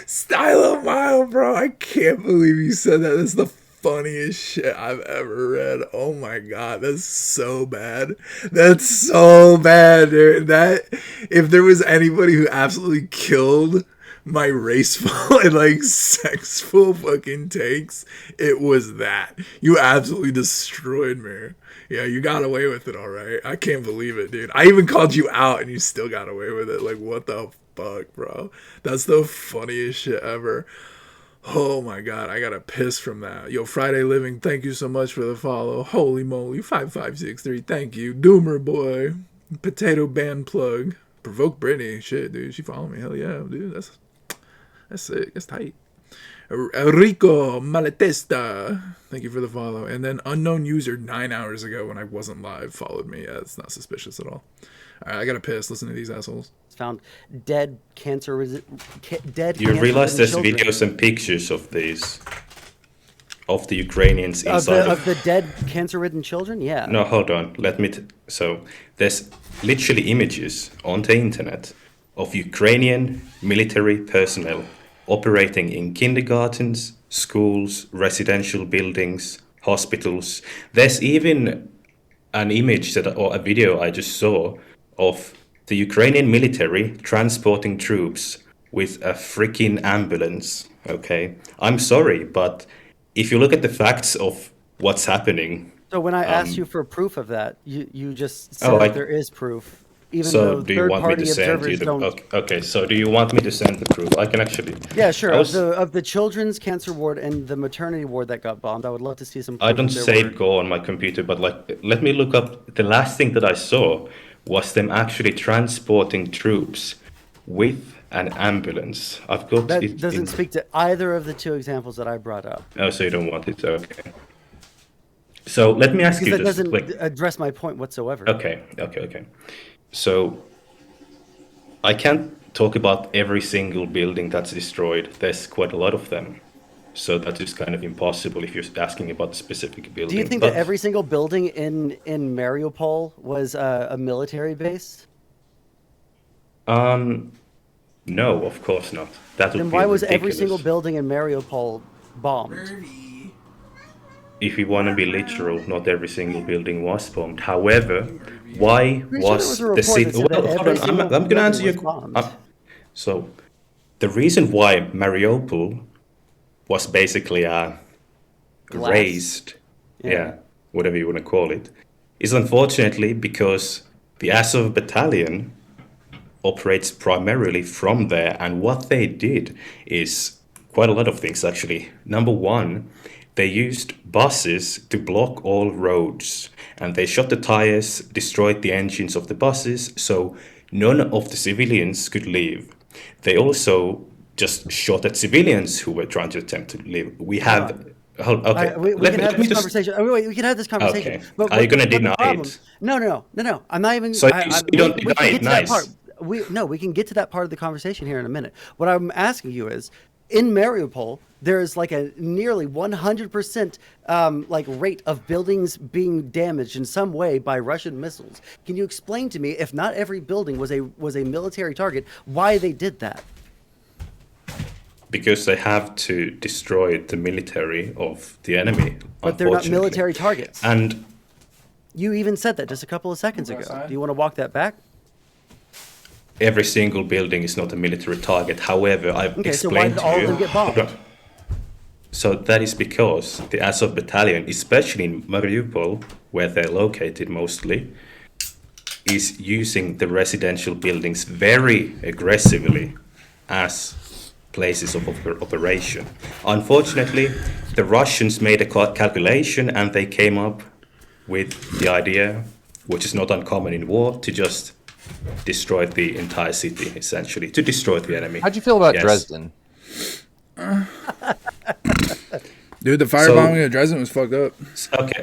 Stylo Mile, bro. I can't believe you said that. That's the funniest shit I've ever read. Oh my God, that's so bad. That's so bad, dude. That, if there was anybody who absolutely killed my raceful and like sexful fucking takes, it was that. You absolutely destroyed me. Yeah, you got away with it, all right. I can't believe it, dude. I even called you out and you still got away with it. Like, what the fuck, bro? That's the funniest shit ever. Oh my God, I gotta piss from that. Yo, Friday Living, thank you so much for the follow. Holy moly, 5563, thank you. Doomer Boy, Potato Band Plug, Provoke Brittany, shit, dude, she followed me. Hell yeah, dude, that's sick, that's tight. Rico Malatesta, thank you for the follow. And then unknown user 9 hours ago when I wasn't live followed me. Yeah, it's not suspicious at all. All right, I gotta piss. Listen to these assholes. Found dead cancer. Dead. You realize there's children. videos and pictures of these, of the Ukrainians inside of the dead cancer-ridden children. Yeah. No, hold on. So there's literally images on the internet of Ukrainian military personnel operating in kindergartens, schools, residential buildings, hospitals. There's even an image or a video I just saw of the Ukrainian military transporting troops with a freaking ambulance. Okay, I'm sorry, but if you look at the facts of what's happening. So when I asked you for proof of that, you just said Oh, there is proof. Even so though do you want me to send you observers the? don't. Okay, so do you want me to send the proof? I can actually. Yeah, sure. I was- Of the children's cancer ward and the maternity ward that got bombed, I would love to see some. I proof don't that there save were- Go on my computer, but let me look up. The last thing that I saw was them actually transporting troops with an ambulance. I've got That it doesn't in- speak to either of the two examples that I brought up. Oh, so you don't want it? Okay. So let me ask Because you that this. doesn't address my point whatsoever. Okay. So I can't talk about every single building that's destroyed. There's quite a lot of them. So that is kind of impossible if you're asking about a specific building. Do you think But- that every single building in Mariupol was a military base? No, of course not. That would Then be why was every ridiculous. single building in Mariupol bombed? If we want to be literal, not every single building was bombed. However, why Pretty sure there was was a the report city? that said that Well, hold every on, single I'm going to answer building your. was bombed. So, the reason why Mariupol was basically Glass. raised, Yeah. whatever you want to call it, is unfortunately because the Azov battalion operates primarily from there, and what they did is quite a lot of things actually. Number one, they used buses to block all roads, and they shot the tires, destroyed the engines of the buses, so none of the civilians could leave. They also just shot at civilians who were trying to attempt to leave. We have. Okay, We let can me- have let me this just- conversation. Wait, we can have this conversation. Okay. Are you gonna but the deny problem- it? No. I'm not even. So you don't we can deny it, get to that nice. part. We can get to that part of the conversation here in a minute. What I'm asking you is, in Mariupol, there is like a nearly 100% like rate of buildings being damaged in some way by Russian missiles. Can you explain to me, if not every building was a military target, why they did that? Because they have to destroy the military of the enemy. But they're not unfortunately. military targets. And You even said that just a couple of seconds ago. Do you want to walk that back? every single building is not a military target. However, I've Okay, so why explained did to all of you. them get bombed? Hold on. So that is because the Azov battalion, especially in Mariupol, where they're located mostly, is using the residential buildings very aggressively as places of operation. Unfortunately, the Russians made a calculation and they came up with the idea, which is not uncommon in war, to just destroy the entire city, essentially, to destroy the enemy. How'd you feel about Yes. Dresden? Dude, the firebombing of Dresden was fucked up.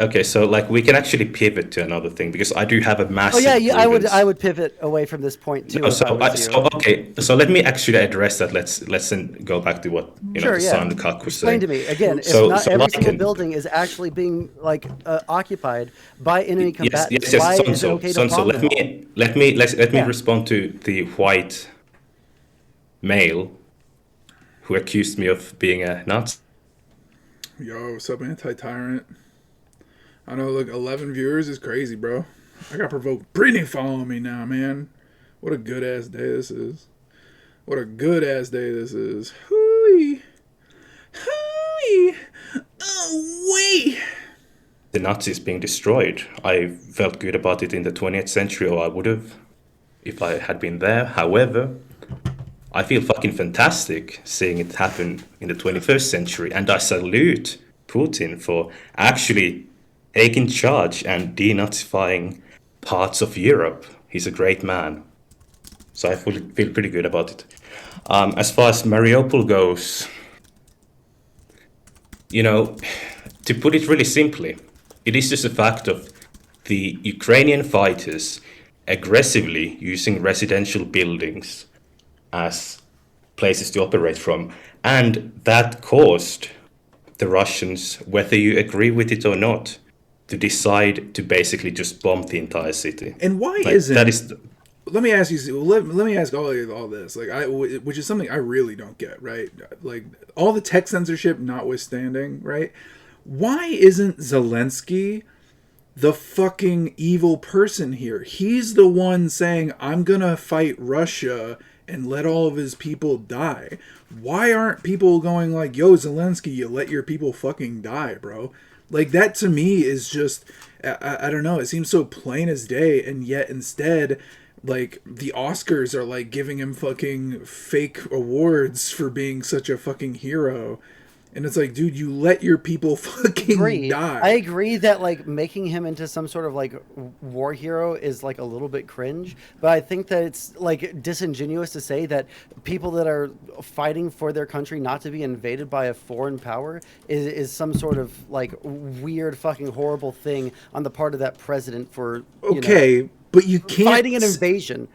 Okay. So like we can actually pivot to another thing because I do have a Oh massive. yeah, I would grievance. pivot away from this point too. No, if I was you. okay. So let me actually address that. Let's then go back to what Sure, the yeah. son Kak was Explain saying. to me again. If So- not so every like single in- building is actually being like occupied by enemy combatants, Yes. why is it Sonso, okay to Sonso, bomb let them all? me Yeah. respond to the white male who accused me of being a Nazi. Yo, what's up, anti-tyrant? I know, look, 11 viewers is crazy, bro. I got provoked. Brittany following me now, man. What a good-ass day this is. What a good-ass day this is. Hooey. Hooey. Oh, wee. The Nazis being destroyed. I felt good about it in the 20th century, or I would have if I had been there. However, I feel fucking fantastic seeing it happen in the 21st century, and I salute Putin for actually taking charge and denazifying parts of Europe. He's a great man. So I feel pretty good about it. As far as Mariupol goes, you know, to put it really simply, it is just a fact of the Ukrainian fighters aggressively using residential buildings as places to operate from, and that caused the Russians, whether you agree with it or not, to decide to basically just bomb the entire city. And why Like, isn't that is let me ask you. Let me ask all this. Which is something I really don't get. Right, like all the tech censorship notwithstanding. Right, why isn't Zelensky the fucking evil person here? He's the one saying, "I'm gonna fight Russia and let all of his people die." Why aren't people going like, "Yo, Zelensky, you let your people fucking die, bro"? Like that to me is just, I don't know. It seems so plain as day, and yet instead, like the Oscars are like giving him fucking fake awards for being such a fucking hero. And it's like, dude, you let your people fucking die. I agree that like making him into some sort of like war hero is like a little bit cringe, but I think that it's like disingenuous to say that people that are fighting for their country not to be invaded by a foreign power is some sort of like weird fucking horrible thing on the part of that president for okay, but you can't fighting an invasion.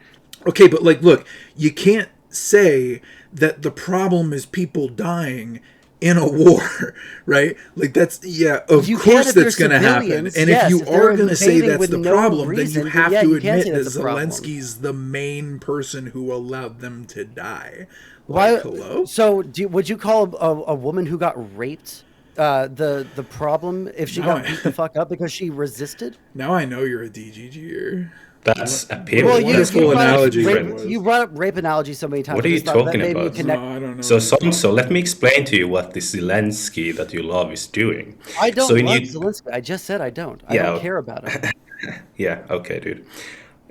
Okay, but like, look, you can't say that the problem is people dying in a war, right? Like that's of You course can if that's they're going to happen. civilians, And yes, if you if they're are going to say invading that's with the no problem, reason, then you have then to you can't admit say that that's the problem. Zelensky's the main person who allowed them to die. Why? Like, hello? So, would you call a woman who got raped the problem if she No, got beat the fuck up because she resisted? Now I know you're a DGGer. that's What appealing. Well, a wonderful analogy that was. you brought up rape analogy so many times. What are I you just thought that talking made me about? connect. No, I don't know. So, what you're talking Sonso, let me explain to you what this Zelensky that you love is doing. I don't So love Zelensky. I just said I don't. I don't care about him. Yeah, okay, dude.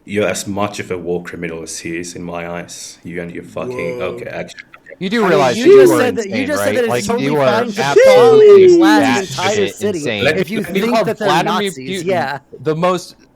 You're as much of a war criminal as he is in my eyes. You and your fucking Whoa. okay, actually. You do I mean, realize you that you just are said that insane, you just right? said that it's Like totally you are fine to bomb absolutely and blast an entire batshit city insane. Let if me- you let me think call that they're Vladimir Nazis. Putin Yeah.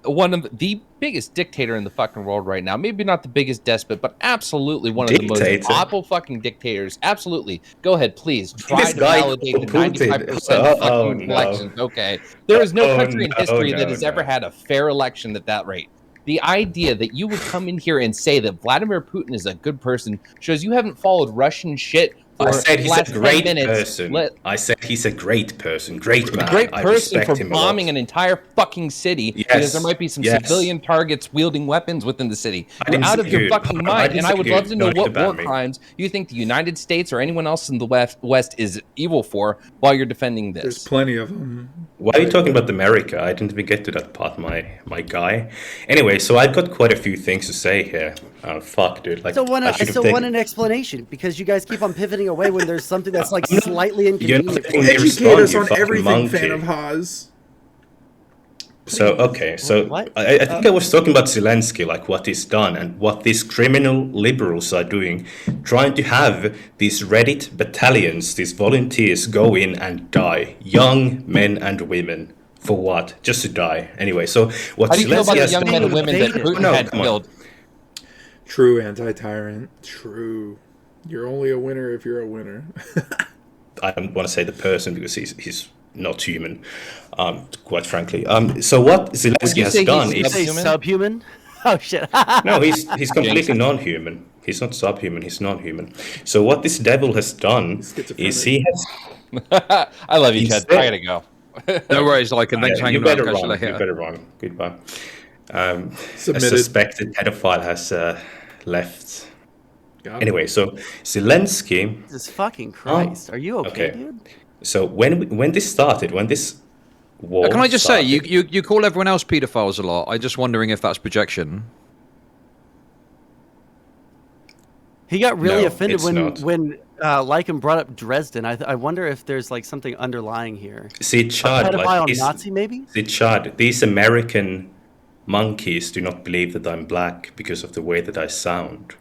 one of the biggest dictator in the fucking world right now. Maybe not the biggest despot, but absolutely one of the most Dictator? awful fucking dictators. Absolutely. Go ahead, please. Try This to guy validate the called Putin. 95% Oh, fucking no. elections. Okay. There is no Oh, country in no, history that no, has no. ever had a fair election at that rate. The idea that you would come in here and say that Vladimir Putin is a good person shows you haven't followed Russian shit for I said the he's a last 10 great minutes. person. I said he's a great person, great man. Great I person respect for him a lot. bombing an entire fucking city because there might be some yes. civilian targets wielding weapons within the city. I You're didn't out say of your good. fucking I mind, didn't and I say would good. love to know Don't what war ban me. crimes you think the United States or anyone else in the West is evil for while you're defending this. There's plenty of them. Why are you talking about America? I didn't even get to that part, my guy. Anyway, so I've got quite a few things to say here. Fuck, dude. Like, I should have still taken- want an explanation because you guys keep on pivoting away when there's something that's like slightly You're not inconvenient. letting me Educate respond, us you on fucking everything, monkey. fan of Haas. So okay, so What? I think I was talking about Zelensky, like what he's done and what these criminal liberals are doing, trying to have these Reddit battalions, these volunteers go in and die, young men and women. For what? Just to die. Anyway, so what How do you feel Zelensky about the has young done? men and women that Putin No, had come on. killed? True anti-tyrant. True. You're only a winner if you're a winner. I don't want to say the person because he's not human, quite frankly. So what Zelensky you has say done he's is Say subhuman? Oh shit. no, he's completely non-human. He's not subhuman. He's non-human. So what this devil has done is he has. I love you, He Chad. said- I gotta go. No worries, like, and thanks for You hanging better around. run. Catch you You later. better run. Goodbye. A Submitted. suspected pedophile has left. Got it. Anyway, so Zelensky. Jesus fucking Christ. Are you okay, okay. dude? So when this started, when this war. Can I just say, started, you call everyone else paedophiles a lot. I'm just wondering if that's projection. He got really No, offended it's not. when Lycan brought up Dresden. I wonder if there's like something underlying here. See, A Chad, pedophile like these, Nazi, maybe? see, Chad, these American monkeys do not believe that I'm black because of the way that I sound.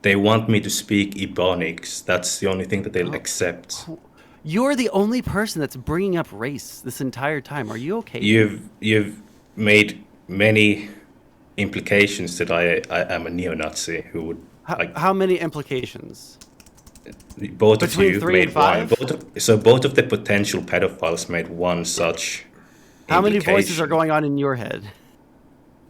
They want me to speak Ebonics. That's the only thing that they'll accept. You're the only person that's bringing up race this entire time. Are you okay? You've made many implications that I am a neo-Nazi who would like. How many implications? both of Between you 3 made and 5? so both of the potential pedophiles made one such. How many voices are implication. going on in your head?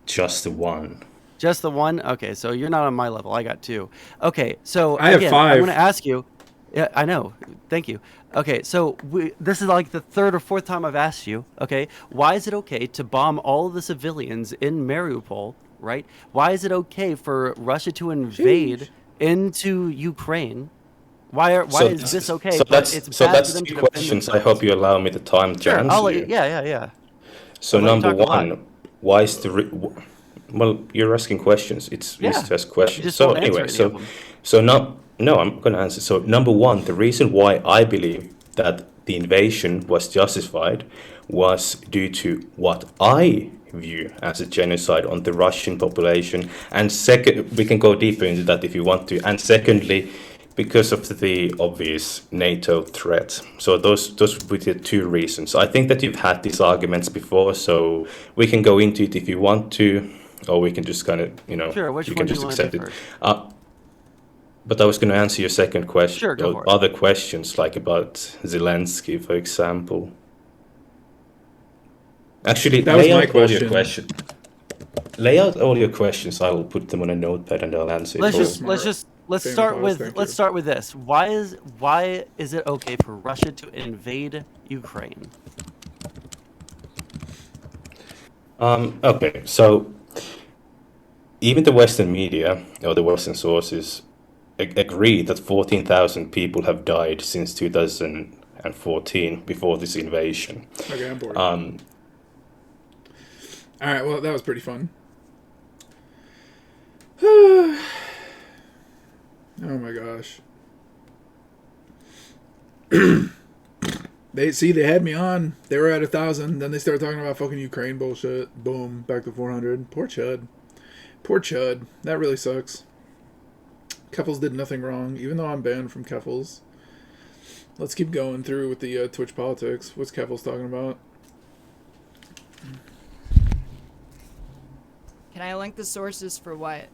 Just the one. Just the one? Okay, so you're not on my level. I got 2. Okay, so I have again, 5. I'm going to ask you. Yeah, I know. Thank you. Okay, so this is like the 3rd or 4th time I've asked you. Okay, why is it okay to bomb all of the civilians in Mariupol? Right? Why is it okay for Russia to invade into Ukraine? Why is this okay? So but it's so bad that's for them 2 to defend questions. I themselves? hope you allow me the time to Sure, answer I'll let you. you. Yeah. So I'll let you number talk a lot. one, why is the well, you're asking questions. It's Yeah, easy to ask you questions. just So won't answer anyway, any of them. no, I'm going to answer. So number one, the reason why I believe that the invasion was justified was due to what I view as a genocide on the Russian population. And second, we can go deeper into that if you want to. And secondly, because of the obvious NATO threat. So those would be the 2 reasons. I think that you've had these arguments before, so we can go into it if you want to, or we can just kind of, Sure, which you one can do you just want to accept do it. first? But I was going to answer your second question, Sure, go or for it. other questions, like about Zelensky, for example. Actually, That was lay my out all your question. questions. Lay out all your questions. I'll put them on a notepad and I'll answer Let's it all. just let's Famous start pause, with thank let's you. start with this. Why is it okay for Russia to invade Ukraine? Okay, so even the Western media or the Western sources agree that 14,000 people have died since 2014, before this invasion. Okay, I'm bored. All right, well, that was pretty fun. Oh my gosh. They had me on. They were at 1,000. Then they started talking about fucking Ukraine bullshit. Boom, back to 400. Poor Chud. Poor Chud. That really sucks. Keffels did nothing wrong, even though I'm banned from Keffels. Let's keep going through with the Twitch politics. What's Keffels talking about? Can I link the sources for what?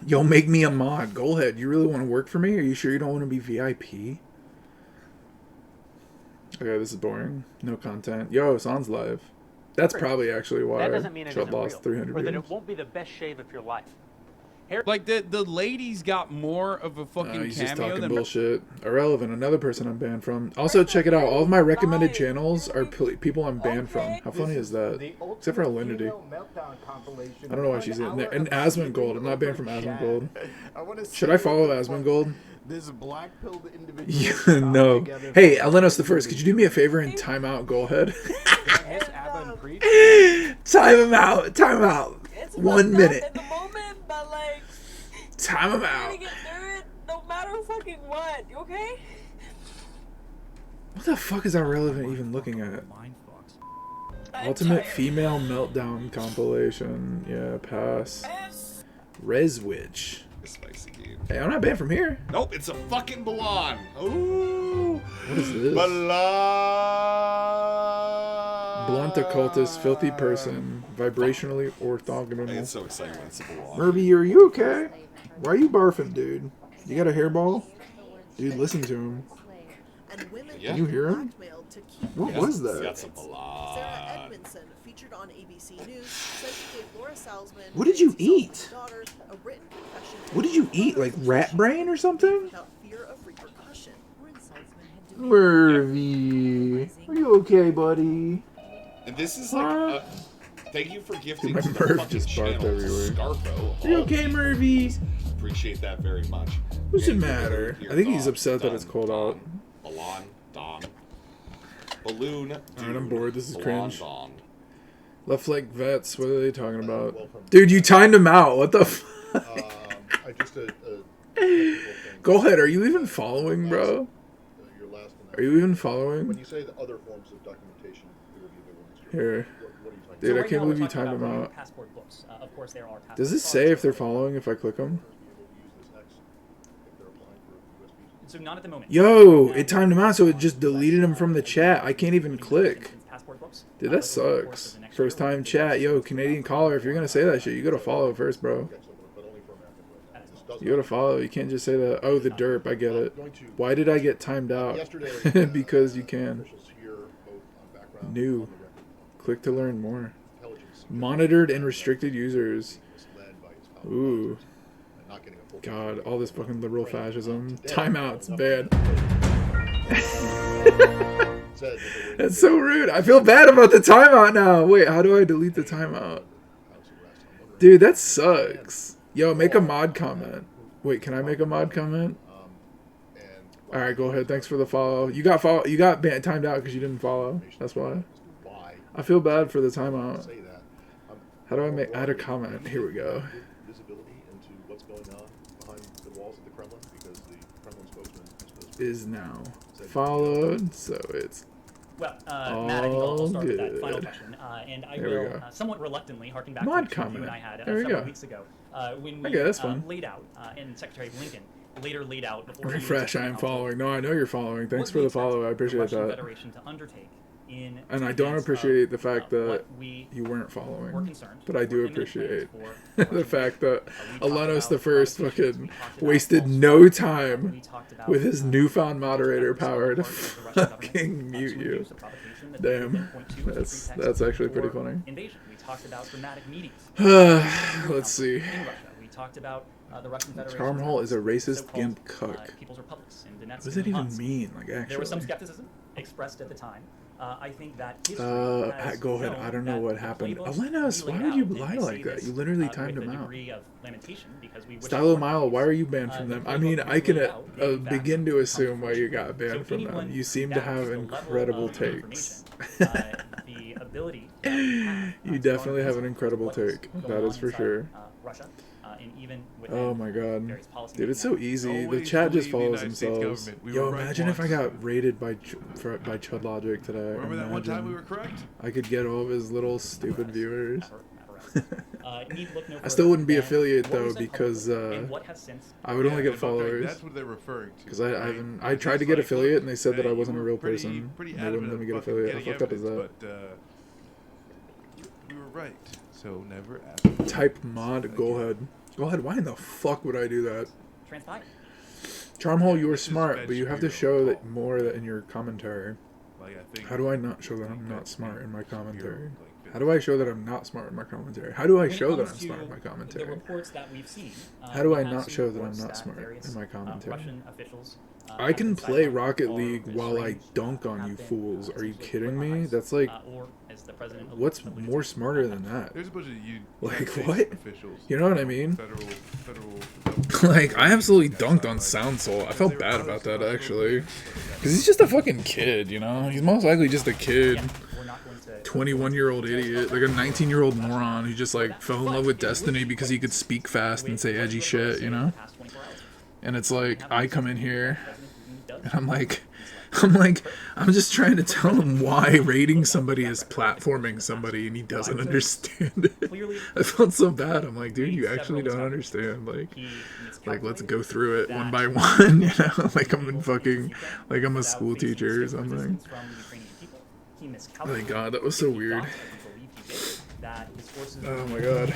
Yo, make me a mod. Go ahead. You really want to work for me? Are you sure you don't want to be VIP? Okay, this is boring. No content. Yo, Son's live. That's probably actually why That doesn't mean it Chud isn't lost real, 300 or that viewers. it won't be the best shave of your life. Like the ladies got more of a fucking He's just cameo talking than bullshit. Irrelevant. Another person I'm banned from. Also, check it out. All of my recommended channels are people I'm banned from. How funny is that? Except for Alinity. I don't know why she's in there. And Asmongold. I'm not banned from Asmongold. Should I follow Asmongold? This black pilled individual. No. Hey, Elenos the First. Could you do me a favor and time out Goalhead? Time him out. Time him out. 1 minute. At the moment, but like, Time him we're out. gonna get through it no matter fucking what. You okay? What the fuck is that relevant even looking at? Ultimate Female Meltdown compilation. Yeah, pass. Reswitch. Spicy game. Hey, I'm not banned from here. Nope, it's a fucking Balan. Ooh. What is this? Balan. Blunt occultist, filthy person, vibrationally orthogonal. It's so exciting when it's a Balan. Murphy, are you okay? Why are you barfing, dude? You got a hairball? Dude, listen to him. Yeah. Can you hear him? What was He's that? got some Balan. Sarah Edmondson, featured on ABC News, says she gave Laura Salzman, What did you Nancy eat? Salzman's daughter, a written confession What did you eat? Like rat brain or something? without fear of repercussion. Murphy, are you okay, buddy? And this is like, thank you for gifting My to the Murph fucking just barked channel, everywhere. Scarfo. Are you okay, Murphy? Appreciate that very much. What's it And matter? your I think he's dog, upset that Don, it's cold out. Balan, Don. Balloon, Alright, I'm bored. This is Balan, cringe. Don. Left leg vets. What are they talking about? Dude, you timed him out. What the f? I just Go ahead. Are you even following, bro? your last Are you even When following? you say the other forms of documentation, it will be the ones Here. What are you talking Dude, about? I can't believe you timed him out. Passport books. Of course, there are passport Does it say if they're following if I click them? So not at the moment. Yo, it timed him out, so it just deleted him from the chat. I can't even click. Dude, that sucks. First time chat. Yo, Canadian caller, if you're gonna say that shit, you gotta follow first, bro. You gotta follow. You can't just say that. Oh, the derp. I get it. Why did I get timed out? Because you can. New. Click to learn more. Monitored and restricted users. Ooh. God, all this fucking liberal fascism. Timeouts, bad. That's so rude. I feel bad about the timeout now. Wait, how do I delete the timeout? Dude, that sucks. Yo, make a mod comment. Wait, can I make a mod comment? All right, go ahead. Thanks for the follow. You got timed out because you didn't follow. That's why. I feel bad for the timeout. How do I add a comment? Here we go. Is now followed, so it's Well, Matt, I think I'll start with that final good. question, and I There we will go. Somewhat reluctantly harken back Mod to a comment. interview you and I had There we several go. weeks ago when we Okay, that's fun. laid out, and Secretary Blinken later laid out before he Refresh. I am following. No, I know you're following. Thanks for the follow. I appreciate Russian that. Federation to undertake in And I don't appreciate the fact that what we you weren't were following, concerned but I do were imminent appreciate plans for the fact that we talked Alanos the about First provocations, fucking we talked about wasted false no flags, time we talked about, with his newfound moderator efforts on the power to part of the Russian government, fucking mute to you. induce a provocation that they would then Damn, point to as a that's pretext actually pretty for funny. invasion. We talked about dramatic meetings. Let's see. In Russia. We talked about the Russian Federation. Charmhole is a racist gimp cuck. People's Republics in Donetsk What does that and even Luhansk. mean? Like, There was some actually? skepticism expressed at the time. I think that history has Go ahead. shown I don't know that what the happened. playbooks Alanos, we why laid would you out, and lie I say like that? this, You literally with timed a him out. degree of lamentation because we wish Stylo it Mile, why are you banned from them? I mean, I can laid out, in fact, begin to assume why you got So banned from them. anyone You seem who to doubts have the level incredible of takes. the ability that we have, You to definitely guard have an against incredible what is take. going That on is for inside, sure. Russia, and even within Oh my god. various policy Dude, it's so easy. The Always chat just believe the follows United States themselves. government. We Yo, were right imagine if I once. got raided by Chud Logic today. Remember that one time Imagine. we were correct? I could get all of his little stupid viewers. need look no I still wouldn't be further affiliate than what though we said because publicly and what has since I would only Yeah, get but followers. That's what they're referring to. Because I right? haven't. I tried to It's get like, affiliate look, and they said that hey, I wasn't a you real were pretty person. pretty And they wouldn't let me get adamant affiliate. How about fucked up is getting that? evidence, but we were right. So never ask. Type mod. Go ahead. Go ahead. Why in the fuck would I do that? transpired. Charmhole, you were This is smart, Veg but you have to Bureau show that call. more that in your commentary. Like, I think, How do I not show that I'm think not that's smart in my Veg Bureau, commentary? like, How do I show that I'm not smart in my commentary? How do I When it show that comes I'm smart in to my The commentary? reports that we've seen. How do we I have not seen show that I'm reports not that smart various, in my commentary? Russian officials, I have can been play sidelined Rocket or League while I estranged, dunk on have you been, fools. Are you essentially kidding put on me? ice, That's like, or as the president what's alluded more to, smarter than that? There's a bunch of Like, United States what? officials, You know what I mean? Federal Like, I absolutely dunked on Sound Soul. I felt bad about that, actually. Because he's just a fucking kid, you know? He's most likely just a kid. 21-year-old idiot. Like a 19-year-old moron who just, like, fell in love with Destiny because he could speak fast and say edgy shit, you know? And it's like, I come in here, and I'm just trying to tell him why raiding somebody is platforming somebody, and he doesn't understand it. I felt so bad. I'm like, dude, you actually don't understand. Like, let's go through it one by one, you know? Like I'm a school teacher or something. Oh my god, that was so weird. Oh my god.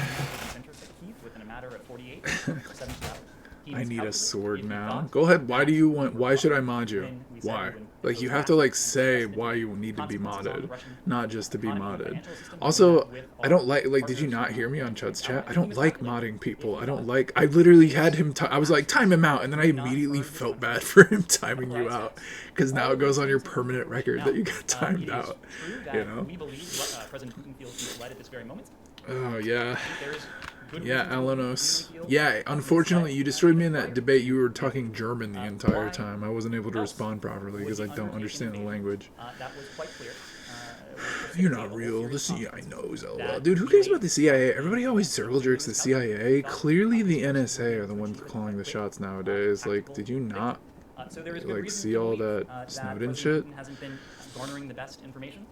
I need a sword now. Go ahead. Why should I mod you? Why? Like, you have to, like, say why you need to be modded, not just to be modded. Also, I don't like, did you not hear me on Chud's chat? I don't like modding people. I literally had him, I was like, time him out, and then I immediately felt bad for him timing you out, because now it goes on your permanent record that you got timed out, you know? Oh, yeah. Yeah, Alanos. Yeah, unfortunately, you destroyed me in that debate. You were talking German the entire time. I wasn't able to respond properly because I don't understand the language. You're not real. The CIA knows LOL. Dude, who cares about the CIA? Everybody always circle jerks the CIA. Clearly, the NSA are the ones calling the shots nowadays. Like, did you not, like, see all that Snowden shit? garnering the best information.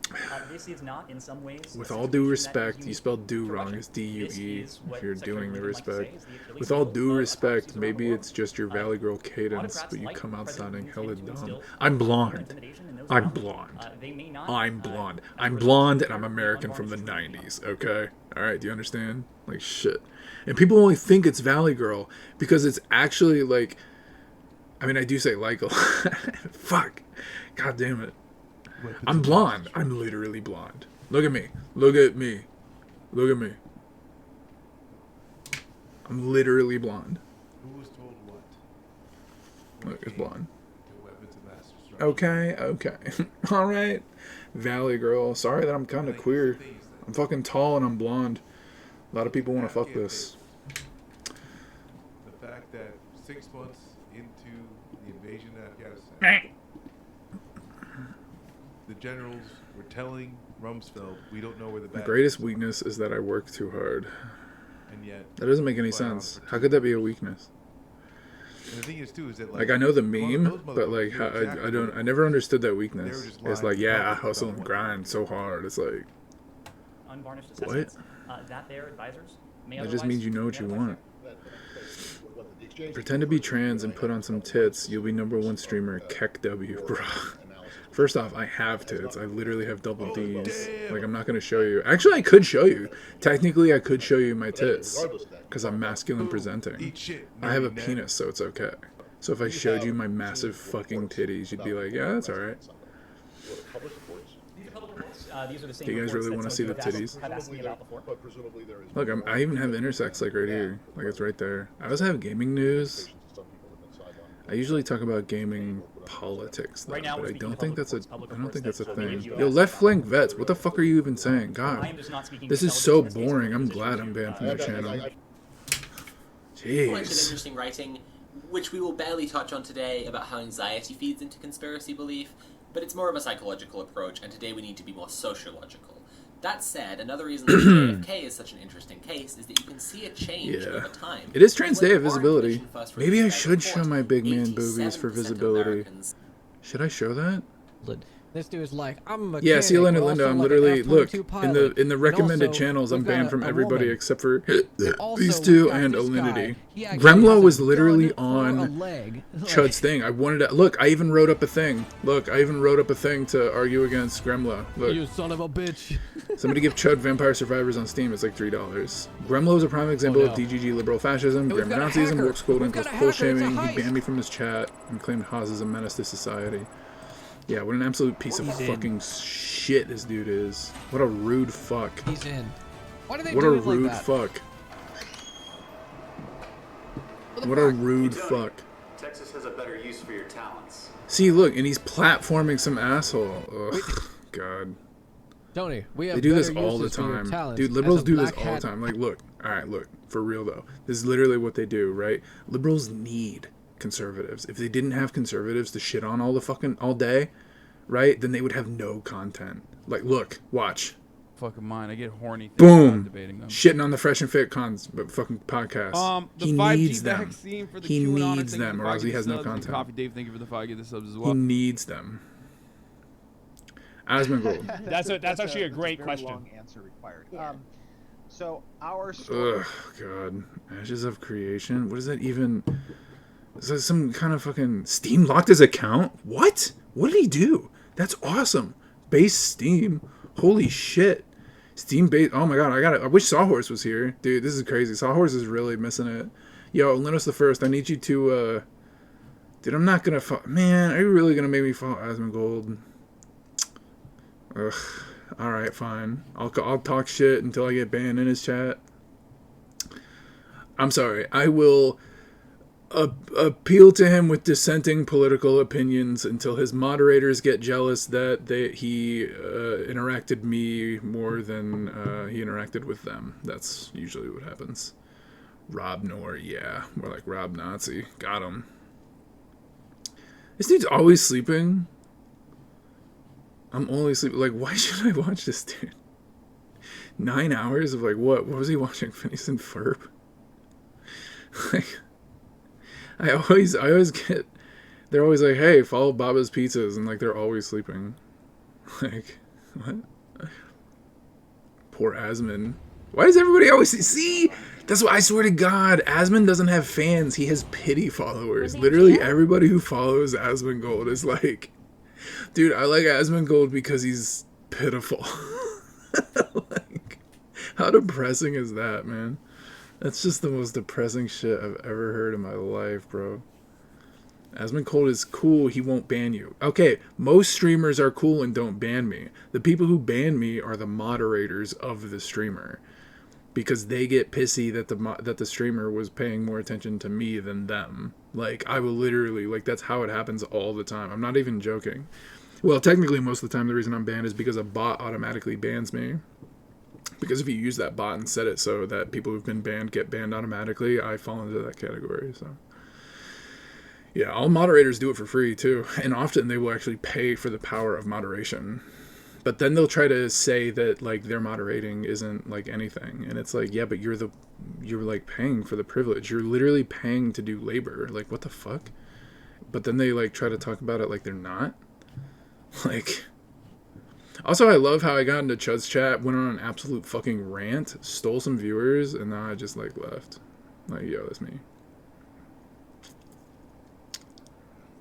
This is not, in some ways, With a all due situation that is respect, you unique spelled do to wrong. Russia. It's D-U-E This is if what you're Secretary doing the Blinken likes to say respect. is the Achilles With all heel due of respect, autocracies around the maybe world. it's just your Valley Girl cadence, Autocrats but you like come out President sounding Putin's hella tend to dumb. instill I'm fear and blonde. intimidation in those I'm around them. blonde. They may not, I'm blonde. as a I'm result, blonde and share I'm the American from the unvarnished truth. 90s, okay? Alright, do you understand? Like, shit. And people only think it's Valley Girl because it's actually like, I mean, I do say like a lot. Fuck. God damn it. I'm blonde. I'm literally blonde. Look at me. Look at me. Look at me. I'm literally blonde. Who was told what? Look, it's blonde. The weapons of mass destruction. Okay. Alright. Valley Girl. Sorry that I'm kind of queer. I'm fucking tall and I'm blonde. A lot of people want to fuck this. The fact that 6 months into the invasion of Afghanistan, the generals were telling Rumsfeld, we don't know where the My bad greatest guys are." weakness is that I work too hard. And yet, That doesn't make any flat out sense. for How two could that be a weakness? And the thing is too is that Like I know the meme, those but like motherfuckers knew exactly I don't. what I never understood that They were weakness. just It's lying like, to the yeah, I public hustle about and what- grind so hard. It's like Unvarnished What? assessments that their advisors may that just otherwise means you know what may you otherwise want. The exchange Pretend to be trans and put on some tits. You'll be #1 streamer. Keck W, bro. First off, I have tits. I literally have double D's. Like I'm not gonna show you. Actually, I could show you. Technically, I could show you my tits because I'm masculine presenting. Eat shit, I have a nerdy neck. penis, so it's okay. So if I showed you my massive fucking titties, you'd be like, yeah, that's alright. These public reports, these are the same Do you guys reports really that wanna some see the people titties? have asked me about before. But presumably there is. Look, I even have intersex like right here. Like it's right there. I also have gaming news. I usually talk about gaming politics though, Right now, but we're I speaking don't of think public that's a reports, I don't think that's a public reports thing. that Yo, you left asked flank vets, what the fuck are you even saying? I God. am just not speaking This to is so intelligence in this case, boring. but I'm position glad to, I'm banned from the channel. Bunch of Jeez. interesting writing, which we will barely touch on today, about how anxiety feeds into conspiracy belief, but it's more of a psychological approach, and today we need to be more sociological. That said, another reason that JFK is such an interesting case is that you can see a change Yeah. over time. It is Trans When Day of more Visibility. information first Maybe I released by should show report, my big man boobies for 87% of visibility. Americans Should I show that? This dude's like, I'm a mechanic. Yeah, see, Linda, but Linda, also I'm like literally an look F-22 in the pilot. recommended And also, channels. I'm we've got banned from a everybody woman. except for And also, these we've two got and this guy. Alinity. He actually Gremlo has was a literally gun for a on leg. Chud's thing. I wanted to look. I even wrote up a thing. Look, I even wrote up a thing to argue against Gremlo. Look, You son of a bitch. somebody give Chud Vampire Survivors on Steam. It's like $3. Gremlo is a prime example no. of DGG liberal fascism, we've grammar got a Nazism, hacker. woke scolding, We've got a pull hacker. It's a shaming. He heist. banned me from his chat and claimed Haas is a menace to society. Yeah, what an absolute piece of He's in. fucking shit this dude is. What a rude fuck. He's in. Why do they What do a it like rude that? fuck. the What a fuck? rude Hey, Tony, fuck. Texas has a better use for your talents. See, look, and he's platforming some asshole. Ugh, God. Tony, we have They do this better all the uses for your time. talents Dude, as liberals a do this black all hat. the time. Like, look, alright, look, for real though. This is literally what they do, right? Liberals need conservatives. If they didn't have conservatives to shit on all day, right, then they would have no content. Like, look, watch. Fucking mine. I get horny. thinking about Boom! debating them. Shitting on the Fresh and Fit but fucking podcast. The He 5G needs them. vaccine for the He QAnon needs thing for them, the or else he 5G has no subs, and content. Coffee Dave, thank you for the 5G subs as He well. needs them. Asmongold. That's actually a great very question. long answer required. So our Ugh, God. Ashes of Creation? What is that even? Is that some kind of fucking... Steam locked his account? What? What did he do? That's awesome. Base Steam. Holy shit. Steam base... Oh my god, I wish Sawhorse was here. Dude, this is crazy. Sawhorse is really missing it. Yo, Linus the First, I need you to, Dude, I'm not gonna... Man, are you really gonna make me follow Asmongold? Ugh. Alright, fine. I'll talk shit until I get banned in his chat. I'm sorry. I will appeal to him with dissenting political opinions until his moderators get jealous that he interacted me more than he interacted with them. That's usually what happens. Rob Nor, yeah. More like Rob Nazi. Got him. This dude's always sleeping. I'm only sleeping. Like, why should I watch this dude? 9 hours of like what? What was he watching? Phineas and Ferb? Like, I always get. They're always like, hey, follow Baba's Pizzas, and like they're always sleeping. Like, what? Poor Asmon. Why does everybody always see? That's what I swear to God. Asmon doesn't have fans. He has pity followers. Literally everybody who follows Asmongold is like, dude, I like Asmongold because he's pitiful. Like, how depressing is that, man? That's just the most depressing shit I've ever heard in my life, bro. Asmongold is cool. He won't ban you. Okay, most streamers are cool and don't ban me. The people who ban me are the moderators of the streamer, because they get pissy that the streamer was paying more attention to me than them. Like, I will literally, like, that's how it happens all the time. I'm not even joking. Well, technically, most of the time, the reason I'm banned is because a bot automatically bans me. Because if you use that bot and set it so that people who've been banned get banned automatically, I fall into that category, so. Yeah, all moderators do it for free, too. And often they will actually pay for the power of moderation. But then they'll try to say that, like, their moderating isn't, like, anything. And it's like, yeah, but you're, like, paying for the privilege. You're literally paying to do labor. Like, what the fuck? But then they, like, try to talk about it like they're not. Like... Also, I love how I got into Chud's chat, went on an absolute fucking rant, stole some viewers, and now I just, like, left. Like, yo, that's me.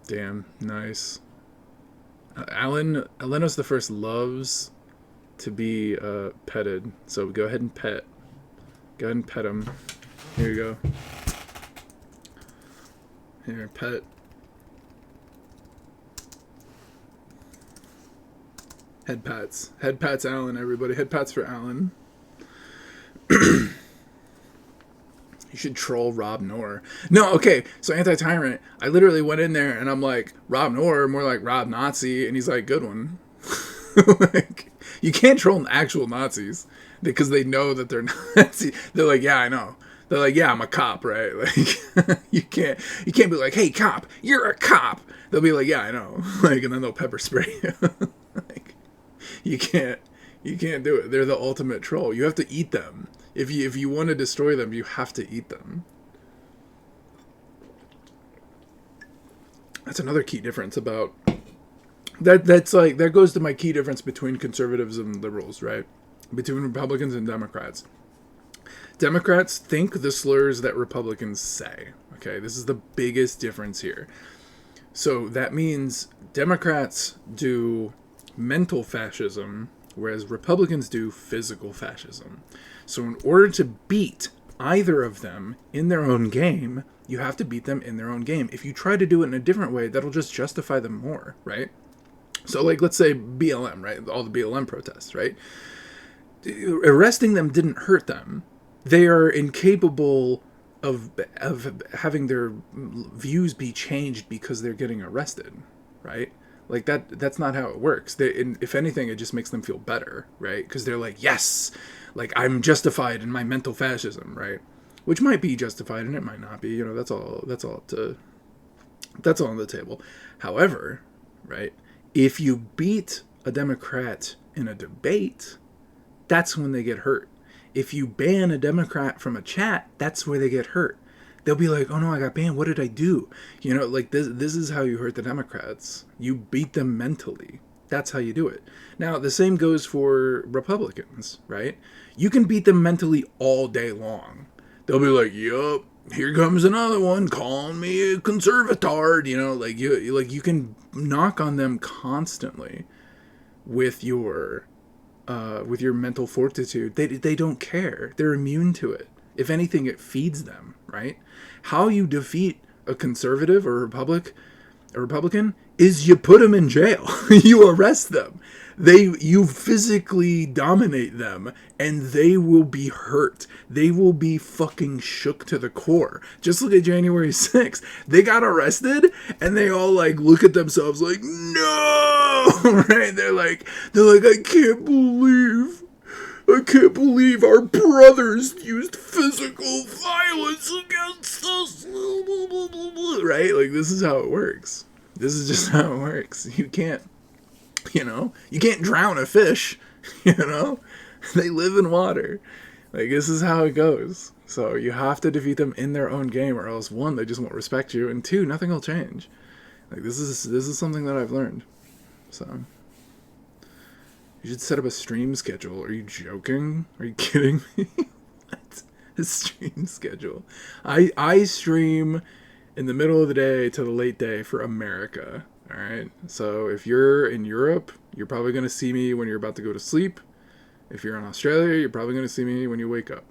Damn, nice. Alenos the First loves to be petted, so go ahead and pet. Go ahead and pet him. Here you go. Here, pet. Head pats. Head pats Alan, everybody. Head pats for Alan. You should troll Rob Noor. No, okay, so Anti-Tyrant, I literally went in there and I'm like, Rob Noor, more like Rob Nazi, and he's like, good one. Like, you can't troll actual Nazis because they know that they're Nazi. They're like, yeah, I know. They're like, yeah, I'm a cop, right? Like, you can't be like, hey, cop, you're a cop. They'll be like, yeah, I know. Like, and then they'll pepper spray you. Like, you can't do it. They're the ultimate troll. You have to eat them. If you want to destroy them, you have to eat them. That's another key difference about that. That's like, that goes to my key difference between conservatives and liberals, right? Between Republicans and Democrats. Democrats think the slurs that Republicans say. Okay, this is the biggest difference here. So that means Democrats do mental fascism, whereas Republicans do physical fascism. So in order to beat either of them in their own game, you have to beat them in their own game. If you try to do it in a different way, that'll just justify them more, right? So, like, let's say BLM, right? All the BLM protests, right? Arresting them didn't hurt them. They are incapable of having their views be changed because they're getting arrested, right? Like, that's not how it works. If anything, it just makes them feel better, right? Because they're like, yes, like, I'm justified in my mental fascism, right? Which might be justified and it might not be. You know, that's all on the table. However, right, if you beat a Democrat in a debate, that's when they get hurt. If you ban a Democrat from a chat, that's where they get hurt. They'll be like, oh no, I got banned. What did I do? You know, like, this is how you hurt the Democrats. You beat them mentally. That's how you do it. Now, the same goes for Republicans, right? You can beat them mentally all day long. They'll be like, yup, here comes another one calling me a conservatard. You know, like, you can knock on them constantly with your mental fortitude. They don't care. They're immune to it. If anything, it feeds them, right? How you defeat a conservative or a Republican is you put them in jail. You arrest them. You physically dominate them, and they will be hurt. They will be fucking shook to the core. Just look at January 6th. They got arrested, and they all, like, look at themselves like, no! Right? They're like, I can't believe our brothers used physical violence against us. Right? Like, this is how it works. This is just how it works. You can't drown a fish, you know? They live in water. Like, this is how it goes. So you have to defeat them in their own game, or else, one, they just won't respect you, and two, nothing will change. Like, this is something that I've learned. So, You should set up a stream schedule. Are you joking? Are you kidding me? What? A stream schedule. I stream in the middle of the day to the late day for America. All right. So if you're in Europe, you're probably going to see me when you're about to go to sleep. If you're in Australia, you're probably going to see me when you wake up.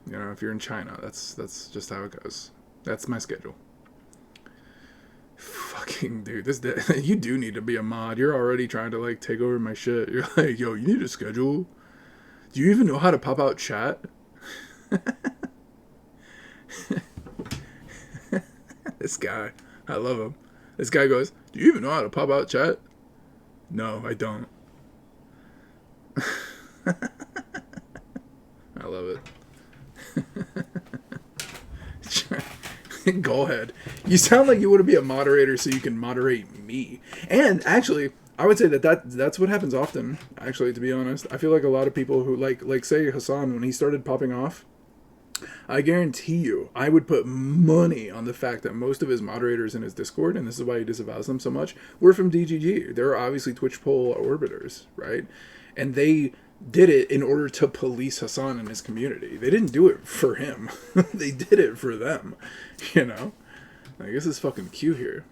You know, if you're in China, that's just how it goes. That's my schedule. Fucking dude, you do need to be a mod. You're already trying to like take over my shit. You're like, yo, you need a schedule. Do you even know how to pop out chat? This guy, I love him. This guy goes, do you even know how to pop out chat? No, I don't. I love it. Go ahead. You sound like you want to be a moderator so you can moderate me. And actually, I would say that's what happens often, actually, to be honest. I feel like a lot of people who, like say Hassan, when he started popping off, I guarantee you, I would put money on the fact that most of his moderators in his Discord, and this is why he disavows them so much, were from DGG. They're obviously Twitch poll orbiters, right? And they did it in order to police Hassan and his community. They didn't do it for him. They did it for them, you know? I guess it's fucking Q here.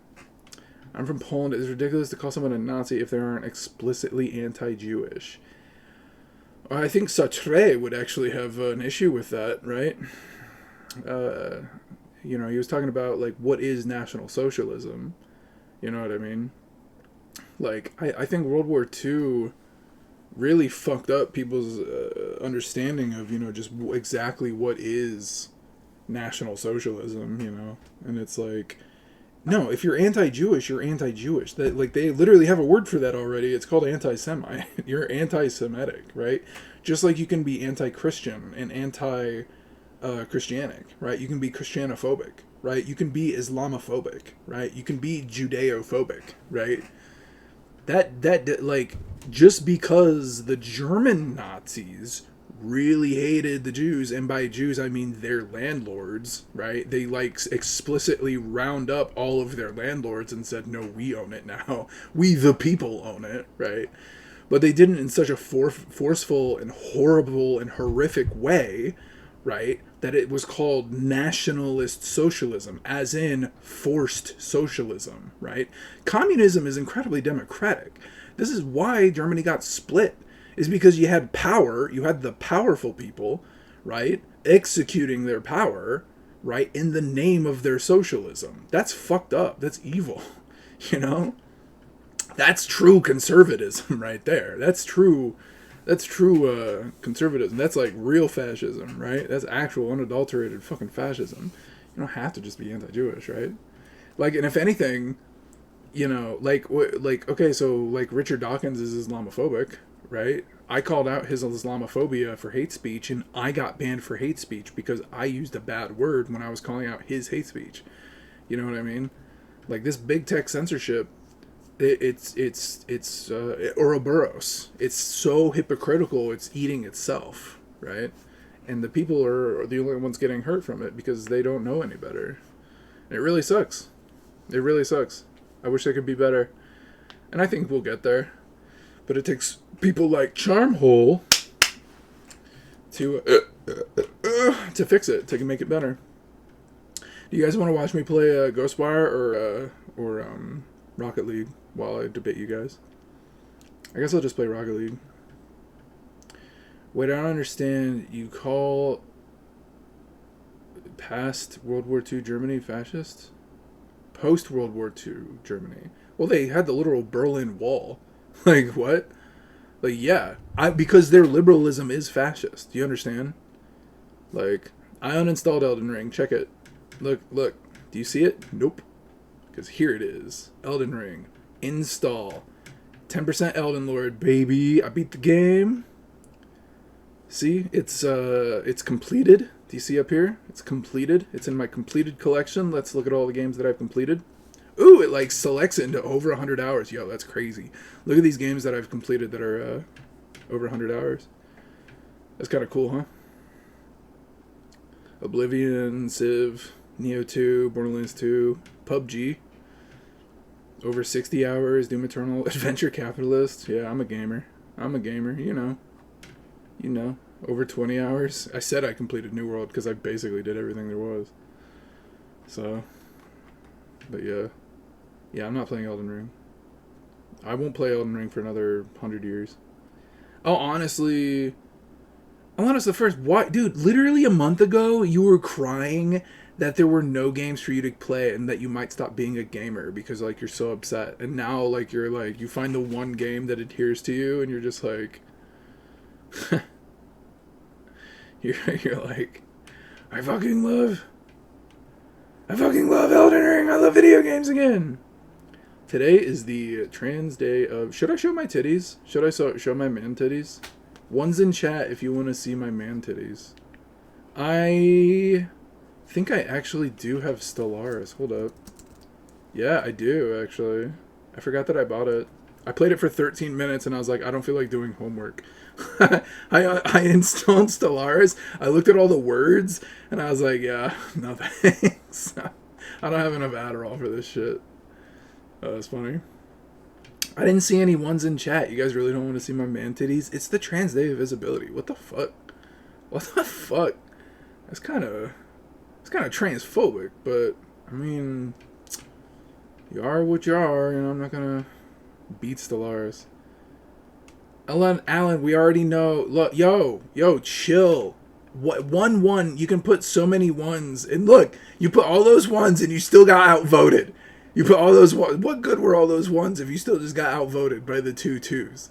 I'm from Poland. It's ridiculous to call someone a Nazi if they aren't explicitly anti-Jewish. I think Sartre would actually have an issue with that, right? You know, he was talking about, like, what is National Socialism? You know what I mean? Like, I think World War II really fucked up people's understanding of, you know, just exactly what is National Socialism, you know? And it's like, no, if you're anti-Jewish, you're anti-Jewish. That, like, they literally have a word for that already. It's called anti-Semite. You're anti-Semitic, right? Just like you can be anti-Christian and anti-Christianic, right? You can be Christianophobic, right? You can be Islamophobic, right? You can be Judeophobic, right? That like, just because the German Nazis really hated the Jews, and by Jews I mean their landlords, right? They like explicitly round up all of their landlords and said, no, we own it now. We the people own it, right? But they did it in such a forceful and horrible and horrific way, right, that it was called nationalist socialism, as in forced socialism, right? Communism is incredibly democratic. This is why Germany got split, is because you had power, you had the powerful people, right, executing their power, right, in the name of their socialism. That's fucked up. That's evil, you know? That's true conservatism right there. That's true conservatism. That's like real fascism, right? That's actual unadulterated fucking fascism. You don't have to just be anti-Jewish, right? Like, and if anything, you know, like okay, so like Richard Dawkins is Islamophobic, right? I called out his Islamophobia for hate speech, and I got banned for hate speech because I used a bad word when I was calling out his hate speech. You know what I mean? Like, this big tech censorship, it's Ouroboros. It's so hypocritical, it's eating itself, right? And the people are the only ones getting hurt from it because they don't know any better. And it really sucks. It really sucks. I wish they could be better. And I think we'll get there. But it takes people like Charmhole to fix it, to make it better. Do you guys want to watch me play Ghostwire or Rocket League while I debate you guys? I guess I'll just play Rocket League. Wait, I don't understand. You call past World War II Germany fascist? Post World War II Germany. Well, they had the literal Berlin Wall. Like, what? Like, yeah. Because their liberalism is fascist. Do you understand? Like, I uninstalled Elden Ring. Check it. Look. Do you see it? Nope. Because here it is. Elden Ring. Install. 10% Elden Lord, baby. I beat the game. See? It's completed. Do you see up here? It's completed. It's in my completed collection. Let's look at all the games that I've completed. Ooh, it like selects it into over 100 hours. Yo, that's crazy. Look at these games that I've completed that are over 100 hours. That's kind of cool, huh? Oblivion, Civ, Neo 2, Borderlands 2, PUBG. Over 60 hours, Doom Eternal, Adventure Capitalist. Yeah, I'm a gamer. I'm a gamer, you know. You know, over 20 hours. I said I completed New World because I basically did everything there was. So, but yeah. Yeah, I'm not playing Elden Ring. I won't play Elden Ring for another 100 years. Oh, honestly, the first, what, dude, literally a month ago, you were crying that there were no games for you to play and that you might stop being a gamer because, like, you're so upset. And now, like, you're like, you find the one game that adheres to you and you're just like, you're like, I fucking love Elden Ring. I love video games again. Today is the trans day of... Should I show my titties? Should I show my man titties? One's in chat if you want to see my man titties. I think I actually do have Stellaris. Hold up. Yeah, I do, actually. I forgot that I bought it. I played it for 13 minutes and I was like, I don't feel like doing homework. I installed Stellaris. I looked at all the words and I was like, yeah, no thanks. I don't have enough Adderall for this shit. That's funny. I didn't see any ones in chat. You guys really don't want to see my man titties? It's the trans day of visibility. What the fuck? What the fuck? It's kind of transphobic, but I mean, you are what you are. You know, I'm not gonna beat Stellaris. Alan, we already know. Look, yo, chill. What 1-1? You can put so many ones, and look, you put all those ones, and you still got outvoted. You put all those ones. What good were all those ones if you still just got outvoted by the 2 2s?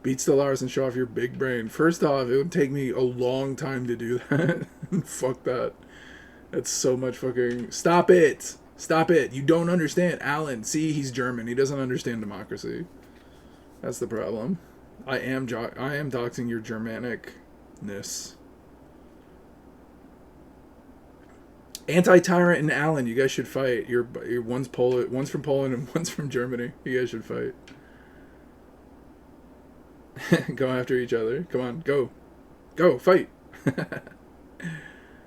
Beat Stellaris and show off your big brain. First off, it would take me a long time to do that. Fuck that. That's so much fucking... Stop it. Stop it. You don't understand. Alan, see, he's German. He doesn't understand democracy. That's the problem. I am doxing your Germanicness. Anti-Tyrant and Alan, you guys should fight. You're one's from Poland and one's from Germany. You guys should fight. Go after each other. Come on, go. Go, fight.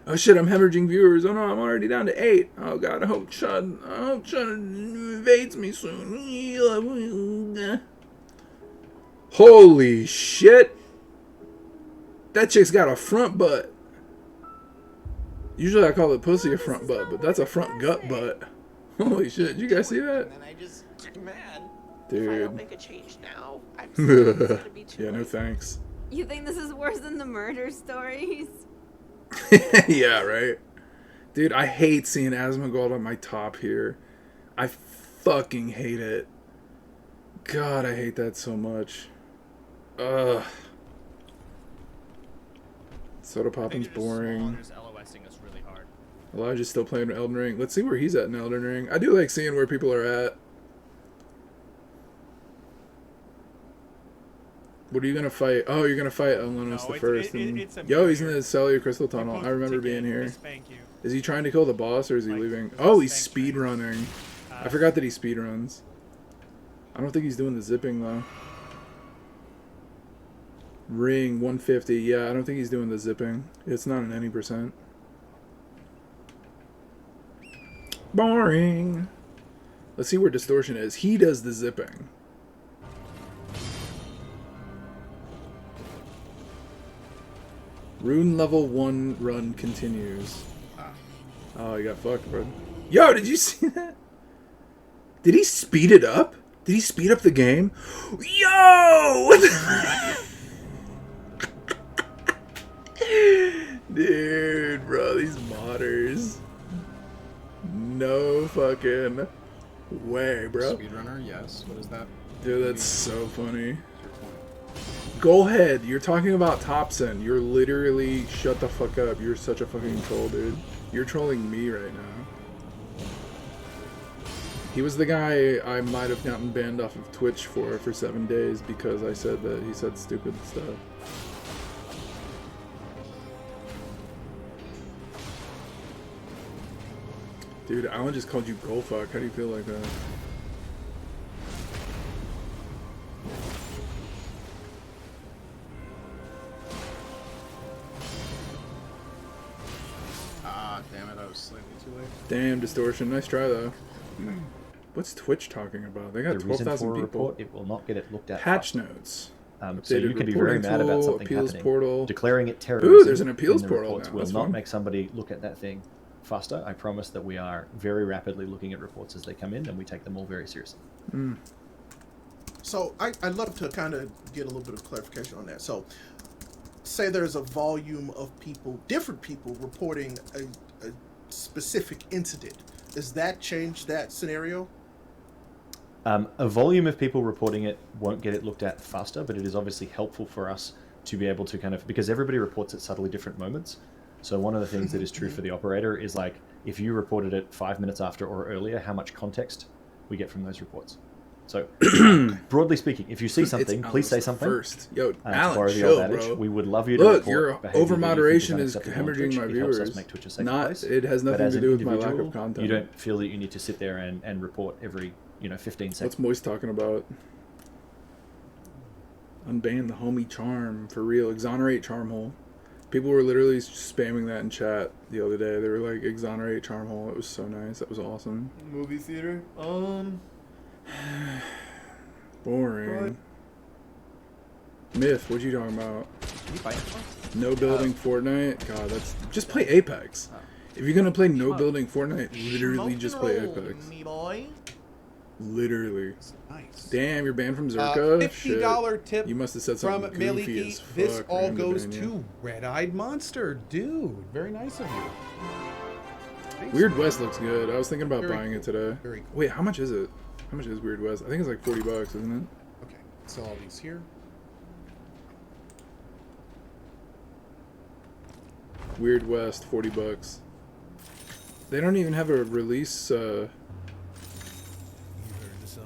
Oh shit, I'm hemorrhaging viewers. Oh no, I'm already down to 8. Oh god, I hope Chud invades me soon. Holy shit. That chick's got a front butt. Usually I call it pussy a front butt, but that's a front gut butt. Holy shit, you guys see that? And then I just get mad. Dude. If I don't make a change now, I'm scared it's gonna be too yeah, no late. thanks. You think this is worse than the murder stories? Yeah, right? Dude, I hate seeing Asmongold on my top here. I fucking hate it. God, I hate that so much. Ugh. Soda Poppin's boring. Elijah's still playing Elden Ring. Let's see where he's at in Elden Ring. I do like seeing where people are at. What are you gonna fight? Oh, you're gonna fight Ellenus the first. Yo, he's in the Cellular Crystal Tunnel. I remember being here. Is he trying to kill the boss or is he leaving? Oh, he's speed running. I forgot that he speed runs. I don't think he's doing the zipping though. Ring 150. Yeah, I don't think he's doing the zipping. It's not an any percent. Boring. Let's see where Distortion is. He does the zipping. Rune level 1 run continues. Oh, you got fucked, bro. Yo, did you see that? Did he speed it up? Did he speed up the game? Yo! Dude, bro, these modders. No fucking way, bro. Speedrunner, yes. What is that? Dude, that's so funny. Go ahead. You're talking about Thompson. You're literally... Shut the fuck up. You're such a fucking troll, dude. You're trolling me right now. He was the guy I might have gotten banned off of Twitch for 7 days because I said that he said stupid stuff. Dude, Alan just called you Goldfuck. How do you feel like that? Ah, damn it, I was slightly too late. Damn, Distortion. Nice try, though. What's Twitch talking about? They got The reason 12,000 for a people. report, it will not get it looked at. Patch notes. So you Updated can be very reporting mad about tool, something appeals happening. portal. Declaring it terrorism. Ooh, there's an appeals in the portal reports now. will That's not fun. make somebody look at that thing faster. I promise that we are very rapidly looking at reports as they come in, and we take them all very seriously. Mm. So I'd love to kind of get a little bit of clarification on that. So say there's a volume of people, different people, reporting a specific incident. Does that change that scenario? A volume of people reporting it won't get it looked at faster, but it is obviously helpful for us to be able to kind of, because everybody reports at subtly different moments. So one of the things that is true for the operator is like, if you reported it 5 minutes after or earlier, how much context we get from those reports. So broadly speaking, if you see something, please say something. First, yo, To Alan, borrow the chill, old adage, bro. we would love you to Look, report your behavior over that you think moderation is unacceptable on hemorrhaging Twitch. my It helps us viewers. make Twitch a safer Not, place. it has But nothing as to an do with my lack of individual, content. You don't feel that you need to sit there and report every 15 seconds. What's Moist talking about? Unban the homie Charm for real. Exonerate Charmhole. People were literally spamming that in chat the other day. They were like, exonerate Charmhole. It was so nice. That was awesome. Movie theater. Boring. Myth, what you talking about? No building Fortnite? God, that's just play Apex. If you're gonna play no building Fortnite, literally just play Apex. Literally. Nice. Damn, you're banned from Zerka? $50 Shit. tip You must have said from something goofy Maliki. as fuck. This for all him to goes ban you. to Red-Eyed Monster. Dude, very nice of you. Thanks, Weird man. West looks good. I was thinking about Very buying it cool. today. Very cool. Wait, how much is it? How much is Weird West? I think it's like $40, isn't it? Okay, sell all these here. Weird West, $40. They don't even have a release.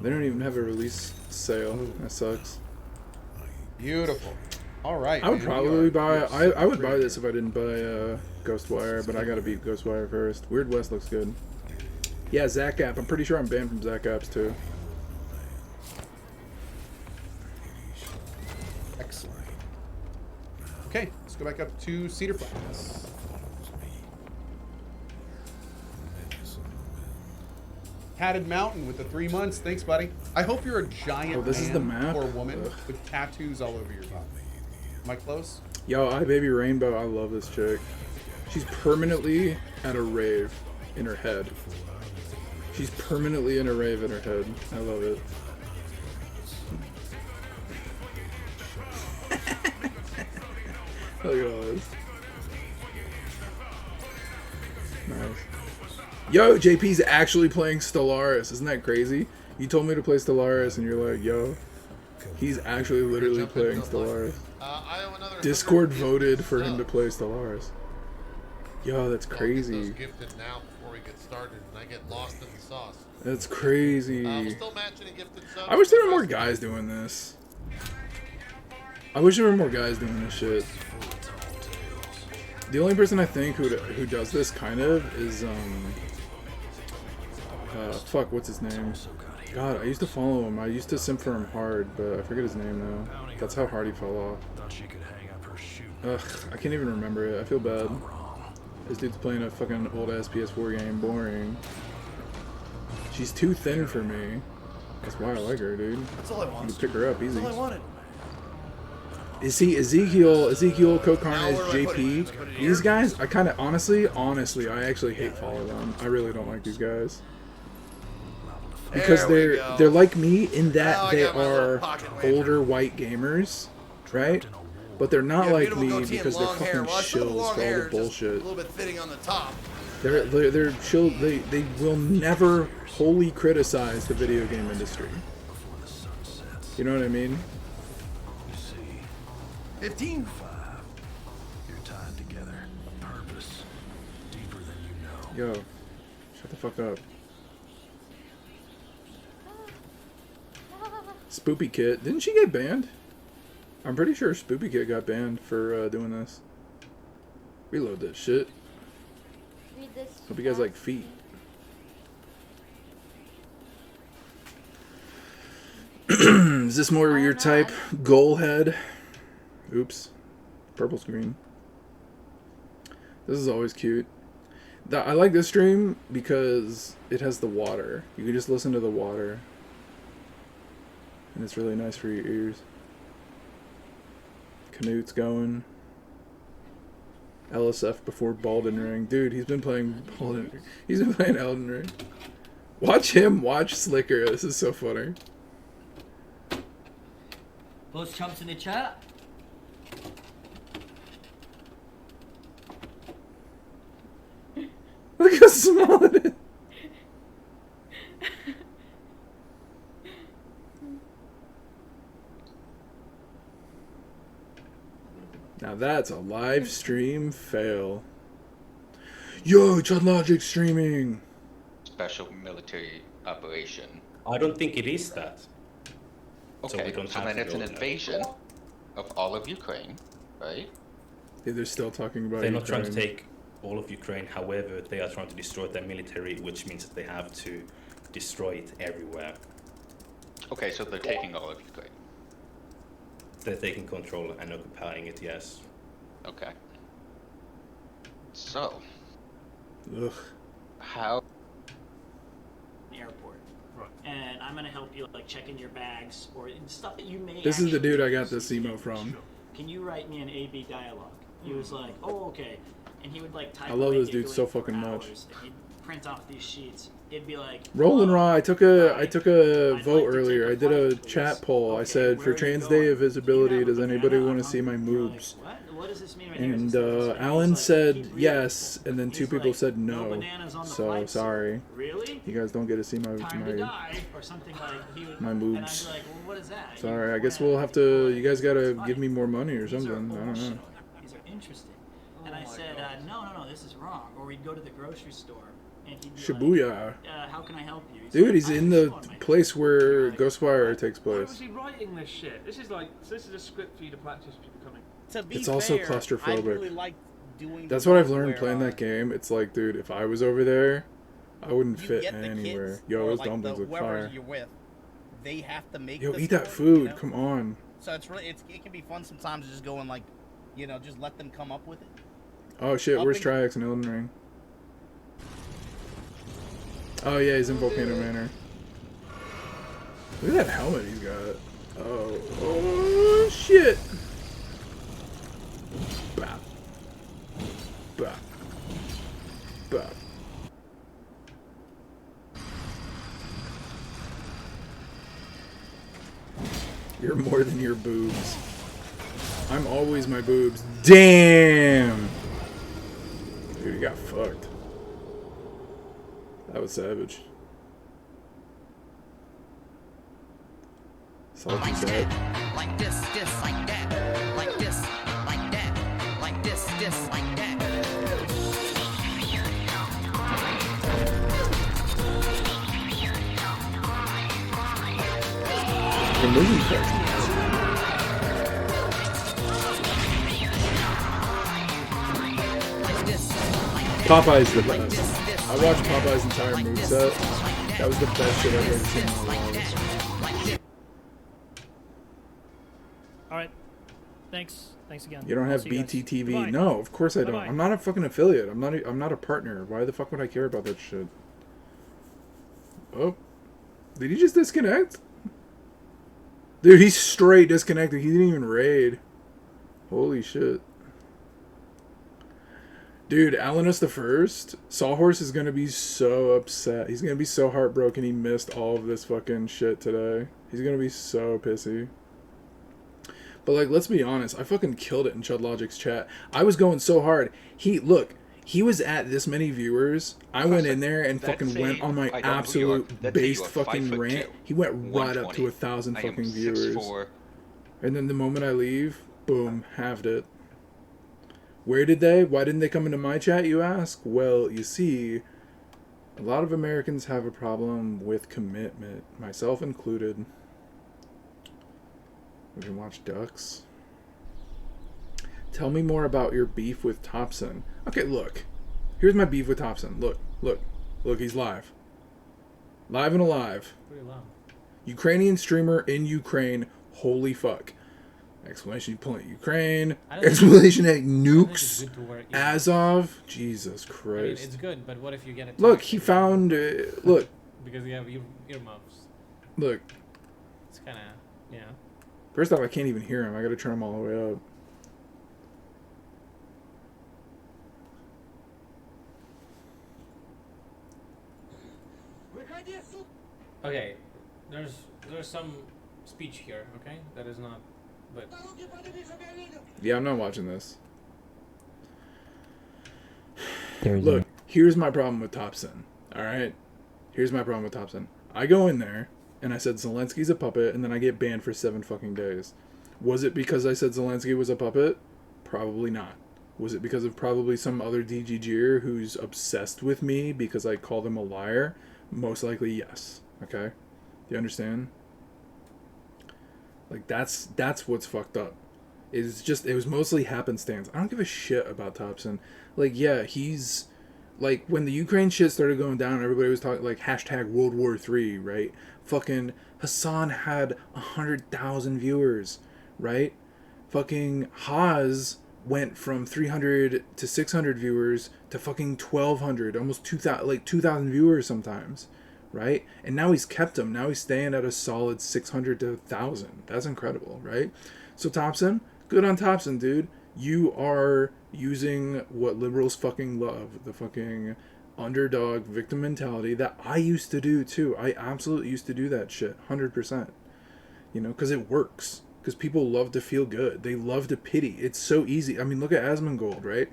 They don't even have a release sale. That sucks. Beautiful. All right. I would man, probably buy. we are I would buy this if I didn't buy Ghostwire, but I gotta beat Ghostwire first. Weird West looks good. Yeah, Zach App. I'm pretty sure I'm banned from Zach Apps too. Excellent. Okay, let's go back up to Cedar Flats. Hatted Mountain with the 3 months. Thanks, buddy. I hope you're a giant Oh, this is the man map? or woman Ugh. with tattoos all over your body. Am I close? Yo, I Baby Rainbow. I love this chick. She's permanently at a rave in her head. She's permanently in a rave in her head. I love it. Look at all this. Nice. Yo, JP's actually playing Stellaris. Isn't that crazy? You told me to play Stellaris, and you're like, yo, he's actually literally playing Stellaris. Discord voted for him to play Stellaris. Yo, that's crazy. Gifted now before we get started, and I get lost in the sauce. That's crazy. We'll still match any gifted subs. I wish there were more guys doing this. I wish there were more guys doing this shit. The only person I think who does this kind of is fuck, what's his name? God, I used to follow him. I used to simp for him hard, but I forget his name now. That's how hard he fell off. Ugh, I can't even remember it. I feel bad. This dude's playing a fucking old ass PS4 game. Boring. She's too thin for me. That's why I like her, dude. That's all I want. You can pick her up easy. That's all I wanted. Is he Ezekiel, Cocarnes, JP? These guys, I kind of honestly, I actually hate follow them. I really don't like these guys because they're like me in that they are older white gamers, right? But they're not like me because they're fucking shills for all the bullshit. A little bit fitting on the top. They're chill. They will never wholly criticize the video game industry. You know what I mean? 15. You're tied together. A purpose deeper than you know. Yo, shut the fuck up. Spoopy Kit. Didn't she get banned? I'm pretty sure Spoopy Kit got banned for doing this. Reload this shit. Hope you guys like feet. Is this more your type? Goal head? Oops. Purple screen. This is always cute. I like this stream because it has the water. You can just listen to the water. And it's really nice for your ears. Canute's going. LSF before Balden Ring. Dude, he's been playing Balden Ring. He's been playing Elden Ring. Watch him watch Slicker. This is so funny. Those chumps in the chat. Look how small it is. Now that's a live stream fail. Yo, Chud Logic streaming. Special military operation. I don't think it is that. Okay, So we don't have then to it's go an there. invasion of all of Ukraine, right? Yeah, they're still talking about They're not trying to Ukraine. take all of Ukraine. However, they are trying to destroy their military, which means that they have to destroy it everywhere. Okay, so they're taking all of Ukraine. They're taking control and occupying it, yes. Okay. So, Ugh. how? Airport. And I'm gonna help you like check in your bags or stuff that you may. This is the actually dude I use. got this emo from. Can you write me an A/B dialogue? He was like, oh okay, and he would like type. I love away this dude so giggling for fucking much. hours, and he'd print off these sheets. It'd be like. Roland Raw, I took a vote earlier. I did a chat poll. I said, for Trans Day of Visibility, does anybody want to see my moobs? What does this mean right And here? Alan said yes, and then two people said no. So sorry. Really? You guys don't get to see my Or something like he would, my and I'd be moobs. like, well, what is that? Sorry, I guess we'll have to. You guys gotta give me more money or something. I don't know. These are interesting. And I said, no, this is wrong. Or we'd go to the grocery store and he'd be Shibuya. like, how can I help you? Dude, he's in the place where Ghostwire takes Why was place. he writing this shit? This is a script for you to practice becoming. To be It's also fair, claustrophobic. I really like doing. That's the what I've bit learned where, playing that game. It's like, dude, if I was over there, I wouldn't you fit get the anywhere. kids Yo, or those like dumplings the, look whoever fire. you're with, they have to make. Yo, the eat that story, food. you know? Come on. So it's really it can be fun sometimes to just go and like, just let them come up with it. Oh shit, where's Upping- Triax and Elden Ring? Oh yeah, he's in Volcano Manor. Look at that helmet he's got. Oh shit. Bop. Bop. Bop. You're more than your boobs. I'm always my boobs. Damn! Dude, he got fucked. That was savage. Salty dead. Like this, like that. Like this, like that. Like this, like that. The movie fest. Popeye's the best. I watched Popeye's entire moveset. That was the best shit I've ever seen in my life. Alright. Thanks again. You don't I'll have see you guys. BTTV? Goodbye. No, of course I don't. Goodbye. I'm not a fucking affiliate. I'm not a partner. Why the fuck would I care about that shit? Oh. Did he just disconnect? Dude, he's straight disconnected. He didn't even raid. Holy shit. Dude, Alanus the First, Sawhorse is gonna be so upset. He's gonna be so heartbroken he missed all of this fucking shit today. He's gonna be so pissy. But like, let's be honest, I fucking killed it in Chud Logic's chat. I was going so hard. He was at this many viewers. I went in there and fucking went on my absolute based fucking rant. He went right up to 1,000 fucking viewers. And then the moment I leave, boom, halved it. Why didn't they come into my chat, you ask? Well, you see, a lot of Americans have a problem with commitment, myself included. We can watch ducks. Tell me more about your beef with Thompson. Okay, look. Here's my beef with Thompson. Look, he's live. Live and alive. Pretty loud. Ukrainian streamer in Ukraine. Holy fuck. Exclamation point Ukraine. Exclamation at nukes. Azov. Jesus Christ. I mean, it's good, but what if you get attacked? Look, he found. Look. Because you have earmuffs. Look. It's kind of, First off, I can't even hear him. I gotta turn him all the way up. Okay, there's some speech here. Okay, that is not. But Yeah, I'm not watching this. There's Look, here's my problem with Thompson. All right, here's my problem with Thompson. I go in there and I said Zelensky's a puppet, and then I get banned for 7 fucking days. Was it because I said Zelensky was a puppet? Probably not. Was it because of probably some other DGGer who's obsessed with me because I called him a liar? Most likely, yes. Okay? Do you understand? Like, that's what's fucked up. It was mostly happenstance. I don't give a shit about Thompson. Like, yeah, he's... Like, when the Ukraine shit started going down, everybody was talking, like, hashtag World War III, right? Fucking Hassan had 100,000 viewers, right? Fucking Haas went from 300 to 600 viewers to fucking 1,200, almost 2,000, like 2,000 viewers sometimes, right? And now he's kept them. Now he's staying at a solid 600 to 1,000. That's incredible, right? So Thompson, good on Thompson, dude. You are using what liberals fucking love, the fucking underdog victim mentality that I used to do too. I absolutely used to do that shit, 100%. You know, because it works. Because people love to feel good. They love to pity. It's so easy. I mean, look at Asmongold, right?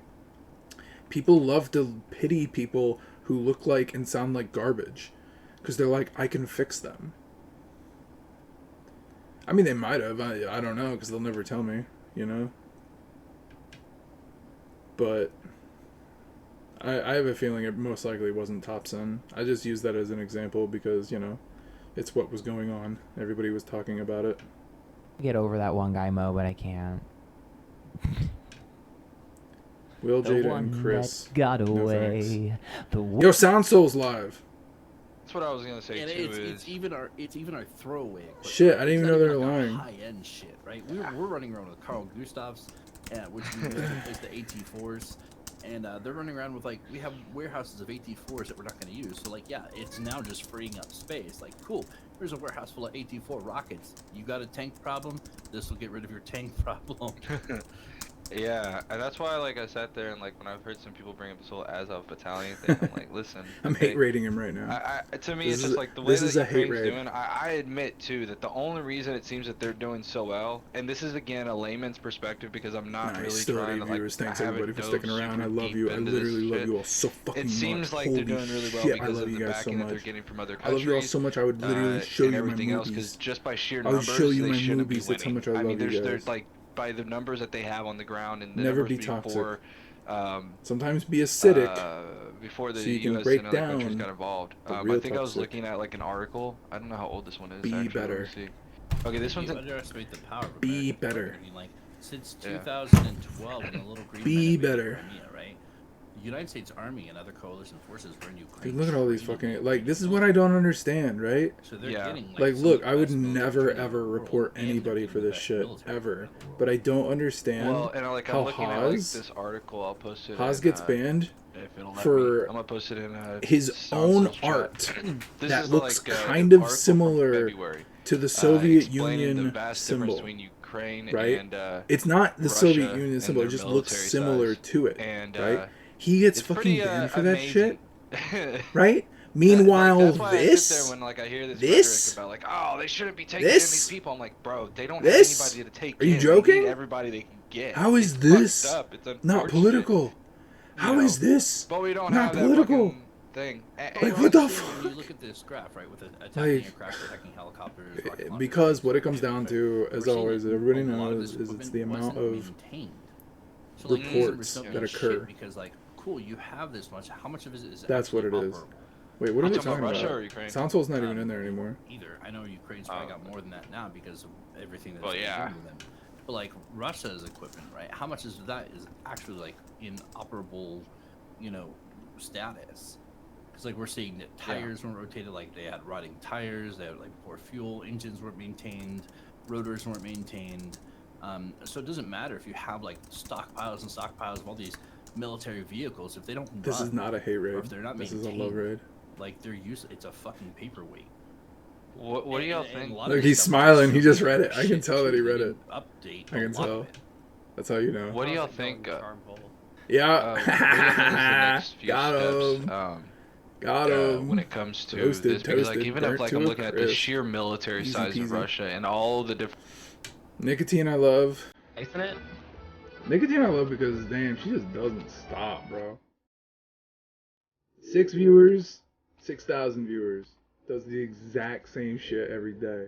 People love to pity people who look like and sound like garbage. Because they're like, I can fix them. I mean, they might have. I don't know, because they'll never tell me, you know? But I have a feeling it most likely wasn't Thompson. I just used that as an example because, you know, it's what was going on. Everybody was talking about it. Get over that one guy, Mo, but I can't. Will, The Jada, one and Chris. that got No away. Yo, Sound Soul's live. That's what I was gonna say And too. it's even our throwaway equipment. Shit, I didn't even It's know not they were like our lying. high-end shit, right? We're running around with Carl Gustav's, which we use to replace the AT4s, and they're running around with, like, we have warehouses of AT4s that we're not going to use. So, like, yeah, it's now just freeing up space. Like, cool, here's a warehouse full of AT4 rockets. You got a tank problem? This will get rid of your tank problem. Yeah, and that's why, like, I sat there and, like, when I've heard some people bring up this whole Azov battalion thing, I'm like, listen. I'm okay, hate rating him right now. to me, This it's is just a- like the way this that is a hate Ukraine's raid. doing. I admit too that the only reason it seems that they're doing so well, and this is again a layman's perspective because I'm not Nice, really still trying 80 to like. viewers. Thanks I haven't everybody for dove sticking around. I super love deep you. I into literally this love shit. you all so fucking It seems much. like Holy they're doing really well shit, I because love of you the guys so backing that they're much. getting from other I countries. love you all so much. I would literally show and you my everything else movies. because just by sheer I would numbers, show you they my shouldn't be movies. That's how winning. much I I love mean, you there's guys. like by the numbers that they have on the ground and the Never numbers be toxic. before. Sometimes be acidic. Before the so you can U.S. break and other down countries got involved. the I real think I was toxic. looking at like an article. I don't know how old this one is. Be actually. better. Let me see. Okay, this one's You in, underestimate the power of Be American better. equipment. I mean, like, since Yeah. 2012, when the little green Be men invaded better. Crimea, right? The United States Army and other coalition forces were in Ukraine. Dude, look at all these training fucking and like. This is what I don't understand, right? So they're getting, like, Like, some look, of the I would best military never training in ever the world, report and they're anybody getting for the this best shit military ever, but I don't understand well, and like how I'm looking at like Haas this article. I'll post it. Haas in, gets banned if it'll let me. for I'm gonna post it in his Sound own Soul's chat. art This that is looks like, kind the of article from similar February, to the Soviet explaining Union the vast difference symbol, between Ukraine right? and it's not the Russia Soviet Union and symbol; it their just looks military similar size. to it, And, right? He gets it's fucking pretty, banned for that amazing. shit, right? Meanwhile, that's why I sit this, there when like I hear this this, rhetoric about like, oh, they shouldn't be taking in these this, people. I'm like, bro, they don't this, have anybody to take are you in. joking? They need everybody they can get. how is It's this fucked up. It's not unfortunate. political? How is this But we don't not have political? that fucking thing. Like, what the When fuck? you look at this graph, right, with attacking Like, aircraft, attacking helicopters, rocket launchers, because what it comes down to, we're as seeing always, that everybody a lot of knows, this is it's the equipment amount wasn't of maintained. So, like, these reports numbers don't that mean shit occur. because, like, cool, you have this much. How much of it is That's what actually it is. operable? Wait, what are You we talking about talking Russia about? or Ukraine? Sound Soul's not even in there anymore. Either. I know Ukraine's probably got more than that now because of everything that's Well, going yeah. on with them. But like Russia's equipment, right? How much is that is actually like in operable, you know, status? Because like we're seeing that tires weren't rotated, like they had rotting tires, they had like poor fuel, engines weren't maintained, rotors weren't maintained. So it doesn't matter if you have like stockpiles and stockpiles of all these military vehicles if they don't This run, is not a hate or raid. if they're not This maintained, is a love raid. like they're useless. It's a fucking paperweight. What do y'all think? Look, he's smiling. He just read it. I can tell that he read it. Update. I can tell. That's how you know. What do y'all think? Yeah. what do y'all think is the next few Got steps, him. Got him. when it comes to Roasted, this, because like toasted, even if burnt like to I'm a looking at the crisp. sheer military Easy size of peasy. Russia and all the different. Nicotine I love. Isn't it? Nicotine I love because, damn, she just doesn't stop, bro. 6 viewers, 6,000 viewers. Does the exact same shit every day.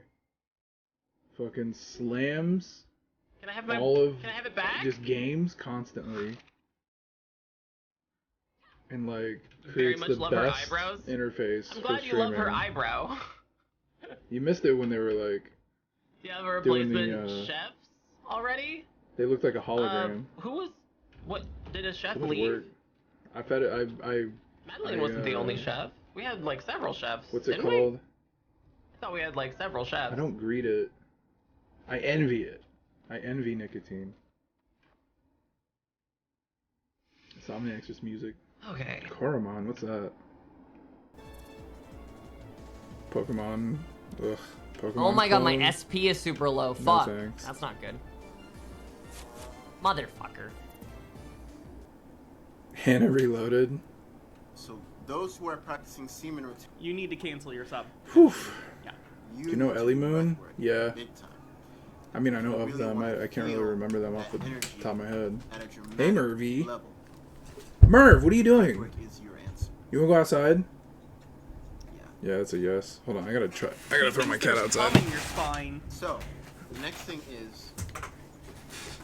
Fucking slams Can I have my? all of Can I have it back? just games constantly. And like Very creates much the love her best eyebrows. interface I'm for glad you love her streaming. eyebrow. You missed it when they were like Do you have a doing replacement the, chefs already? they looked like a hologram. Who was? What did a chef So much leave? work. I fed it. Madeline wasn't the only chef. We had like several chefs. What's it didn't called? We? I thought we had like several chefs. I don't greet it. I envy it. I envy nicotine. Insomniac's just music. Okay. Koromon, what's that? Pokemon. Ugh. Pokemon. Oh my god, my clone? SP is super low. No Fuck. thanks. That's not good. Motherfucker. Hannah Reloaded. So those who are practicing semen routine. You need to cancel your sub. Whew. Yeah. Do you know Ellie Moon? Yeah. Big time. I mean, I know You of really them. wanna I can't really feel remember them off the that energy top of my head. at a dramatic Hey, Mervy. level. Merv, what are you doing? Breathwork is your answer. You wanna go outside? Yeah, that's a yes. Hold on, I gotta try. I gotta throw my cat outside. Thumb in your spine. So, the next thing is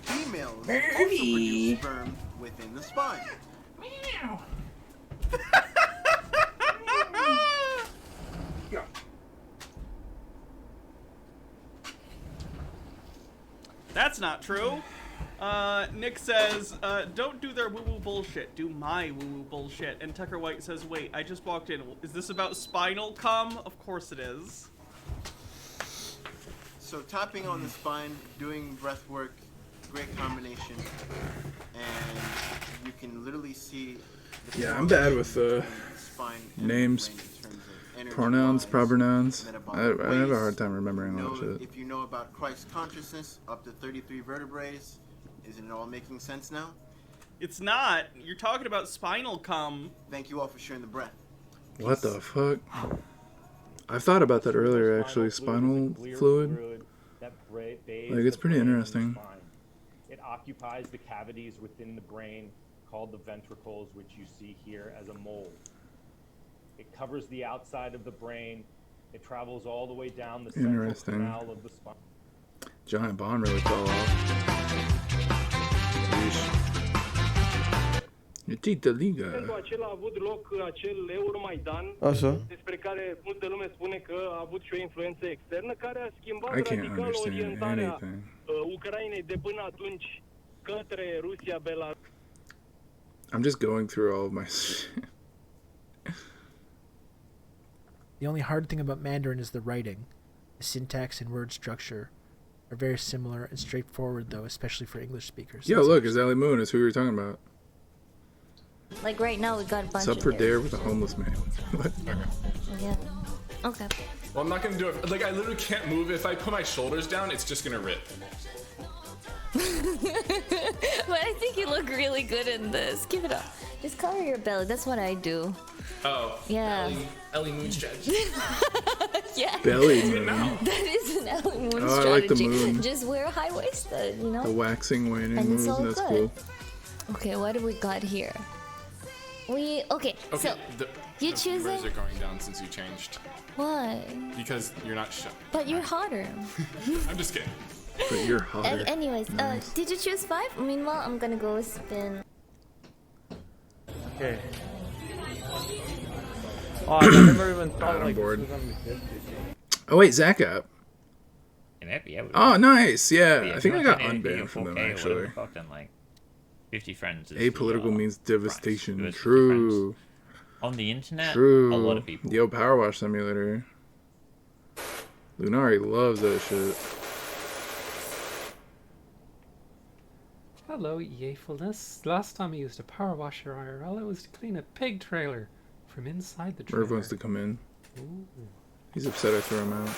females also Mervy. produce sperm within the spine. Meow. That's not true. Nick says, don't do their woo-woo bullshit. Do my woo-woo bullshit. And Tucker White says, wait, I just walked in. Is this about spinal cum? Of course it is. So tapping on the spine, doing breath work, great combination, and you can literally see the Yeah, I'm bad with spine and names, brain in terms of energy pronouns, wise, pronouns. metabolic I have a waste. hard time remembering all Know- that shit. If you know about Christ consciousness, up to 33 vertebrae, isn't it all making sense now? It's not. You're talking about spinal cum. Thank you all for sharing the breath. What the fuck? I thought about that earlier, actually. Spinal fluid. Like, it's pretty interesting. It occupies the cavities within the brain called the ventricles, which you see here as a mold. It covers the outside of the brain. It travels all the way down the central Interesting. canal of the spine. Giant Bond really fell off. Tita Liga. Pentru acela a avut loc acel Euromaidan, Așa. despre care multă lume spune că a avut și o influență externă, care a schimbat I can't radical understand orientarea anything. Ucrainei de până atunci către Rusia, Belarus. I'm just going through all of my shit. The only hard thing about Mandarin is the writing. The syntax and word structure are very similar and straightforward, though, especially for English speakers. Yo, look, it's Ellie Moon. It's who we were talking about. Like right now, we got a bunch Sup of for this. dare with a homeless man. What? Yeah. Okay. Well, I'm not gonna do it. Like, I literally can't move. If I put my shoulders down, it's just gonna rip. But I think you look really good in this. Give it up. Just cover your belly. That's what I do. Oh. Yeah. Ellie Moon strategy. Yeah. Belly moon. That is an Ellie Moon Oh, I strategy. like the moon. Just wear high waisted, you know? The waxing waning And it's moves. all That's good. cool. Okay, what do we got here? Okay, so the you the choose numbers it? are going down since you changed. Why? Because you're not shut. But you're hotter. I'm just kidding. But you're hotter. Anyways, Nice. did you choose 5? Meanwhile, I'm gonna go spin. Okay. Oh, I never even thought I'm like bored. this was gonna be 50. Oh wait, Zach app. Yeah, Oh, nice. Yeah, Yeah, I think I got if you unbanned from them 4K or whatever actually. the fuck, then, like, 50 friends is Apolitical the, means devastation. Price. True. on the internet. True. A lot of people. Yo, Power Wash Simulator. Lunari loves that shit. Hello, EAfulness. Last time I used a power washer IRL, it was to clean a pig trailer from inside the trailer. Merv wants to come in. Ooh. He's upset I threw him out.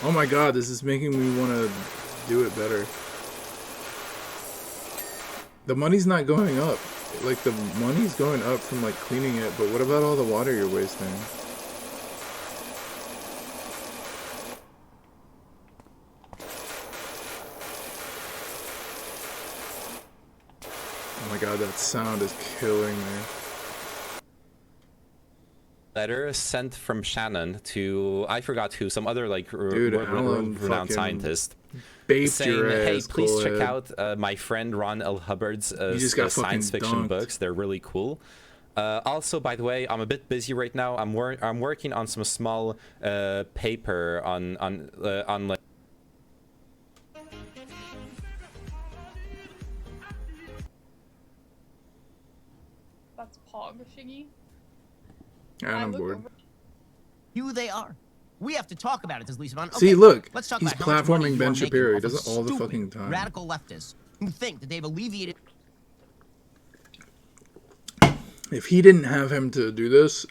Oh my god, this is making me want to do it better. The money's not going up. Like, the money's going up from, like, cleaning it, but what about all the water you're wasting? Oh my god, that sound is killing me. Letter sent from Shannon to, I forgot who, some other like Dude, Alan renowned fucking scientist, baped saying, your "Hey, ass, please check Colhead. out my friend Ron L. Hubbard's just got science fucking fiction dunked. books. They're really cool." Also, by the way, I'm a bit busy right now. I'm working on some small paper on like. That's Pog Shiggy. I'm bored. Who they are. We have to talk about it, does Lisa Von. See, look, let's talk he's about how much money platforming you Ben are making Shapiro. He off of does it all the stupid fucking time. Radical leftists who think that they've alleviated. If he didn't have him to do this,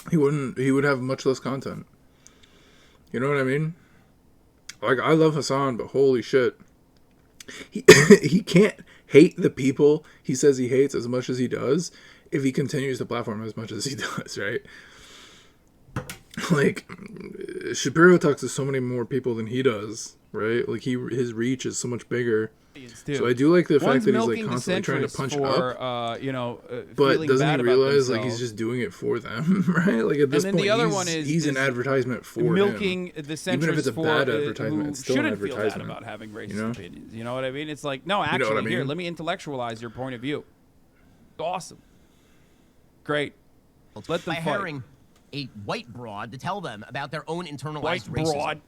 he would have much less content. You know what I mean? Like, I love Hassan, but holy shit. He can't hate the people he says he hates as much as he does if he continues to platform as much as he does, right? Like, Shapiro talks to so many more people than he does, right? Like, his reach is so much bigger. So I do like the fact that he's like constantly trying to punch up, you know, but doesn't he bad realize about like he's themselves. just doing it for them, right? Like at this And then point, the other one he's an advertisement for milking him. the centrists Even if it's a for bad advertisement, who it's still an shouldn't feel bad advertisement. about having racist you know? opinions. You know what I mean? It's like, no, You know actually, what I here, mean? let me intellectualize your point of view. Awesome, great. Let them by fight. hiring a white broad to tell them about their own internalized White racism. broad.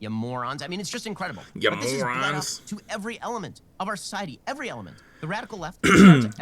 You morons. I mean, it's just incredible. You but this is bled up morons. to every element of our society, every element. The radical left.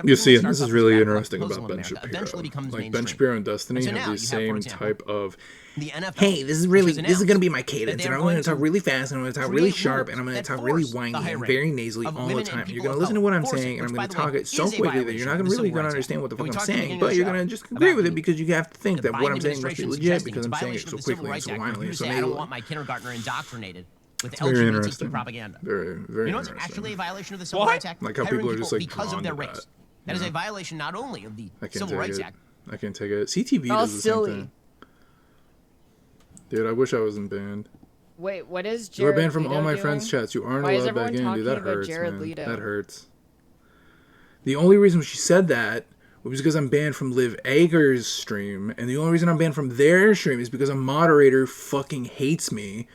You see, and this is really interesting about Ben Shapiro. Shapiro. Eventually becomes Like Ben mainstream. Shapiro and Destiny And so have now the you have, for same example, type of. The NFL, Hey, this is which really has this is going to be my announced that cadence, they and are I'm going going to talk to really fast, and I'm going to talk create really sharp, and I'm rules going to that talk really force whiny the and hiring very nasally of all the women and time. You're people going to of listen to what I'm color. saying, and I'm Force going it, to talk which, it so by the way, quickly is that a you're not violation really of going to the understand what the fuck And we I'm talked at the saying, beginning but of the you're show going to just agree with it because you have to think the that what Biden I'm saying must be administration legit suggesting because it's I'm saying it violation so of the Civil quickly and Rights so Act for winily you and to so say, I don't nasally. want my kindergartner indoctrinated with It's very LGBTQ interesting. propaganda. Very, very You know what's interesting. actually a violation of the Civil What? Rights Act? Like how Hiring people are just like because of drawn their to race. that. That you is know? a violation not only of the I can't Civil take Rights it. Act. I can't take it. CTV All does the silly. same thing. Dude, I wish I wasn't banned. Wait, what is You are Jared banned from Leto all my doing? friends' chats. You aren't Why is allowed back everyone in, dude. That talking about hurts, Jared man. Leto? That hurts. The only reason she said that was because I'm banned from Liv Eggers' stream, and the only reason I'm banned from their stream is because a moderator fucking hates me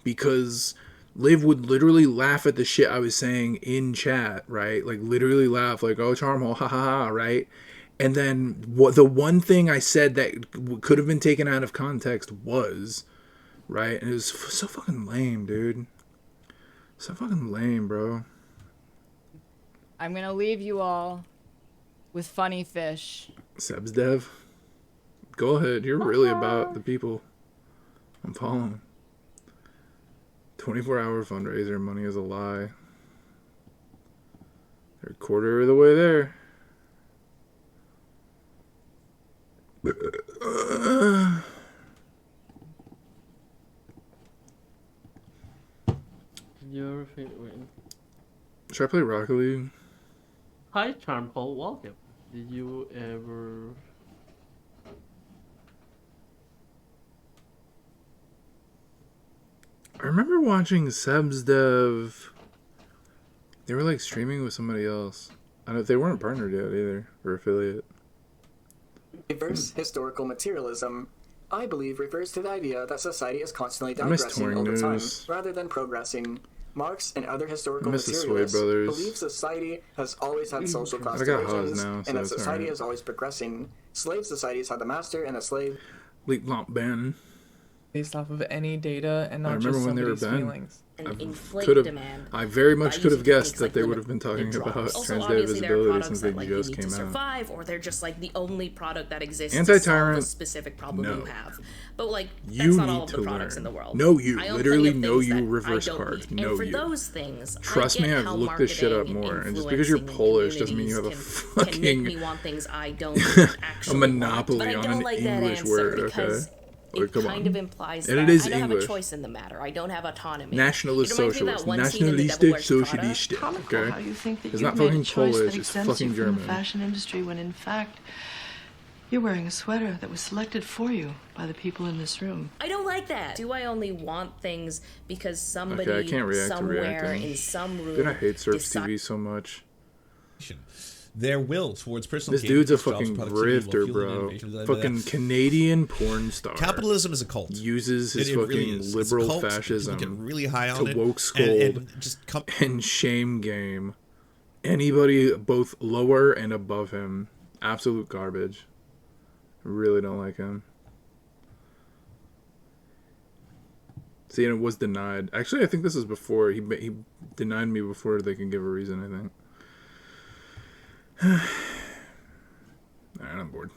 because Liv would literally laugh at the shit I was saying in chat, right? Like literally laugh, like, "Oh, Charmhole, ha ha ha," right? And then the one thing I said that could have been taken out of context was, right? And it was so fucking lame, dude. So fucking lame, bro. I'm gonna leave you all with funny fish. Seb's Dev. Go ahead. You're really about the people. I'm following. 24-hour fundraiser. Money is a lie. They're a quarter of the way there. Your favorite. Should I play Rocket League? Hi, Charmhole. Welcome. Did you ever? I remember watching Seb's Dev. They were like streaming with somebody else. They weren't partnered yet either, or affiliate. Reverse historical materialism, I believe, refers to the idea that society is constantly I miss digressing touring over time, news. rather than progressing. Marx and other historical I miss the Sway materialists brothers. believe society has always had social class I got Haas divisions, now, so and that it's society alright. is always progressing. Slave societies had the master and the slave. Leap Lomp Ben. Based off of any data and I not remember just when they were somebody's banned. feelings. I very much could have guessed that they would have been talking about Also, transgender obviously, there are visibility products since that they like you just need to came out. survive, or they're just like the only product that exists to Anti-tyrant, solve a specific problem no. you have. But like, You that's not all need of to the products learn. in the world. No, you. I own Literally, plenty of no, things you that reverse I don't card. need. No, and for you. those things, Trust I get me, I've how looked this shit up marketing more. and And just because you're influencing Polish doesn't mean you have a communities can make fucking me want things I don't a actually monopoly want. But I on don't an like that English answer word. because Okay. It come kind on. of implies And that it is I don't have English. a choice in the matter. I don't have autonomy. Nationalist It reminds me of that socialist. one scene in The Devil Nationalistic Wears Prada. socialist. Comical Okay? how you think that It's you've not made a fucking choice Polish, that it's exempts fucking you from German. the fashion industry when in fact you're wearing a sweater that was selected for you by the people in this room. I don't like that. Do I only want things because somebody Okay, I can't react to somewhere reacting. in some room Dude, I hate Surf decide- TV so much. Their will towards personal This gain, dude's a jobs, fucking productivity, while grifter, fueling bro. innovation, blah, blah, blah. Fucking Canadian porn star. Capitalism is a cult. Uses his It really fucking is. It's a liberal cult. People fascism get really high on to it, woke scold and just and shame game anybody both lower and above him. Absolute garbage. Really don't like him. See, and it was denied. Actually, I think this is before he denied me before they can give a reason. I think. Alright, I'm bored.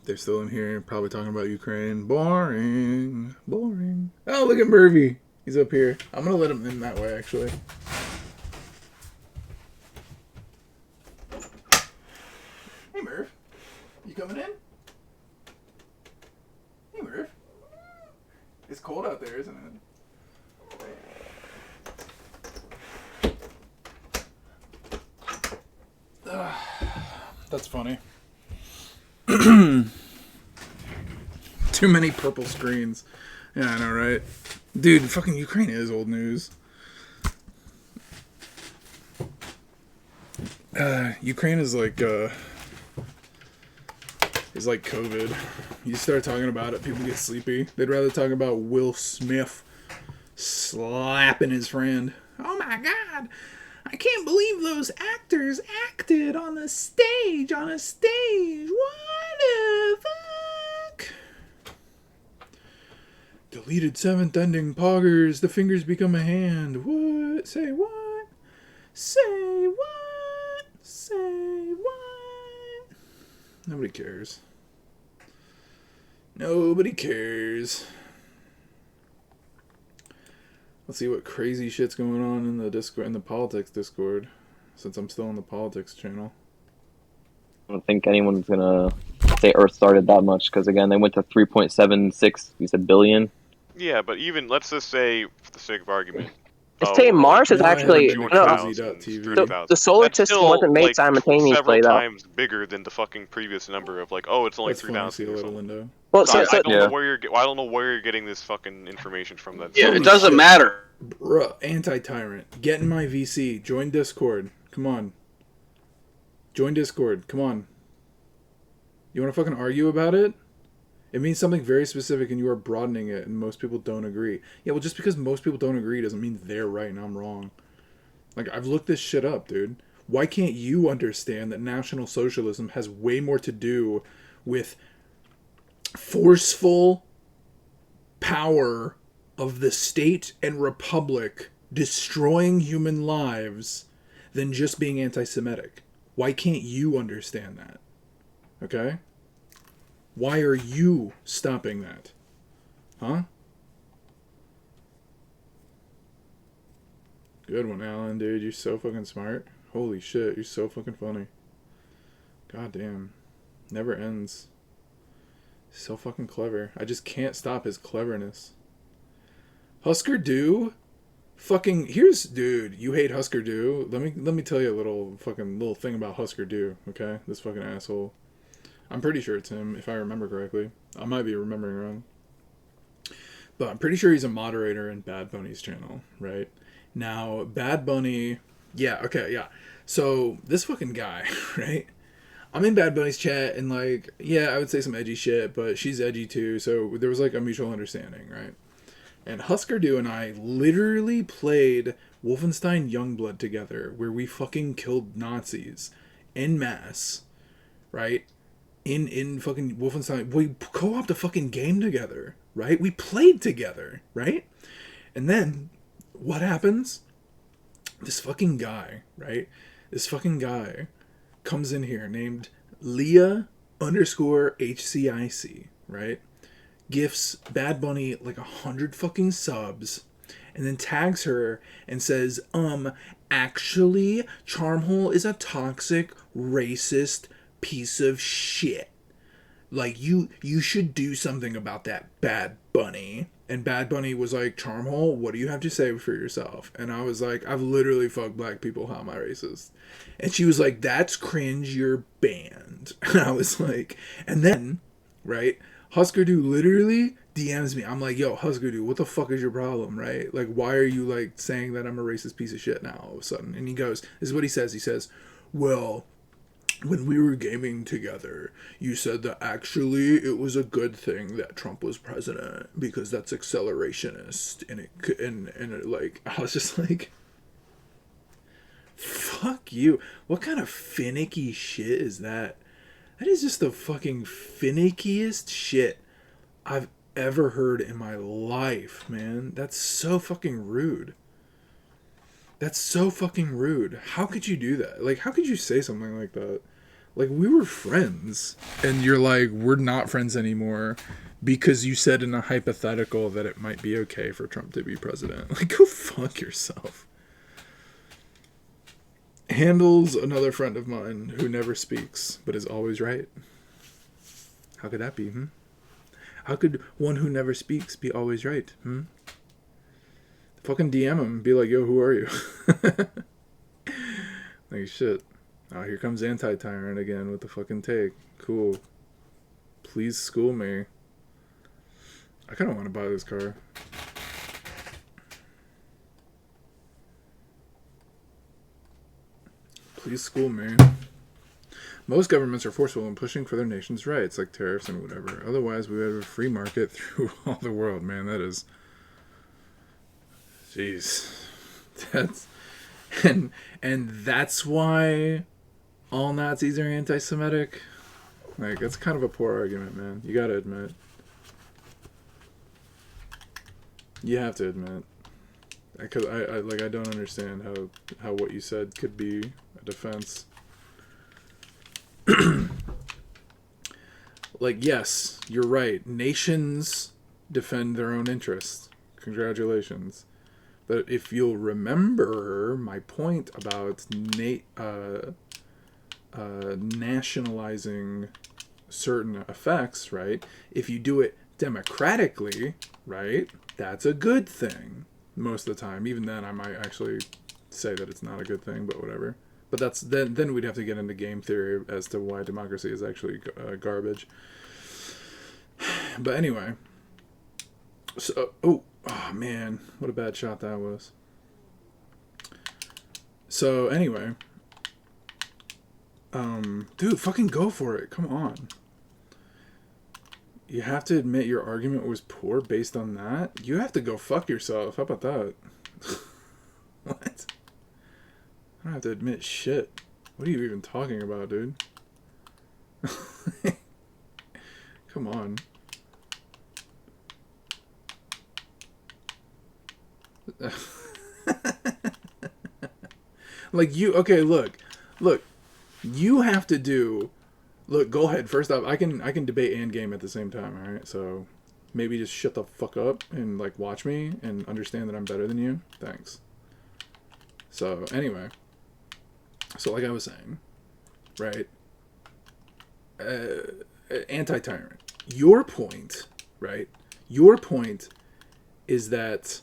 They're still in here, probably talking about Ukraine. Boring. Boring. Oh, look at Murphy. He's up here. I'm gonna let him in that way, actually. Hey, Murph. You coming in? Hey, Murph. It's cold out there, isn't it? That's funny. Too many purple screens. Yeah, I know, right? Dude, fucking Ukraine is old news. Ukraine is like COVID. You start talking about it, people get sleepy. They'd rather talk about Will Smith slapping his friend. Oh my god! I can't believe those actors acted on a stage. What the fuck? Deleted 7th ending poggers. The fingers become a hand. What? Say what? Say what? Say what? Nobody cares. Nobody cares. Let's see what crazy shit's going on in the Discord, in the politics Discord, since I'm still on the politics channel. I don't think anyone's gonna say Earth started that much because again they went to 3.76. You said billion. Yeah, but even let's just say, for the sake of argument, It's saying Mars is actually the solar That's system still, wasn't made like, simultaneously several though. times bigger than the fucking previous number of like, oh, it's only That's 3,000. funny, see a little window. Well, So I don't yeah. know where you're. I don't know where you're getting this fucking information from. That Holy shit. Bruh, anti-tyrant. Get in my VC. Join Discord. Come on. Join Discord. Come on. You want to fucking argue about it? It means something very specific and you are broadening it and most people don't agree. Yeah, well, just because most people don't agree doesn't mean they're right and I'm wrong. Like, I've looked this shit up, dude. Why can't you understand that National Socialism has way more to do with forceful power of the state and republic destroying human lives than just being anti-Semitic? Why can't you understand that? Okay? Why are you stopping that? Huh? Good one, Alan, dude. You're so fucking smart. Holy shit, you're so fucking funny. God damn. Never ends. So fucking clever. I just can't stop his cleverness. Husker Du? Fucking here's dude, you hate Husker Du. Let me tell you a little thing about Husker Du, okay? This fucking asshole. I'm pretty sure it's him, if I remember correctly. I might be remembering wrong. But I'm pretty sure he's a moderator in Bad Bunny's channel, right? Now, Bad Bunny... Yeah, okay, yeah. So, this fucking guy, right? I'm in Bad Bunny's chat, and, like, yeah, I would say some edgy shit, but she's edgy too, so there was, like, a mutual understanding, right? And Husker Du and I literally played Wolfenstein Youngblood together, where we fucking killed Nazis en masse, right? In fucking Wolfenstein. We co-opted a fucking game together, right? We played together, right? And then, what happens? This fucking guy, right? This fucking guy comes in here named Leah_HCIC, right? Gifts Bad Bunny like 100 fucking subs and then tags her and says, actually, Charmhole is a toxic, racist piece of shit. like, you should do something about that, Bad Bunny. And Bad Bunny was like, Charmhole, what do you have to say for yourself? And I was like, I've literally fucked black people, how am I racist? And she was like, that's cringe, you're banned. And I was like, and then, right, Husker Du literally DMs me. I'm like, yo, Husker Du, what the fuck is your problem, right? Like, why are you, like, saying that I'm a racist piece of shit now all of a sudden? And he goes, this is what he says, well, when we were gaming together, you said that actually it was a good thing that Trump was president because that's accelerationist, and it like, I was just like, fuck you. What kind of finicky shit is that? That is just the fucking finickiest shit I've ever heard in my life, man. That's so fucking rude. That's so fucking rude. How could you do that? Like, how could you say something like that? Like, we were friends, and you're like, we're not friends anymore because you said in a hypothetical that it might be okay for Trump to be president. Like, go fuck yourself. Handles another friend of mine who never speaks, but is always right. How could that be, How could one who never speaks be always right, Fucking DM him and be like, yo, who are you? Like, shit. Oh, here comes Anti-Tyrant again with the fucking take. Cool. Please school me. I kind of want to buy this car. Please school me. Most governments are forceful in pushing for their nation's rights, like tariffs and whatever. Otherwise, we would have a free market through all the world. Man, that is... Jeez. That's... And that's why all Nazis are anti-Semitic? Like, that's kind of a poor argument, man. You gotta admit. You have to admit. Because I don't understand how what you said could be a defense. Like, yes, you're right. Nations defend their own interests. Congratulations. But if you'll remember my point about nationalizing certain effects, right? If you do it democratically, right, that's a good thing most of the time. Even then, I might actually say that it's not a good thing, but whatever. But that's then we'd have to get into game theory as to why democracy is actually garbage. But anyway, so oh man, what a bad shot that was. So anyway, dude, fucking go for it. Come on. You have to admit your argument was poor based on that? You have to go fuck yourself. How about that? What? I don't have to admit shit. What are you even talking about, dude? Come on. Like, you... Okay, look. You have to do... Look, go ahead. First off, I can debate and game at the same time, alright? So, maybe just shut the fuck up and, like, watch me and understand that I'm better than you. Thanks. So, anyway. So, like I was saying, right? Anti-tyrant. Your point, right? Your point is that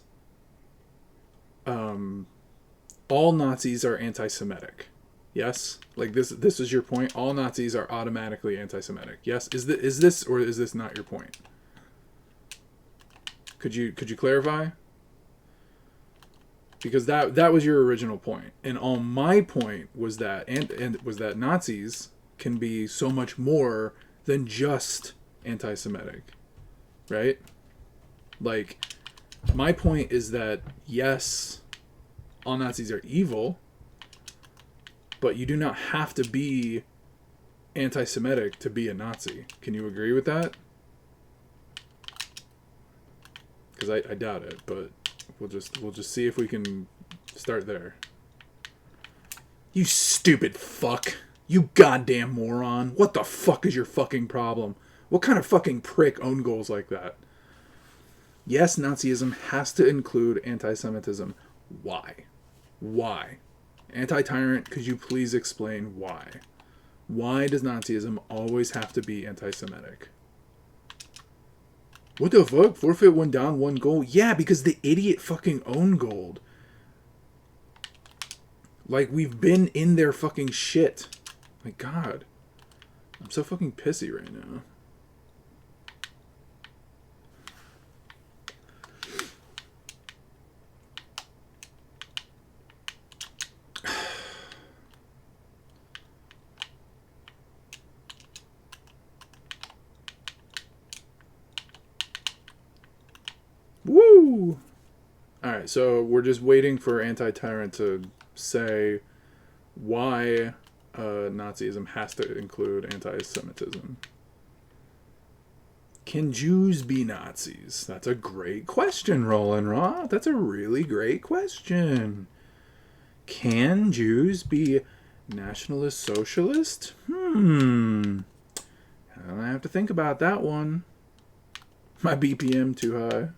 all Nazis are anti-Semitic. Yes? Like, this is your point? All Nazis are automatically anti-Semitic. Yes? Is this or is this not your point? Could you clarify? Because that was your original point. And all my point was that and was that Nazis can be so much more than just anti-Semitic. Right? Like, my point is that yes, all Nazis are evil, but you do not have to be anti-Semitic to be a Nazi. Can you agree with that? Because I doubt it, but we'll just see if we can start there. You stupid fuck. You goddamn moron. What the fuck is your fucking problem? What kind of fucking prick own goals like that? Yes, Nazism has to include anti-Semitism. Why? Why? Anti-tyrant, could you please explain why? Why does Nazism always have to be anti-Semitic? What the fuck? Forfeit one down, one gold? Yeah, because the idiot fucking owned gold. Like, we've been in their fucking shit. My God. I'm so fucking pissy right now. Woo! Alright, so we're just waiting for Anti-Tyrant to say why Nazism has to include anti-Semitism. Can Jews be Nazis? That's a great question, Roland Roth. That's a really great question. Can Jews be nationalist socialist? I don't have to think about that one. My BPM too high.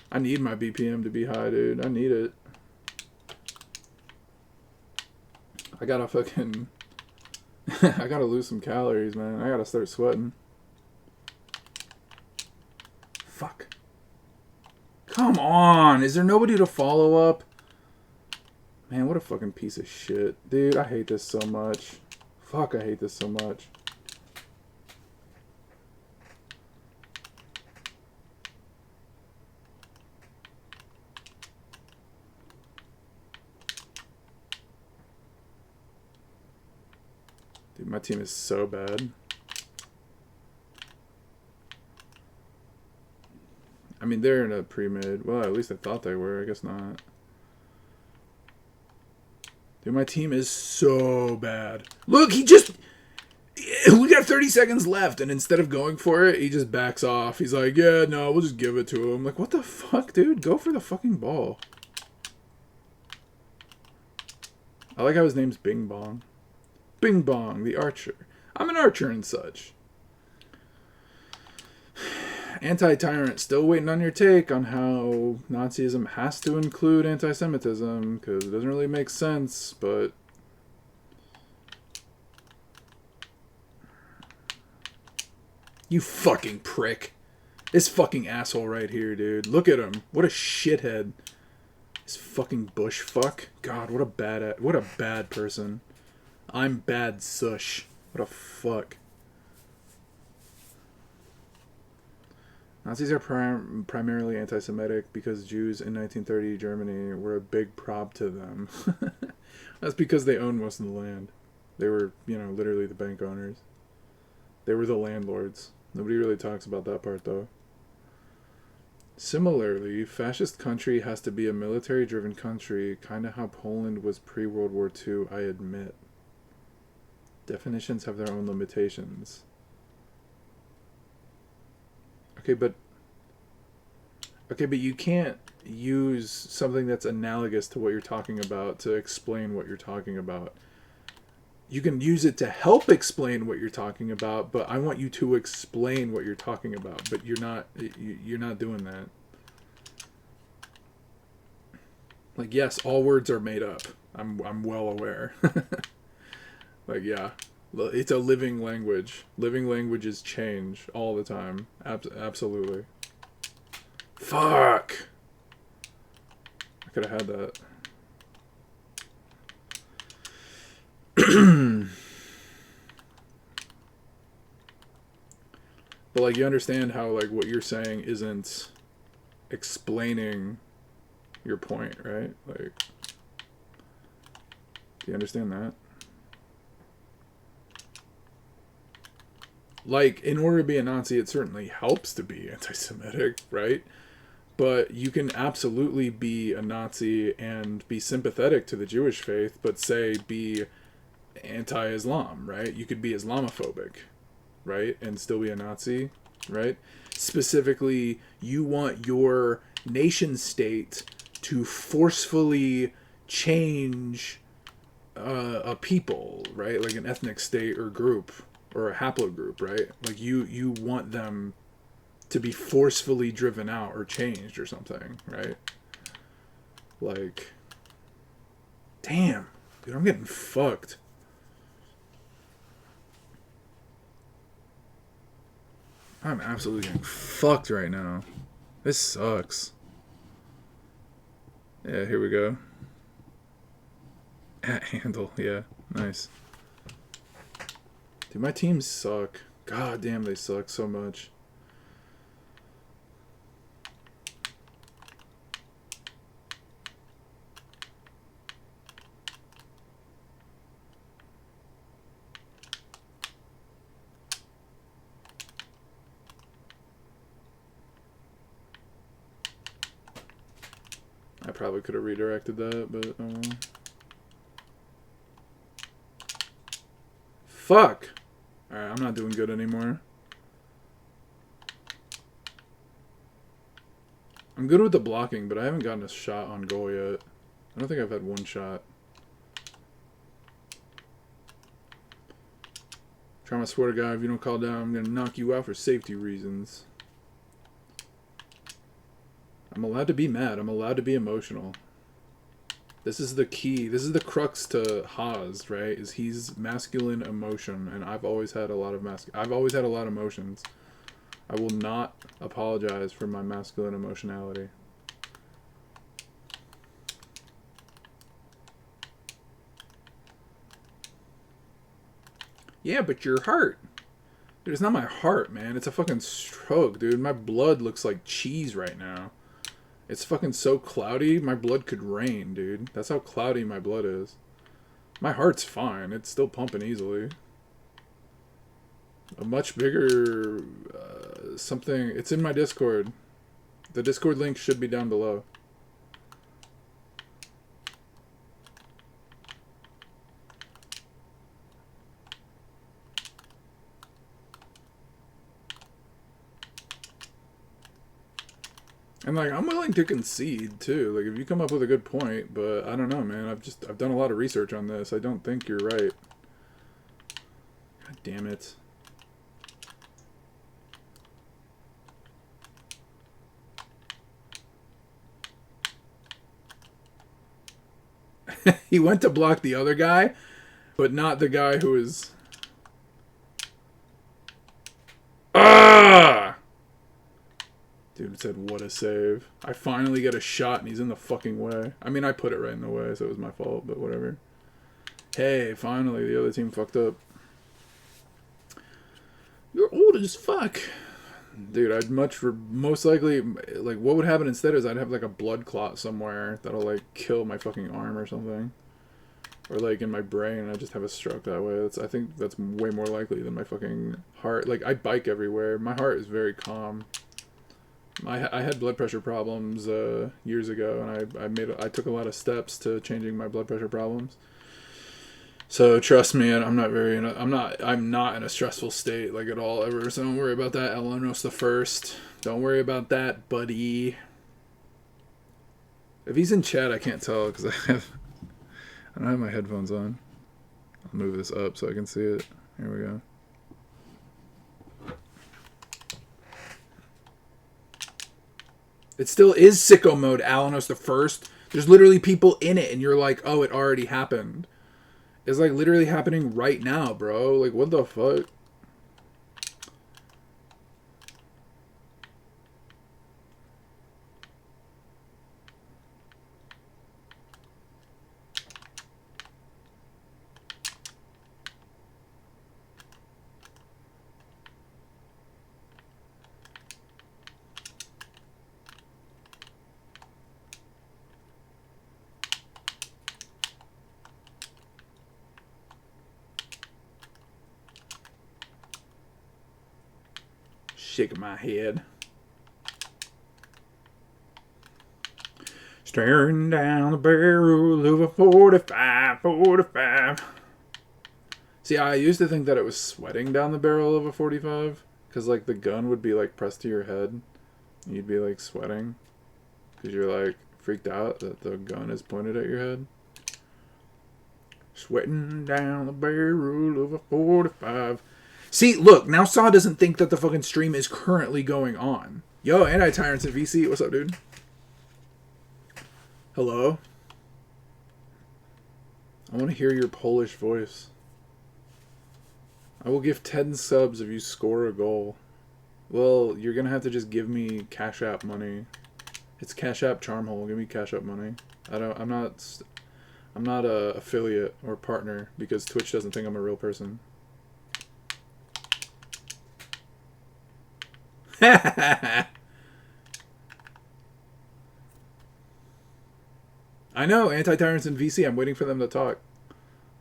I need my BPM to be high, dude. I need it. I gotta fucking... I gotta lose some calories, man. I gotta start sweating. Fuck. Come on! Is there nobody to follow up? Man, what a fucking piece of shit. Dude, I hate this so much. Fuck, I hate this so much. Dude, my team is so bad. I mean, they're in a pre-mid. Well, at least I thought they were. I guess not. Dude, my team is so bad. Look, he just... We got 30 seconds left, and instead of going for it, he just backs off. He's like, yeah, no, we'll just give it to him. Like, what the fuck, dude? Go for the fucking ball. I like how his name's Bing Bong. Bing Bong, the archer. I'm an archer and such. Anti-Tyrant, still waiting on your take on how Nazism has to include anti-Semitism, because it doesn't really make sense, but... You fucking prick. This fucking asshole right here, dude. Look at him. What a shithead. This fucking bush fuck. God, what a bad person. I'm bad sush. What a fuck. Nazis are primarily anti-Semitic because Jews in 1930 Germany were a big prob to them. That's because they owned most of the land. They were, you know, literally the bank owners. They were the landlords. Nobody really talks about that part, though. Similarly, fascist country has to be a military-driven country, kind of how Poland was pre-World War II, I admit. Definitions have their own limitations. Okay, but you can't use something that's analogous to what you're talking about to explain what you're talking about. You can use it to help explain what you're talking about, but I want you to explain what you're talking about. But you're not doing that. Like, yes, all words are made up. I'm well aware. Like, yeah. It's a living language. Living languages change all the time. Absolutely. Fuck! I could have had that. But, like, you understand how, like, what you're saying isn't explaining your point, right? Like, do you understand that? Like, in order to be a Nazi, it certainly helps to be anti-Semitic, right? But you can absolutely be a Nazi and be sympathetic to the Jewish faith, but say be anti-Islam, right? You could be Islamophobic, right? And still be a Nazi, right? Specifically, you want your nation state to forcefully change a people, right? Like an ethnic state or group. Or a haplogroup, right? Like you want them to be forcefully driven out or changed or something, right? Like, damn, dude, I'm getting fucked. I'm absolutely getting fucked right now. This sucks. Yeah, here we go. At handle, yeah, nice. Dude, my teams suck. God damn, they suck so much. I probably could have redirected that, but oh well. Fuck! Alright, I'm not doing good anymore. I'm good with the blocking, but I haven't gotten a shot on goal yet. I don't think I've had one shot. Try, I swear to God, if you don't call down, I'm gonna knock you out for safety reasons. I'm allowed to be mad. I'm allowed to be emotional. This is the key. This is the crux to Haas, right? Is he's masculine emotion, and I've always had a lot of I've always had a lot of emotions. I will not apologize for my masculine emotionality. Yeah, but your heart. Dude, it's not my heart, man. It's a fucking stroke, dude. My blood looks like cheese right now. It's fucking so cloudy, my blood could rain, dude. That's how cloudy my blood is. My heart's fine. It's still pumping easily. A much bigger something. It's in my Discord. The Discord link should be down below. And like, I'm willing to concede too. Like, if you come up with a good point, but I don't know, man. I've done a lot of research on this. I don't think you're right. God damn it. He went to block the other guy, but not the guy who is... Ah! Dude, it said, what a save. I finally get a shot and he's in the fucking way. I mean, I put it right in the way, so it was my fault, but whatever. Hey, finally, the other team fucked up. You're old as fuck. Dude, I'd most likely, like, what would happen instead is I'd have, like, a blood clot somewhere that'll, like, kill my fucking arm or something. Or, like, in my brain, I just have a stroke that way. I think that's way more likely than my fucking heart. Like, I bike everywhere. My heart is very calm. I had blood pressure problems years ago, and I took a lot of steps to changing my blood pressure problems. So trust me, I'm not in a stressful state like at all ever. So don't worry about that. Elenos the first. Don't worry about that, buddy. If he's in chat, I can't tell because I don't have my headphones on. I'll move this up so I can see it. Here we go. It still is sicko mode, Alanos the first. There's literally people in it, and you're like, oh, it already happened. It's like literally happening right now, bro. Like, what the fuck? Shaking my head. Staring down the barrel of a 45. See, I used to think that it was sweating down the barrel of a 45. Because, like, the gun would be, like, pressed to your head. You'd be, like, sweating. Because you're, like, freaked out that the gun is pointed at your head. Sweating down the barrel of a 45. See, look, now Saw doesn't think that the fucking stream is currently going on. Yo, Anti-Tyrants at VC, what's up, dude? Hello? I want to hear your Polish voice. I will give 10 subs if you score a goal. Well, you're gonna have to just give me Cash App money. It's Cash App Charmhole. Give me Cash App money. I'm not a affiliate or partner because Twitch doesn't think I'm a real person. I know, anti-tyrants in VC. I'm waiting for them to talk.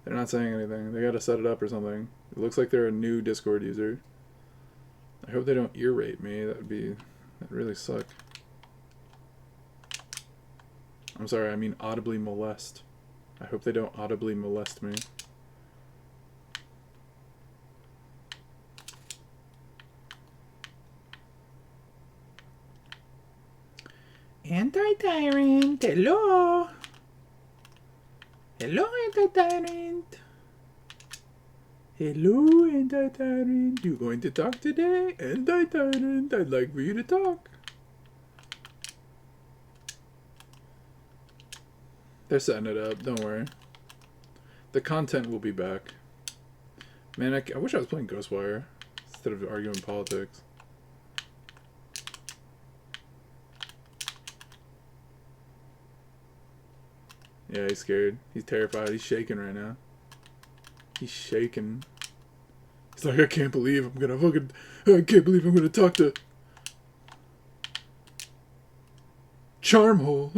They're not saying anything. They gotta set it up or something. It looks like they're a new Discord user. I hope they don't ear rape me. That'd really suck. I'm sorry, I mean audibly molest. I hope they don't audibly molest me. Anti-tyrant, hello. Hello, anti-tyrant. Hello, anti-tyrant. You going to talk today? Anti-tyrant, I'd like for you to talk. They're setting it up, don't worry. The content will be back. Man, I wish I was playing Ghostwire instead of arguing politics. Yeah, he's scared. He's terrified. He's shaking right now. He's shaking. He's like, I can't believe I'm gonna talk to Charmhole.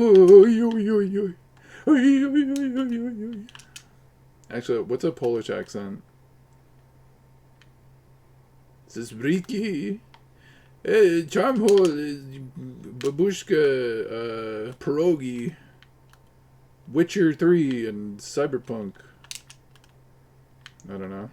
Actually, what's a Polish accent? Zbriki. Hey, Charmhole, Babushka, Pierogi, Witcher 3, and Cyberpunk. I don't know.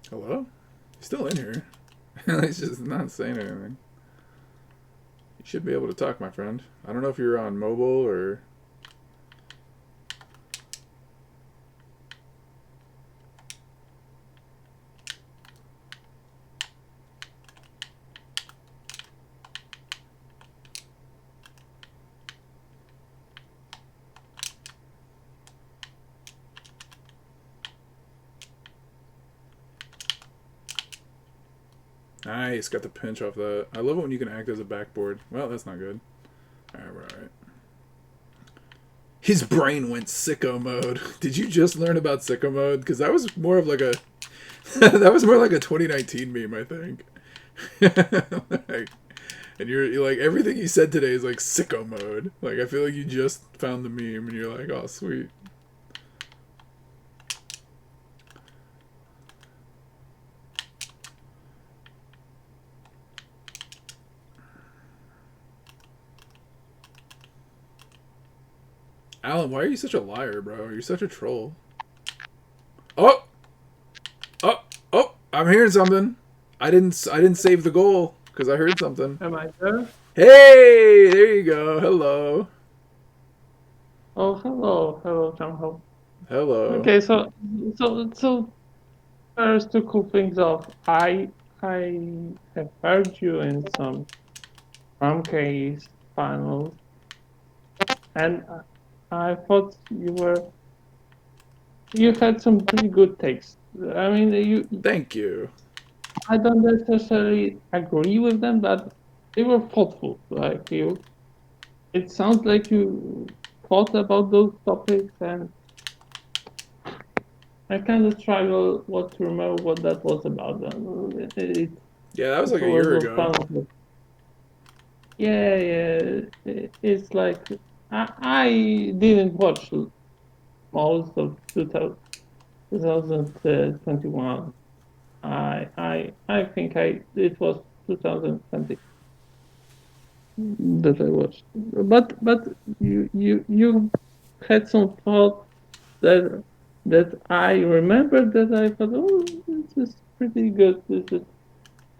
Hello? He's still in here. He's just not saying anything. You should be able to talk, my friend. I don't know if you're on mobile or... Nice, got the pinch off that. I love it when you can act as a backboard. Well, that's not good. Alright, we're alright. His brain went sicko mode. Did you just learn about sicko mode? Because that was more of like a... that was more like a 2019 meme, I think. Like, and you're like, everything you said today is like sicko mode. Like, I feel like you just found the meme and you're like, oh, sweet. Alan, why are you such a liar, bro? You're such a troll. Oh! Oh! Oh! I'm hearing something. I didn't save the goal because I heard something. Am I there? Hey! There you go. Hello. Oh, hello. Hello, Jamho. Hello. Okay, so first to cool things off, I have heard you in some case finals, and I thought you had some pretty good takes. I mean, Thank you. I don't necessarily agree with them, but they were thoughtful. Like it sounds like you thought about those topics, and I kind of struggle to remember what that was about. Yeah, that was like a year ago. Yeah. It's like I didn't watch most of 2021. I think it was 2020 that I watched. But you had some thought that I remembered that I thought, oh, this is pretty good. This is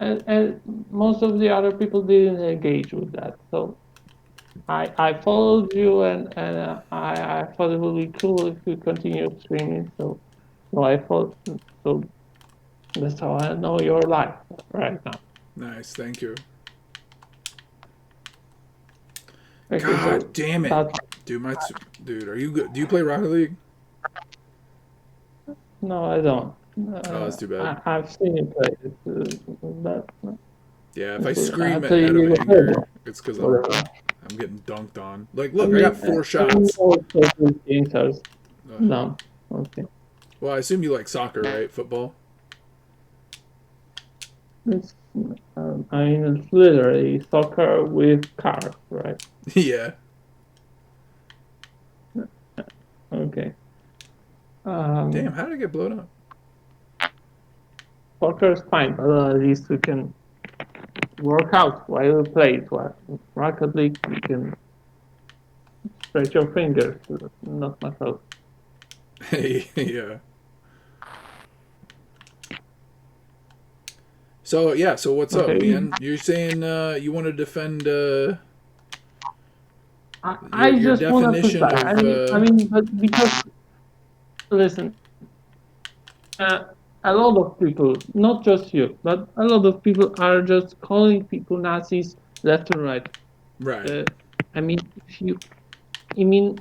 and most of the other people didn't engage with that. So I followed you and I thought it would be cool if you continued streaming. So I thought so that's how I know your life right now. Nice, thank you. Okay, God so damn it, that- dude! Dude, are you good? Do you play Rocket League? No, I don't. Oh, that's too bad. I've seen you play it, but Yeah, if I I'll scream tell out of you anger, it's because whatever. I'm getting dunked on. Like, I look, I got mean, 4 I mean, shots. all those games are Ugh. dumb. Okay. Well, I assume you like soccer, right? Football. It's, I mean, it's literally soccer with cars, right? Yeah. Okay. Damn, how did I get blown up? Soccer is fine, but at least we can work out while we play it. While Rocket League, you can stretch your fingers, not much else. Yeah. So yeah, so what's up, Okay. man? You're saying you want to defend I your just want to push definition back. of I mean, but because listen, a lot of people, not just you, but a lot of people are just calling people Nazis left and right. Right. I mean, I mean,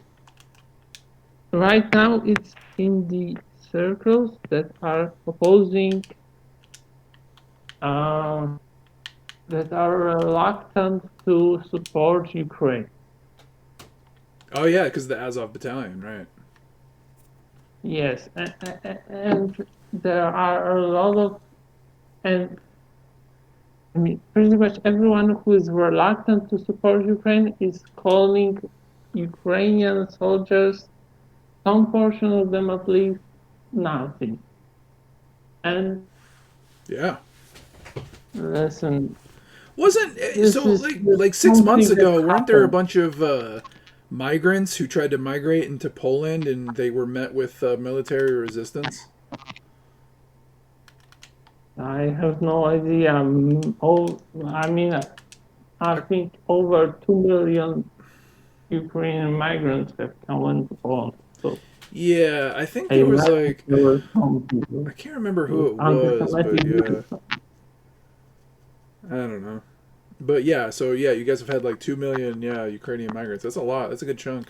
right now it's in the circles that are opposing, that are reluctant to support Ukraine. Oh yeah, because the Azov Battalion, right? Yes, and there are a lot of, and I mean, pretty much everyone who is reluctant to support Ukraine is calling Ukrainian soldiers, some portion of them at least, Nazis. And yeah, listen, wasn't so like 6 months ago? Weren't there a bunch of migrants who tried to migrate into Poland and they were met with military resistance? I have no idea. I mean, I think over 2 million Ukrainian migrants have come into Poland. So yeah, I think I there was imagine like there were some people I can't remember who it with was, but anti-Semitic yeah, I don't know. But yeah, so yeah, you guys have had like 2 million, Ukrainian migrants. That's a lot. That's a good chunk.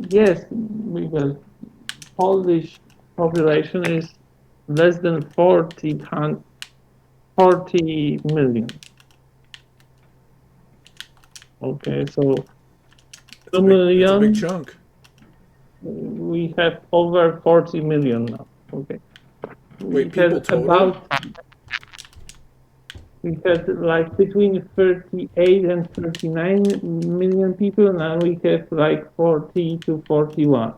Yes, because Polish population is less than 40 million. Okay, so That's 2 a million. big chunk. We have over 40 million now. Okay. Wait, people total? We had like between 38 and 39 million people. Now we have like 40 to 41.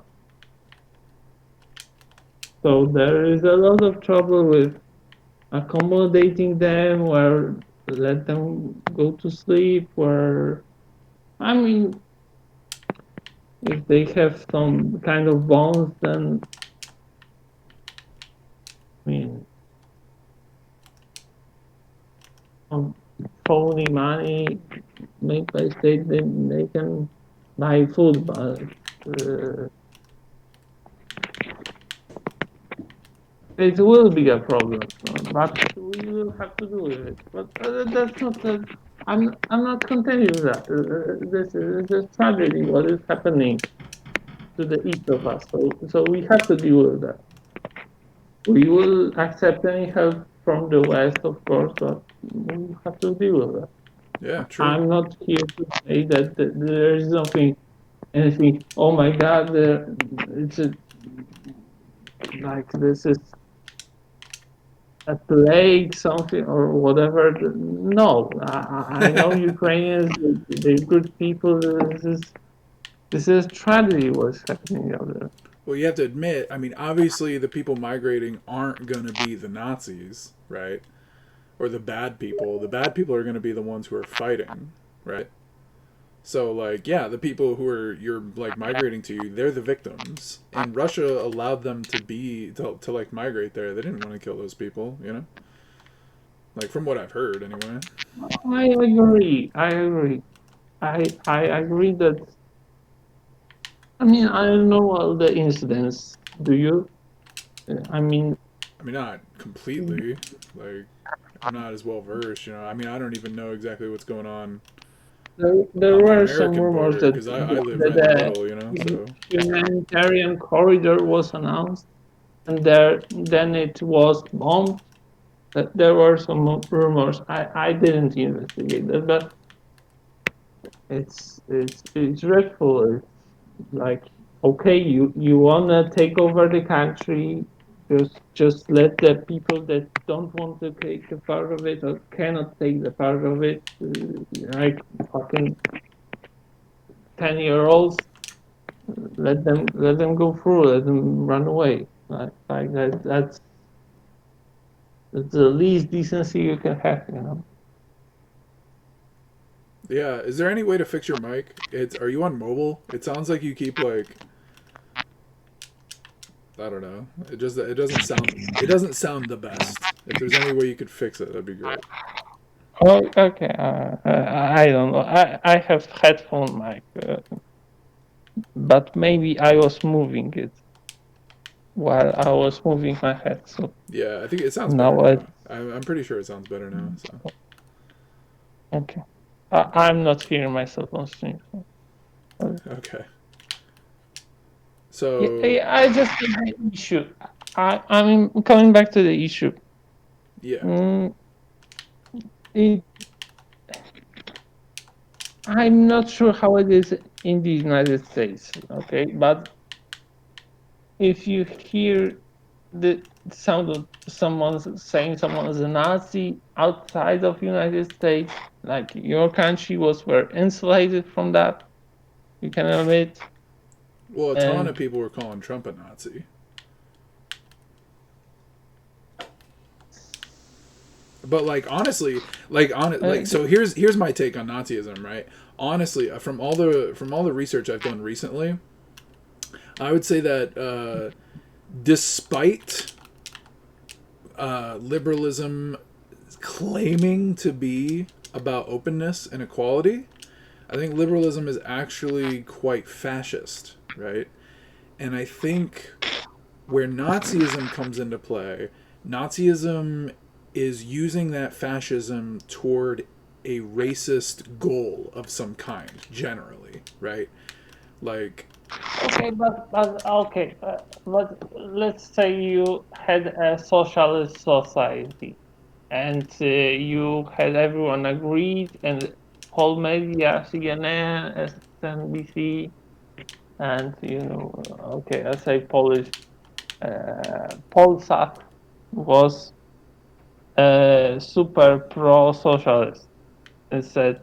So there is a lot of trouble with accommodating them, or let them go to sleep, or I mean, if they have some kind of bonds, then I mean, some phony money made by state, then they can buy food, but it will be a problem, but we will have to do with it. But that's not. I'm not contending with that. This is a tragedy. What is happening to the east of us? So we have to deal with that. We will accept any help from the west, of course, but we have to deal with that. Yeah, true. I'm not here to say that there is anything. Oh my God, it's like this is a plague, something or whatever. No, I know Ukrainians, they're good people. This is tragedy what's happening out there. Well, you have to admit, I mean, obviously the people migrating aren't going to be the Nazis, right? Or the bad people. The bad people are going to be the ones who are fighting, right? So, like, yeah, the people who are you're like migrating to, they're the victims, and Russia allowed them to like migrate there. They didn't want to kill those people, you know. Like from what I've heard, anyway. I agree. I agree that. I mean, I don't know all the incidents. Do you? I mean, not completely. Like, I'm not as well versed. You know, I mean, I don't even know exactly what's going on There on the were some American rumors border that, because I live right in that the middle. You know, so humanitarian corridor was announced, and then it was bombed. There were some rumors. I didn't investigate that, but it's dreadful. It's like, okay, you wanna take over the country, just let the people that don't want to take a part of it or cannot take the part of it, like fucking 10-year-olds, let them go through, let them run away. Like that's the least decency you can have, you know. yeah. Is there any way to fix your mic? Are you on mobile? It sounds like you keep like. I don't know. It doesn't sound the best. If there's any way you could fix it, that'd be great. Oh, okay. I don't know. I have headphone mic, but maybe I was moving it while I was moving my head. So Yeah, I think it sounds better now now. I'm pretty sure it sounds better now. So okay. I'm not hearing myself on stream. So. okay. Yeah, So I just have an issue. I mean, coming back to the issue. yeah. It, I'm not sure how it is in the United States, okay? But if you hear the sound of someone saying someone is a Nazi outside of United States, like your country was very insulated from that, you can admit. Well, a ton of And people were calling Trump a Nazi. But like honestly, so here's my take on Nazism, right? Honestly, from all the research I've done recently, I would say that despite liberalism claiming to be about openness and equality, I think liberalism is actually quite fascist, right? And I think where Nazism comes into play, Nazism is using that fascism toward a racist goal of some kind, generally, right? Like, okay, but okay, but let's say you had a socialist society, and you had everyone agreed, and whole media, CNN, SNBC, and okay, I say Polish, Polsat was super pro-socialist. It said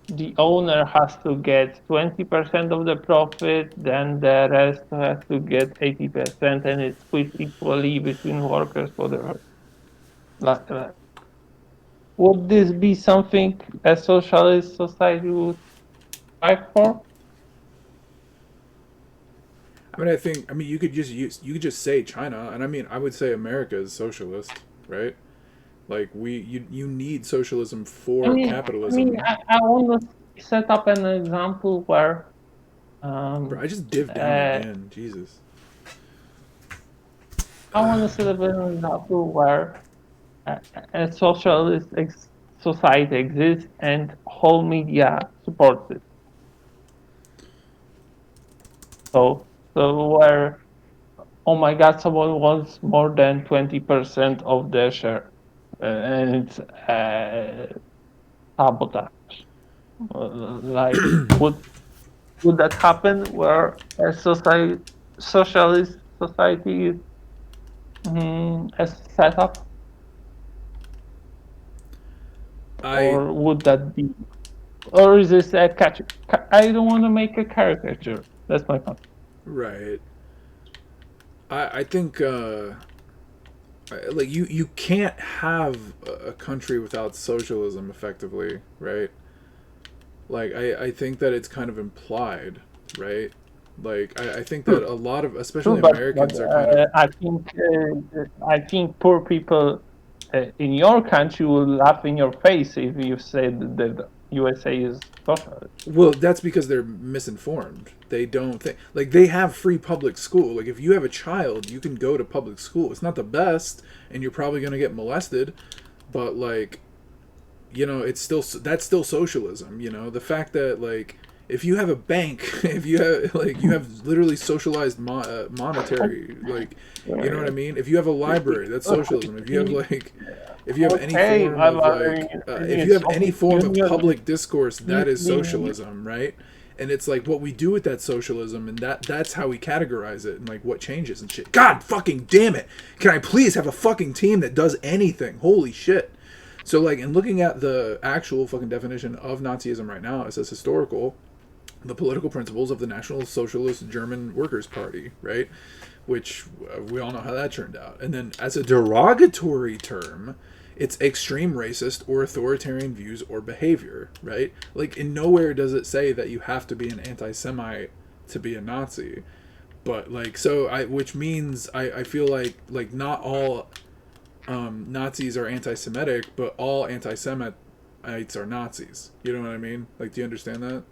the owner has to get 20% of the profit, then the rest has to get 80%, and it's split equally between workers, whatever. Would this be something a socialist society would fight for? I mean, you could just say China, and I mean, I would say America is socialist, right? Like you need socialism for capitalism. I want to set up an example where. Bro, I just div down again. Jesus. I want to set up an example where a socialist society exists and whole media supports it. So where, oh my God, someone wants more than 20% of their share, and it's sabotage. Like, would that happen where a socialist society is set up? Or would that be, or is this a catch? I don't want to make a caricature. That's my point. Right. I think like you can't have a country without socialism effectively, right? Like I think that it's kind of implied, right? Like I think that a lot of, especially Americans, are kind of. I think poor people in your country will laugh in your face if you said that USA is socialist. Well, that's because they're misinformed. They don't think like they have free public school. Like if you have a child, you can go to public school. It's not the best, and you're probably going to get molested, but like, you know, it's still that's still socialism. You know, the fact that like if you have a bank, if you have like you have literally socialized monetary, like you know what I mean. If you have a library, that's socialism. If you have like if you have any form of like if you have any form of public discourse, that is socialism, right? And it's like what we do with that socialism, and that's how we categorize it, and like what changes and shit. God fucking damn it! Can I please have a fucking team that does anything? Holy shit! So like, in looking at the actual fucking definition of Nazism right now, it says historical, the political principles of the National Socialist German Workers' Party, right? Which we all know how that turned out. And then as a derogatory term, it's extreme racist or authoritarian views or behavior, right? Like in nowhere does it say that you have to be an anti-Semite to be a Nazi. But like, so which means I feel like not all Nazis are anti-Semitic, but all anti-Semites are Nazis. You know what I mean? Like, do you understand that?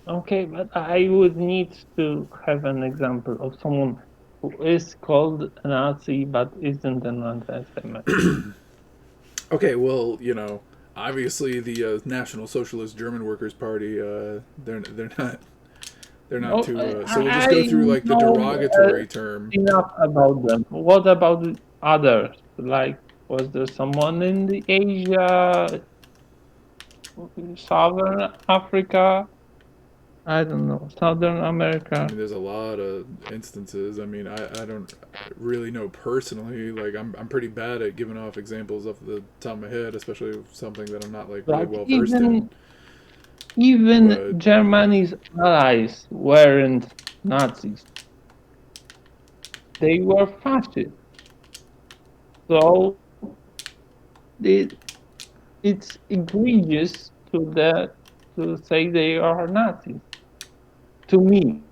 Okay, but I would need to have an example of someone who is called a Nazi but isn't an anti-Semite. Okay, well, you know, obviously the National Socialist German Workers' Party, they're not too. So we'll just go through like the derogatory term. Enough about them. What about the others? Like, was there someone in the Asia, Southern Africa? I don't know, Southern America. I mean, there's a lot of instances. I mean, I don't really know personally. Like, I'm pretty bad at giving off examples off the top of my head, especially something that I'm not like really well versed in. Even Germany's allies weren't Nazis. They were fascists. So it's egregious to say they are Nazis. To me,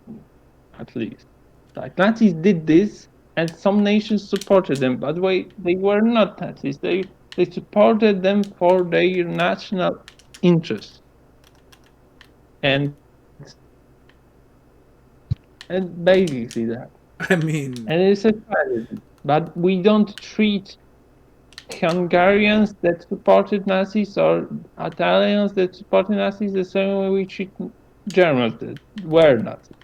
at least. Like Nazis did this and some nations supported them. By the way, they were not Nazis. They supported them for their national interests. And basically that. I mean, and it's a tragedy. But we don't treat Hungarians that supported Nazis or Italians that supported Nazis the same way we treat Germans that were Nazis.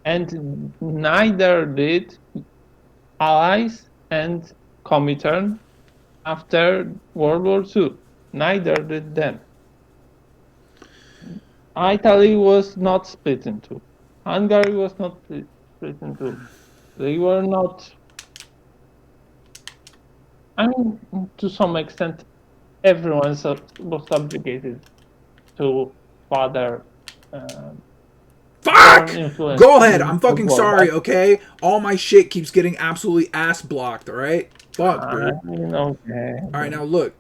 And neither did Allies and Comintern after World War II. Neither did them. Italy was not split in two. Hungary was not split in two. They were not. I mean, to some extent, everyone was subjugated to father. Fuck! Go ahead. I'm fucking sorry, okay? All my shit keeps getting absolutely ass blocked, alright? Fuck, dude. Okay. Alright, now look.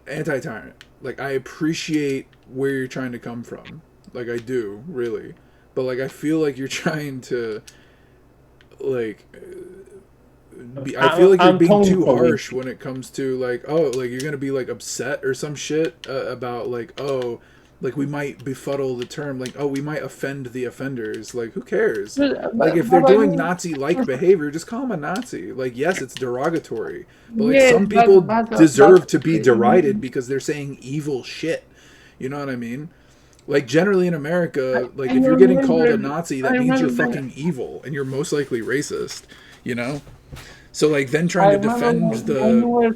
Anti-tyrant. Like, I appreciate where you're trying to come from. Like, I do, really. But, like, I feel like you're trying to, like... I feel like you're being too harsh when it comes to, like, oh, like, you're gonna be, like, upset or some shit about, like, oh... Like, we might befuddle the term, like, oh, we might offend the offenders. Like, who cares? Like, if they're doing Nazi-like behavior, just call them a Nazi. Like, yes, it's derogatory. But, like, some people deserve to be derided because they're saying evil shit. You know what I mean? Like, generally in America, like, if you're getting called a Nazi, that means you're fucking evil. And you're most likely racist. You know? So, like, then trying to defend the...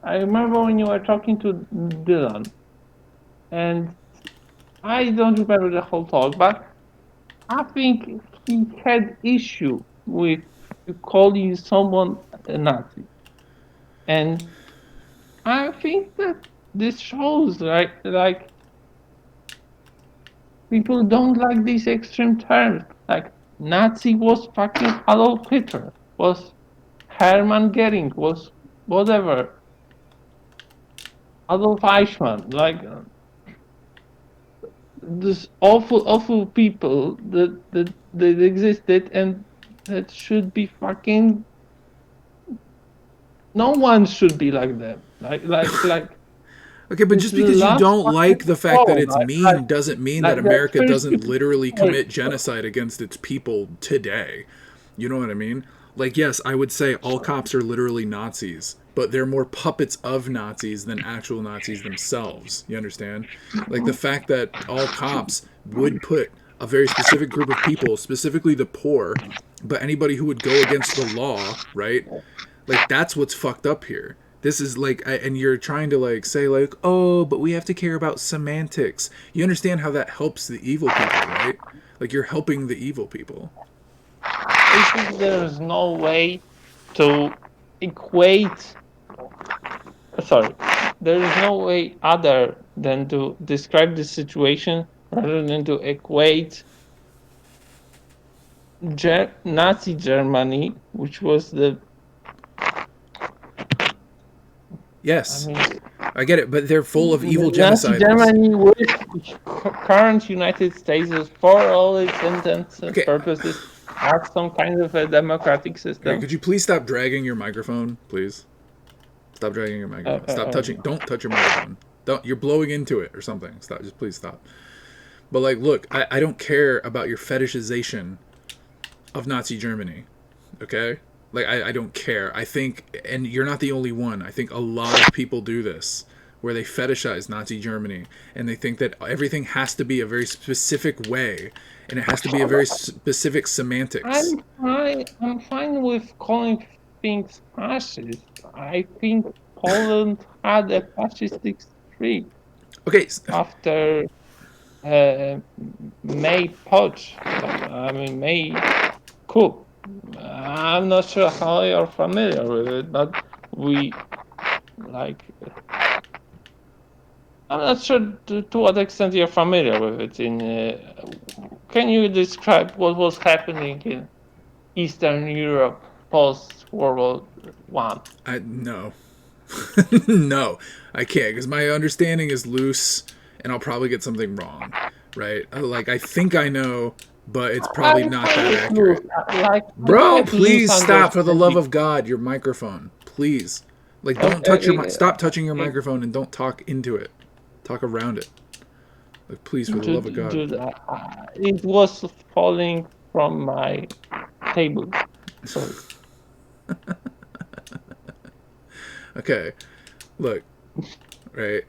I remember when you were talking to Dylan. And I don't remember the whole talk, but I think he had issue with calling someone a Nazi. And I think that this shows like people don't like these extreme terms. Like Nazi was fucking Adolf Hitler, was Hermann Goering, was whatever. Adolf Eichmann, like this awful people that existed and that should be fucking no one should be like them. Like. Okay, but It's just the because you last don't fucking like the fact that call, it's mean doesn't mean that that's America very doesn't stupid. literally commit genocide against its people today. You know what I mean? Like, yes, I would say all cops are literally Nazis, but they're more puppets of Nazis than actual Nazis themselves. You understand? Like, the fact that all cops would put a very specific group of people, specifically the poor, but anybody who would go against the law, right? Like, that's what's fucked up here. This is like, and you're trying to like say like, oh, but we have to care about semantics. You understand how that helps the evil people, right? Like, you're helping the evil people. I think there's no way to equate. Sorry, there is no way other than to describe the situation rather than to equate Nazi Germany, which was the. Yes, I get it, but they're full of evil Nazi genociders. Germany with current United States is, for all its intents and purposes, have some kind of a democratic system. Okay, could you please stop dragging your microphone, please? Stop dragging your microphone. Stop touching. Don't touch your microphone. Don't. You're blowing into it or something. Stop. Just please stop. But like, look, I don't care about your fetishization of Nazi Germany. Okay? Like, I don't care. I think, and you're not the only one. I think a lot of people do this, where they fetishize Nazi Germany, and they think that everything has to be a very specific way, and it has to be a very specific semantics. I'm fine with calling things fascist. I think Poland had a fascistic streak. Okay. After May Putsch, May coup. I'm not sure how you're familiar with it, but I'm not sure to what extent you're familiar with it. Can you describe what was happening in Eastern Europe post World War I? No. No, I can't, because my understanding is loose, and I'll probably get something wrong, right? Like, I think I know, but it's probably not that accurate. Bro, please stop, for the love of God, your microphone. Please. Like, don't touch your stop touching your microphone and don't talk into it. Talk around it. Like, please, for the love of God. It was falling from my table. Sorry. Okay. Look, right?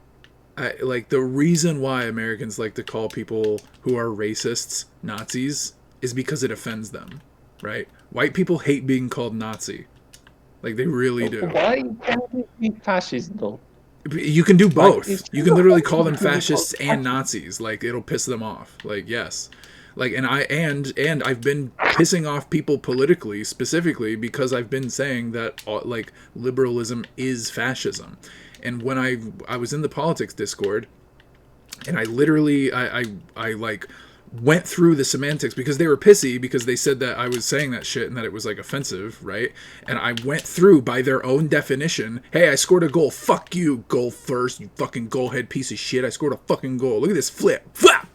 Like, the reason why Americans like to call people who are racists Nazis is because it offends them, right? White people hate being called Nazi. Like, they really do. Why can't it be fascist, though? You can do both. You can literally call them fascists and Nazis. Like, it'll piss them off. Like, yes. Like, and I've been pissing off people politically, specifically because I've been saying that like liberalism is fascism. And when I was in the politics Discord, and I literally I like went through the semantics because they were pissy because they said that I was saying that shit and that it was like offensive, right? And I went through by their own definition. Hey, I scored a goal. Fuck you, goal first, you fucking goalhead piece of shit. I scored a fucking goal. Look at this flip. Flap!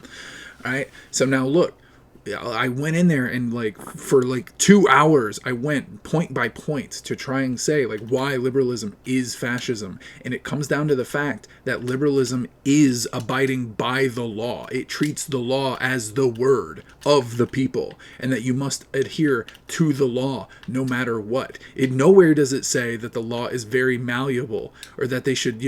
Right? So now look, I went in there and like for like 2 hours I went point by point to try and say like why liberalism is fascism, and it comes down to the fact that liberalism is abiding by the law. It treats the law as the word of the people, and that you must adhere to the law no matter what. It nowhere does it say that the law is very malleable or that they should,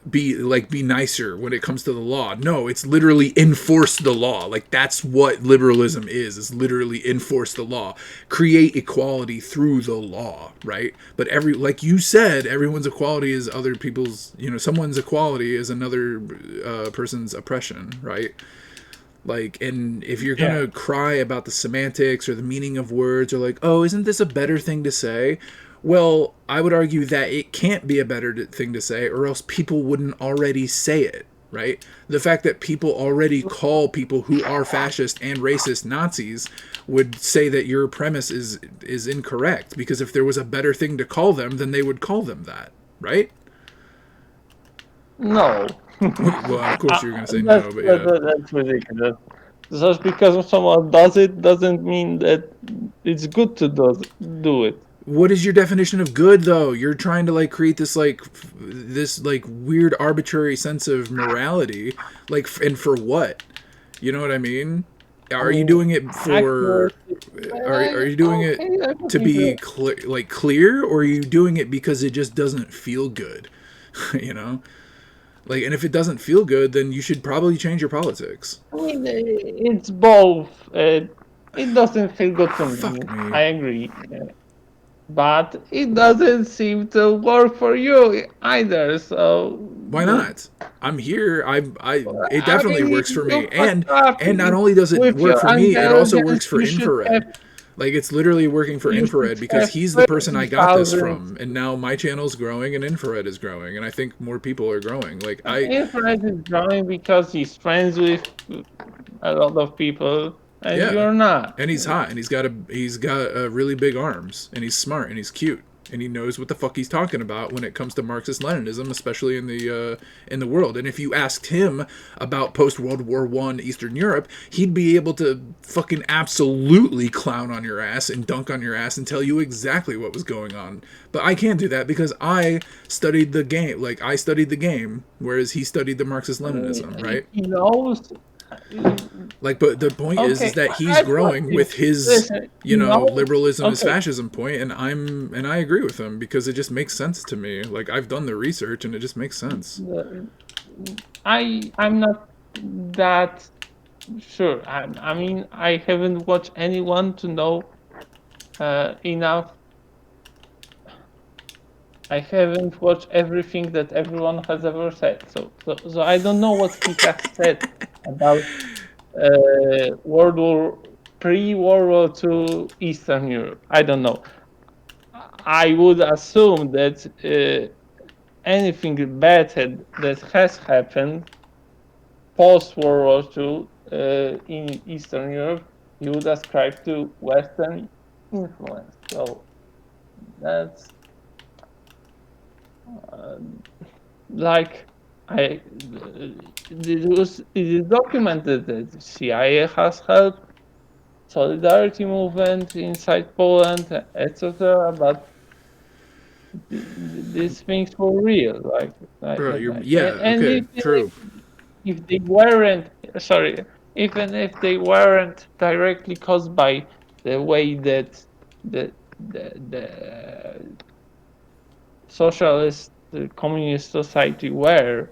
be nicer when it comes to the law. No, it's literally enforce the law. Like, that's what liberalism is literally enforce the law, create equality through the law, right? But like you said, everyone's equality is other people's, someone's equality is another person's oppression, right? Like, and if you're gonna cry about the semantics or the meaning of words, or like, oh, isn't this a better thing to say? Well, I would argue that it can't be a better thing to say, or else people wouldn't already say it, right? The fact that people already call people who are fascist and racist Nazis would say that your premise is incorrect, because if there was a better thing to call them, then they would call them that, right? No. Well, of course you're going to say no, but yeah. That's ridiculous. Just because someone does it doesn't mean that it's good to do it. what is your definition of good though? You're trying to like create this like weird arbitrary sense of morality, like and for what? You know what I mean? Are you doing it for? Are you doing it to be clear, or are you doing it because it just doesn't feel good? You know, like, and if it doesn't feel good, then you should probably change your politics. I mean, it's both. It doesn't feel good to me. I agree. But it doesn't seem to work for you either. So why not? I'm here. It definitely works for me. And not only does it With work your for me, it also works intelligence, for you should infrared. have- Like, it's literally working for you infrared should because have he's the person I got this 30,000 from. And now my channel's growing and infrared is growing. And I think more people are growing. Like, Infrared is growing because he's friends with a lot of people, and you're not. And he's hot, and he's got really big arms, and he's smart, and he's cute, and he knows what the fuck he's talking about when it comes to Marxist-Leninism, especially in the world. And if you asked him about post-World War I Eastern Europe, he'd be able to fucking absolutely clown on your ass and dunk on your ass and tell you exactly what was going on. But I can't do that because I studied the game. Like, I studied the game, whereas he studied the Marxist-Leninism, right? He knows. Like, but the point is that he's growing with his, liberalism is fascism point, and I agree with him because it just makes sense to me. Like, I've done the research, and it just makes sense. I'm not that sure. I mean, I haven't watched anyone to know enough. I haven't watched everything that everyone has ever said, so I don't know what he has said about pre-World War II Eastern Europe. I don't know. I would assume that anything bad that has happened post-World War II in Eastern Europe, you would ascribe to Western influence. So that's it is documented that CIA has helped solidarity movement inside Poland, etc. But these things were real, True. If they weren't, even if they weren't directly caused by the way that the socialist, communist society were,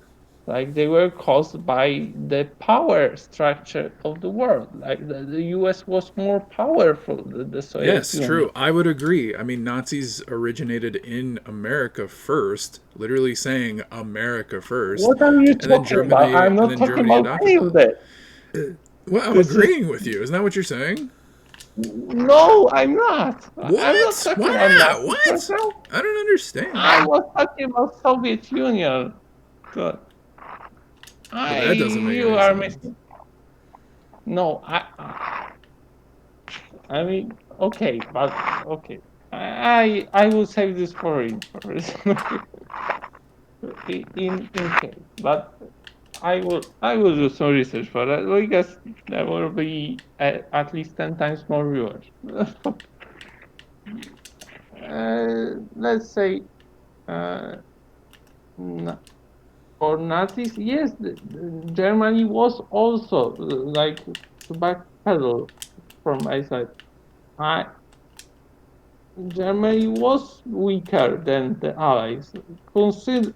like, they were caused by the power structure of the world. Like, the US was more powerful than the Soviet Yes, Union. true. I would agree. I mean, Nazis originated in America first, literally saying America first. What are you and then talking Germany, about? I'm not and then talking Germany about adopted any of that. Well, I'm agreeing with you. Isn't that what you're saying? No, I'm not. I'm not talking Why about not? that. What? I don't understand. I was talking about Soviet Union. Good. that doesn't make You any are sense. missing. No, I mean, okay, but okay. I will save this for in case, but I will do some research for that because there will be at least 10 times more viewers. Let's say for Nazis, yes, Germany was also like to backpedal from my side. Germany was weaker than the Allies, considered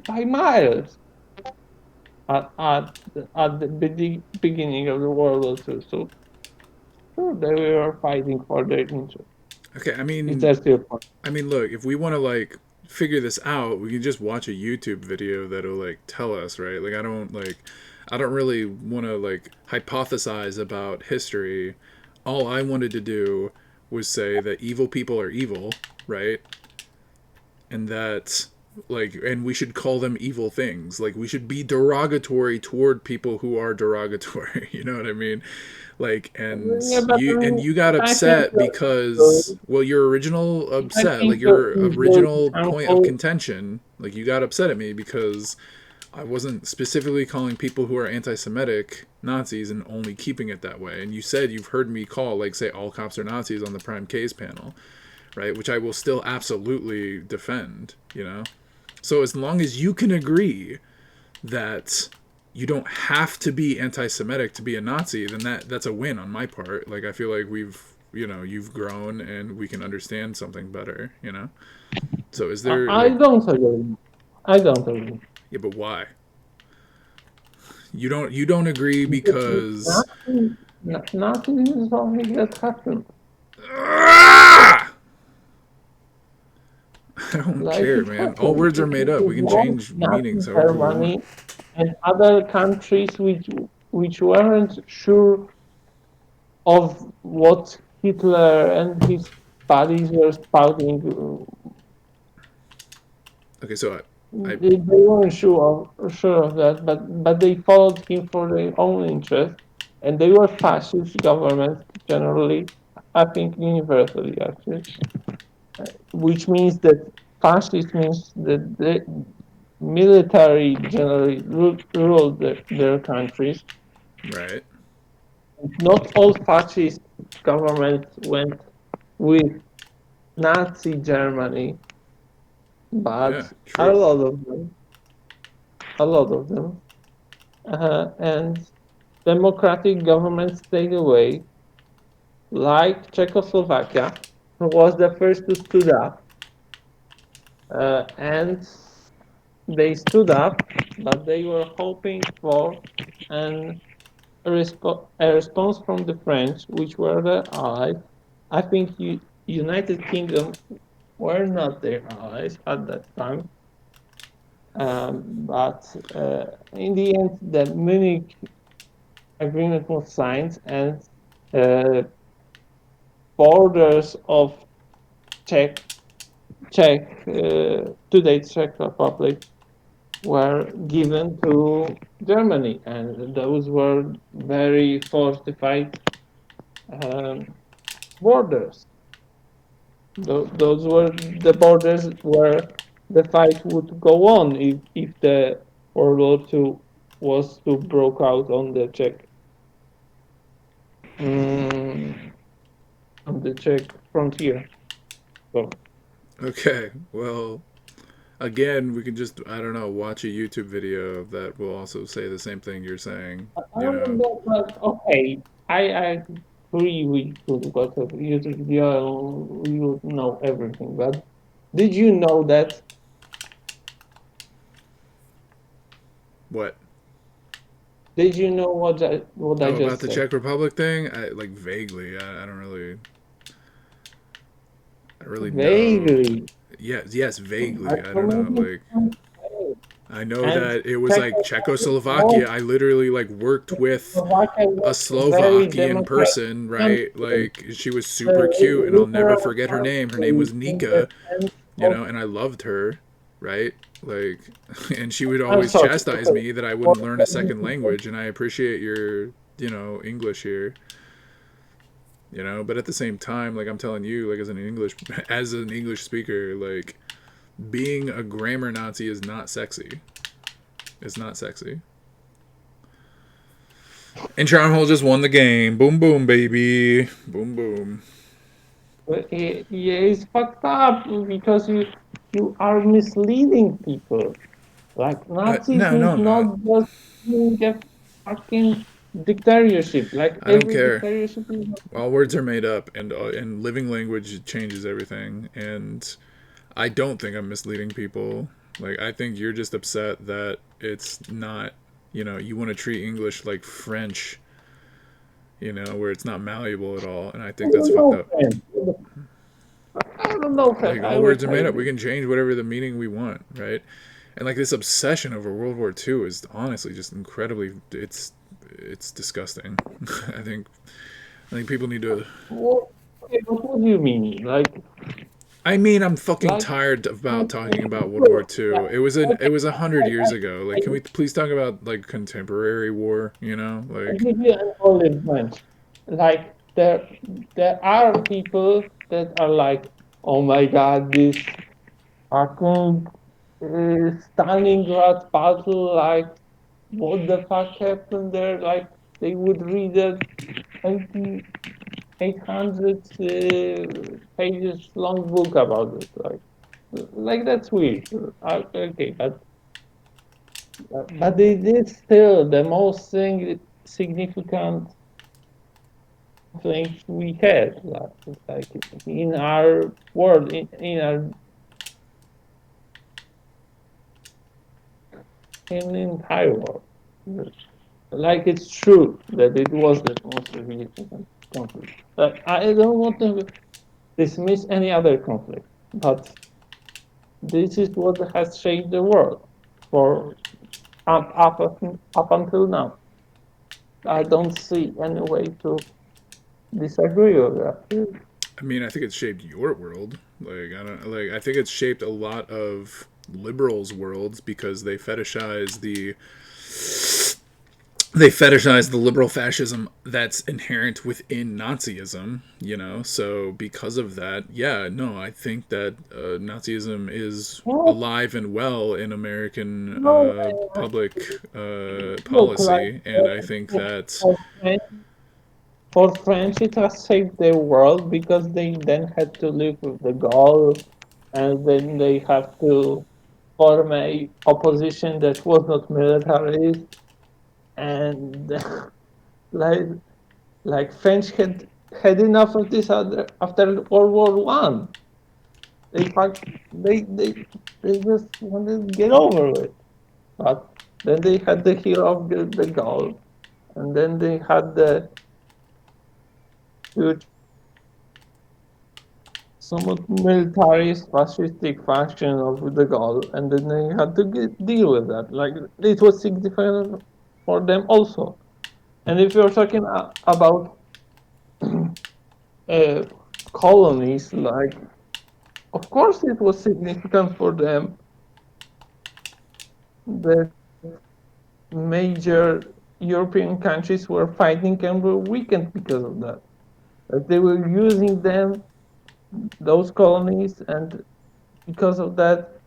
by miles at the beginning of the World War II. So sure, they were fighting for their interest. Okay, I mean, If that's your point. I mean, look, if we want to like figure this out, we can just watch a YouTube video that'll like tell us, right? Like, I don't really want to like hypothesize about history. All I wanted to do was say that evil people are evil, right? And that, like, and we should call them evil things. Like, we should be derogatory toward people who are derogatory. You know what I mean? Like, and you got upset because, well, your original upset, like your original point of contention, like, you got upset at me because I wasn't specifically calling people who are anti-Semitic Nazis and only keeping it that way. And you said you've heard me call, like, say all cops are Nazis on the Prime Case panel, right? Which I will still absolutely defend, you know? So as long as you can agree that you don't have to be anti-Semitic to be a Nazi, then that's a win on my part. Like, I feel like you've grown and we can understand something better, you know? So is there... I don't agree. I don't agree. Yeah, but why? You don't agree because... Nothing is something that happened. I don't care, man. All words are made up. We can change meanings however we Germany want. and other countries which weren't sure of what Hitler and his buddies were spouting. Okay, so They weren't sure of that, but they followed him for their own interest, and they were fascist governments generally. I think universally, actually, which means that fascist means that the military generally ruled their countries. Right. Not all fascist governments went with Nazi Germany, but Yeah, a true. lot of them. A lot of them. And democratic governments stayed away, like Czechoslovakia, who was the first to stood up. And they stood up, but they were hoping for an, a response from the French, which were their allies. I think United Kingdom were not their allies at that time. But in the end, the Munich agreement was signed, and borders of today Czech Republic, were given to Germany, and those were very fortified borders. Those were the borders where the fight would go on if the World War II was to broke out on the Czech frontier. So. Okay, well, again, we can just, I don't know, watch a YouTube video that will also say the same thing you're saying, you know? Okay, I agree with whatever YouTube video, you know everything, but did you know that? What? Did you know what I Oh, just about the said? Czech Republic thing? Like, vaguely. I don't really... I really know. Vaguely. Yes, vaguely. I don't know, like... I know And that it was like Czechoslovakia. I literally like worked with a Slovakian person, right? Like she was super cute, and I'll never forget her name. Her name was Nika, you know, and I loved her, right? Like, and she would always chastise me that I wouldn't learn a second language, and I appreciate your, you know, English here. You know, but at the same time, like I'm telling you, like as an English speaker, like being a grammar Nazi is not sexy. It's not sexy. And Charmhole just won the game. Boom, boom, baby. Boom, boom. Yeah, it's fucked up because you are misleading people. Like Nazis No, is I'm not just being a fucking dictatorship. Like I don't every care. dictatorship is. All words are made up, and living language changes everything. And I don't think I'm misleading people. Like, I think you're just upset that it's not, you know, you want to treat English like French, you know, where it's not malleable at all. And I think that's fucked up. I don't know. Like, all words are made up. We can change whatever the meaning we want, right? And, like, this obsession over World War II is honestly just incredibly, it's disgusting. I think people need to... What do you mean? Like... I mean, I'm fucking tired about talking about World War II. It was 100 years ago. Like, can we please talk about like contemporary war? You know, like. I'll give you an olive branch. Like there are people that are like, oh my god, this fucking Stalingrad battle. Like, what the fuck happened there? Like, they would read the 800 pages long book about it. Like that's weird. Okay, but it is still the most significant thing we had, like in our world, in our in the entire world. Like it's true that it was the most significant conflict. I don't want to dismiss any other conflict, but this is what has shaped the world for up until now. I don't see any way to disagree with that. I mean, I think it's shaped your world. I think it's shaped a lot of liberals' worlds because they fetishize the liberal fascism that's inherent within Nazism, you know. So because of that, yeah, no, I think that Nazism is alive and well in American public Look, policy, and I think that for French, it has saved the world because they then had to live with the Gaul, and then they have to form a opposition that was not militarist, and like French had enough of this after World War One. In fact, they just wanted to get over it. But then they had the hero of the Gaul, and then they had the huge, somewhat militarist, fascistic faction of the Gaul, and then they had to deal with that. Like it was significant for them also. And if you're talking about colonies, like of course it was significant for them that major European countries were fighting and were weakened because of that. Like they were using them, those colonies, and because of that,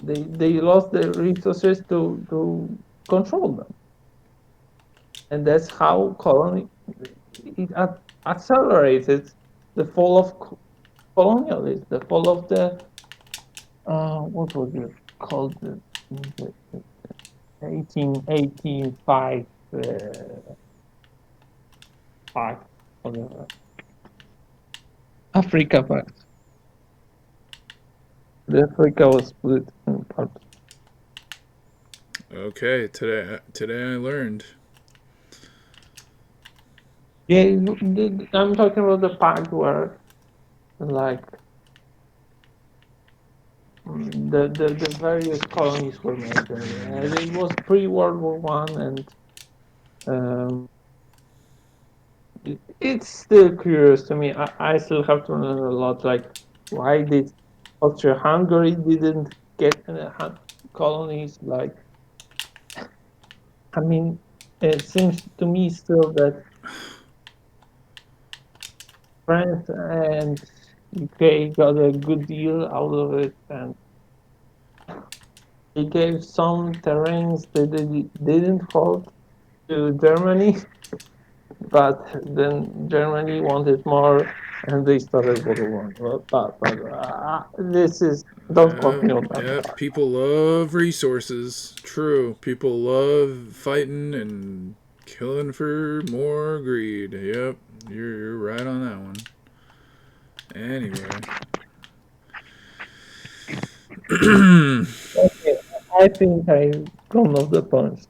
they lost the resources to control them. And that's how it accelerated the fall of colonialism, the fall of the what was it called, the 1885 pact, Africa pact. The Africa was split in parts. okay, today I learned. Yeah, I'm talking about the pact where, like, the various colonies were made. And it was pre-World War One, and it's still curious to me. I still have to learn a lot. Like, why did Austria-Hungary didn't get colonies? Like, I mean, it seems to me still that France and UK got a good deal out of it, and they gave some terrains that they didn't hold to Germany, but then Germany wanted more, and they started World War One. But this is, don't quote me on that. Yep, people love resources. True. People love fighting and killing for more greed. Yep, you're right on that one. Anyway. Okay, I think I've gone off the point.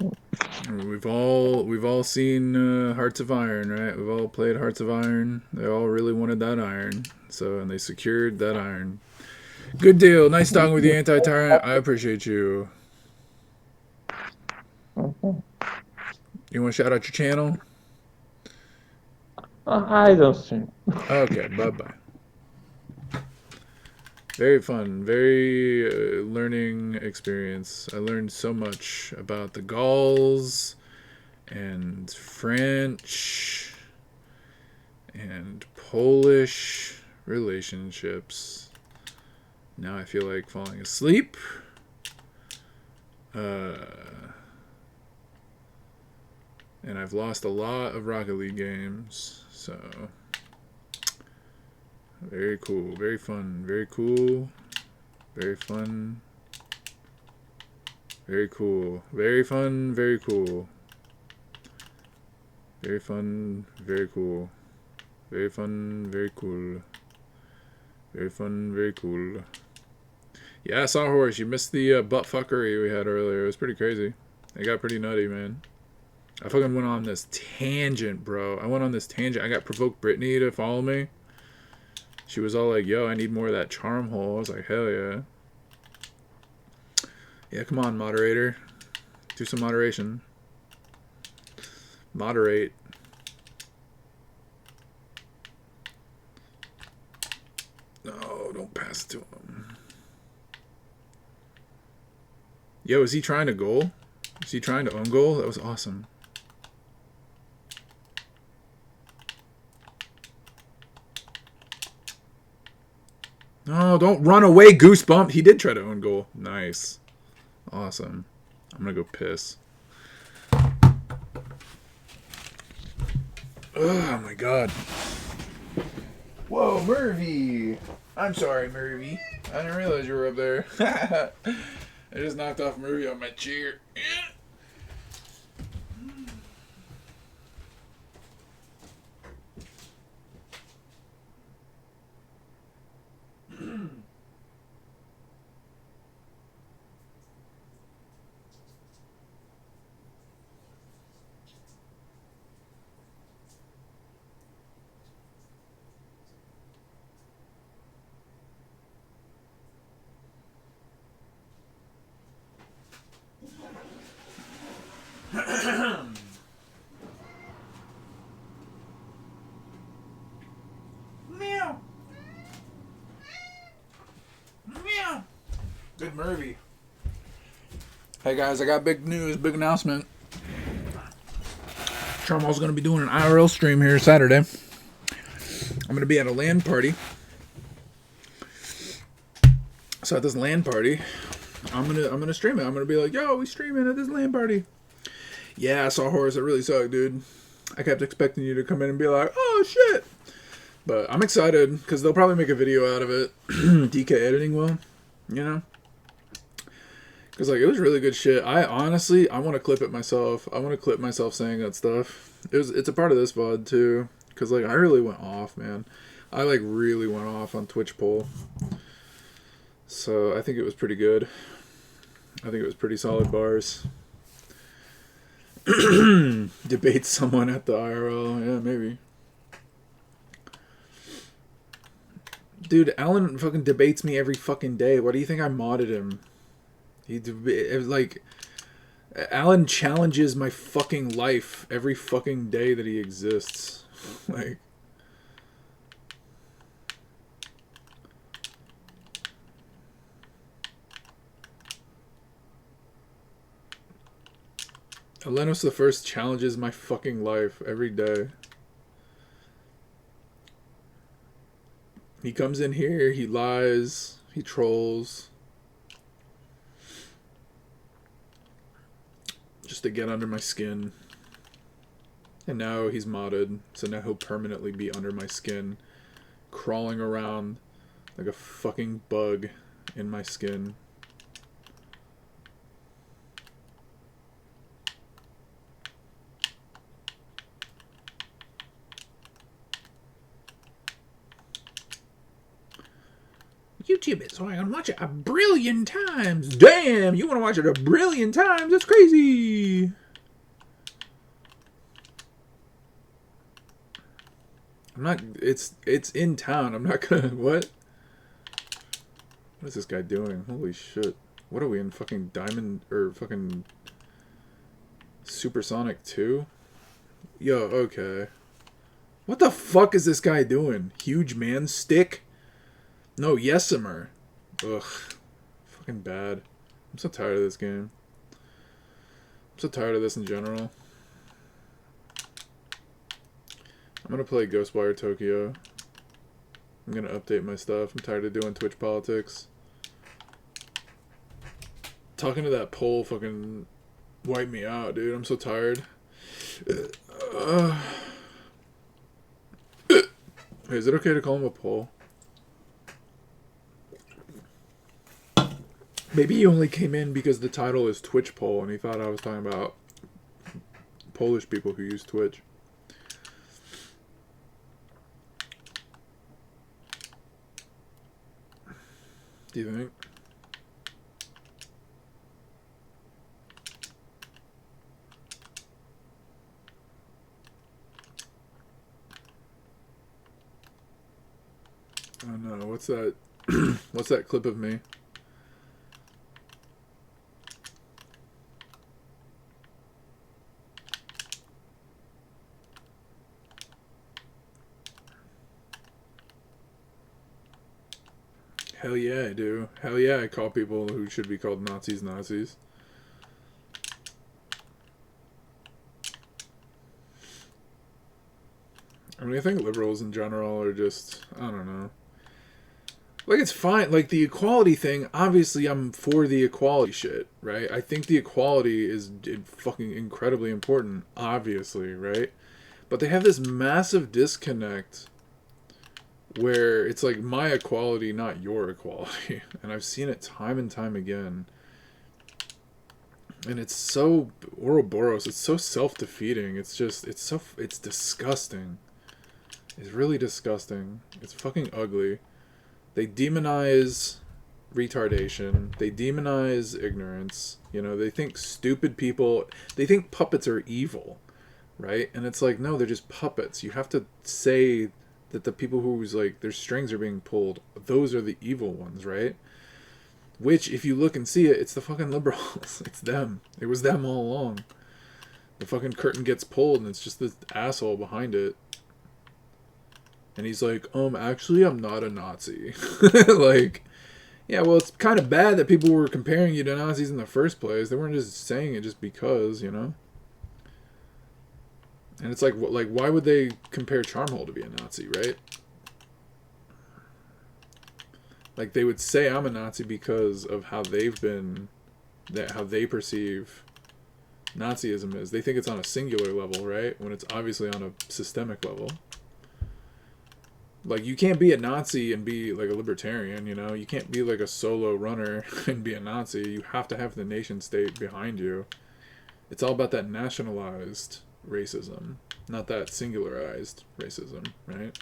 We've all seen Hearts of Iron, right? We've all played Hearts of Iron. They all really wanted that iron, and they secured that iron. Good deal. Nice talking with you, Anti-Tyrant. I appreciate you. You want to shout out your channel? I don't think. Okay, bye-bye. Very fun, very learning experience. I learned so much about the Gauls and French and Polish relationships. Now I feel like falling asleep. And I've lost a lot of Rocket League games. So, very cool, very fun, very cool, very fun, very cool, very fun, very cool, very fun, very cool, very fun, very cool, very fun, very cool. Yeah, Sawhorse, you missed the butt fuckery we had earlier. It was pretty crazy. It got pretty nutty, man. I fucking went on this tangent, bro. I went on this tangent. I got provoked Brittany to follow me. She was all like, yo, I need more of that charm hole. I was like, hell yeah. Yeah, come on, moderator. Do some moderation. Moderate. No, don't pass it to him. Yo, is he trying to goal? Is he trying to own goal? That was awesome. No, don't run away, Goosebump. He did try to own goal. Nice. Awesome. I'm going to go piss. Oh, my God. Whoa, Murphy. I'm sorry, Murphy. I didn't realize you were up there. I just knocked off Murphy on my chair. Meow. Meow. Good Murphy. Hey guys, I got big news, big announcement. Charmal's going to be doing an IRL stream here Saturday. I'm going to be at a LAN party. So at this LAN party, I'm gonna stream it. I'm gonna be like, yo, we streaming at this LAN party. Yeah, I saw Horus. It really sucked, dude. I kept expecting you to come in and be like, oh shit. But I'm excited because they'll probably make a video out of it. DK editing will, you know. Because like it was really good shit. I want to clip it myself. I want to clip myself saying that stuff. It's a part of this VOD too. Because like I really went off, man. I like really went off on Twitch poll. So I think it was pretty good. I think it was pretty solid bars. Debate someone at the IRL. Yeah, maybe. Dude, Alan fucking debates me every fucking day. What do you think I modded him? Alan challenges my fucking life every fucking day that he exists. Like, Elenos the First challenges my fucking life every day. He comes in here, he lies, he trolls. Just to get under my skin. And now he's modded, so now he'll permanently be under my skin. Crawling around like a fucking bug in my skin. YouTube it so I can watch it a brillion times. Damn, you want to watch it a brillion times? That's crazy. I'm not. It's in town. I'm not gonna. What? What is this guy doing? Holy shit! What are we in? Fucking Diamond or fucking Supersonic 2? Yo, okay. What the fuck is this guy doing? Huge man stick? No, Yesimer. Ugh. Fucking bad. I'm so tired of this game. I'm so tired of this in general. I'm gonna play Ghostwire Tokyo. I'm gonna update my stuff. I'm tired of doing Twitch politics. Talking to that poll fucking wiped me out, dude. I'm so tired. Is it okay to call him a Pole? Maybe he only came in because the title is Twitch Pole and he thought I was talking about Polish people who use Twitch. Do you think? Oh no, what's that? What's that clip of me? Hell yeah, I do. Hell yeah, I call people who should be called Nazis Nazis. I mean, I think liberals in general are just, I don't know. Like, it's fine. Like, the equality thing, obviously I'm for the equality shit, right? I think the equality is fucking incredibly important, obviously, right? But they have this massive disconnect where it's like my equality, not your equality. And I've seen it time and time again. And it's so Ouroboros, it's so self-defeating. It's just, it's disgusting. It's really disgusting. It's fucking ugly. They demonize retardation. They demonize ignorance. You know, they think stupid people, they think puppets are evil, right? And it's like, no, they're just puppets. You have to say that the people whose, like, their strings are being pulled, those are the evil ones, right? Which, if you look and see it, it's the fucking liberals. It's them. It was them all along. The fucking curtain gets pulled and it's just this asshole behind it. And he's like, actually, I'm not a Nazi. Like, yeah, well, it's kind of bad that people were comparing you to Nazis in the first place. They weren't just saying it just because, you know? And it's like, why would they compare Charmhole to be a Nazi, right? Like, they would say I'm a Nazi because of how they've been, how they perceive Nazism is. They think it's on a singular level, right? When it's obviously on a systemic level. Like, you can't be a Nazi and be, like, a libertarian, you know? You can't be, like, a solo runner and be a Nazi. You have to have the nation state behind you. It's all about that nationalized racism, not that singularized racism, right?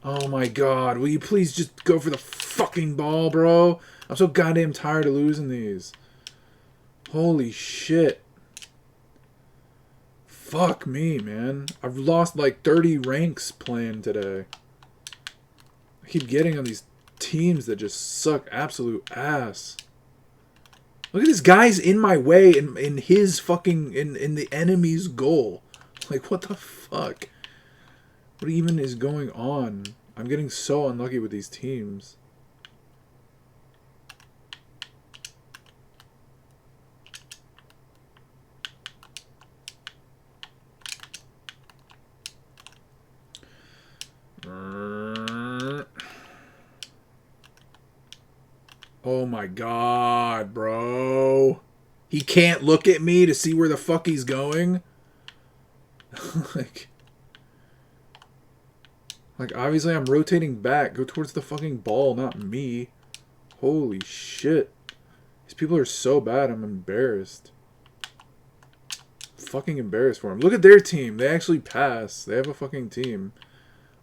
Oh my god, will you please just go for the fucking ball, bro? I'm so goddamn tired of losing these. Holy shit. Fuck me, man. I've lost like 30 ranks playing today. I keep getting on these teams that just suck absolute ass. Look at this guy's in my way in his fucking, in the enemy's goal. Like, what the fuck? What even is going on? I'm getting so unlucky with these teams. Oh my god, bro. He can't look at me to see where the fuck he's going? Like, obviously I'm rotating back. Go towards the fucking ball, not me. Holy shit. These people are so bad, I'm embarrassed. Fucking embarrassed for them. Look at their team. They actually pass. They have a fucking team.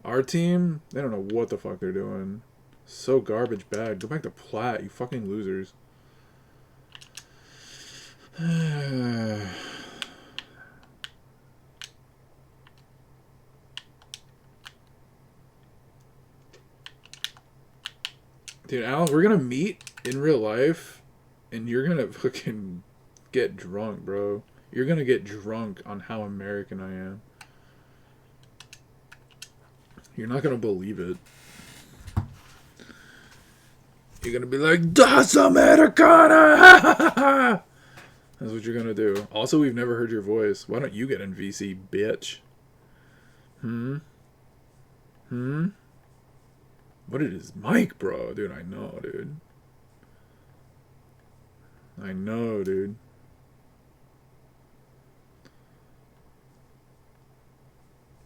Our team, they don't know what the fuck they're doing. So garbage bad. Go back to Platt, you fucking losers. Dude, Alan, we're gonna meet in real life, and you're gonna fucking get drunk, bro. You're gonna get drunk on how American I am. You're not gonna believe it. You're gonna be like, Das Americana! That's what you're gonna do. Also, we've never heard your voice. Why don't you get in VC, bitch? What is his mic, bro? Dude, I know, dude. I know, dude.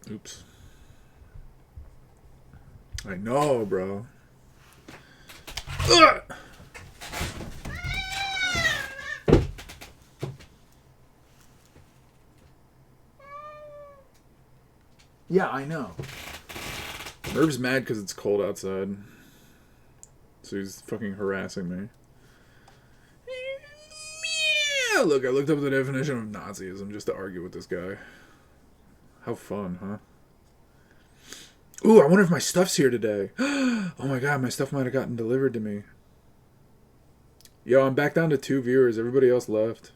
Oops. I know, bro. Ugh! Yeah, I know. Merv's mad because it's cold outside. So he's fucking harassing me. Yeah, look, I looked up the definition of Nazism just to argue with this guy. How fun, huh? Ooh, I wonder if my stuff's here today. Oh my god, my stuff might have gotten delivered to me. Yo, I'm back down to 2 viewers. Everybody else left.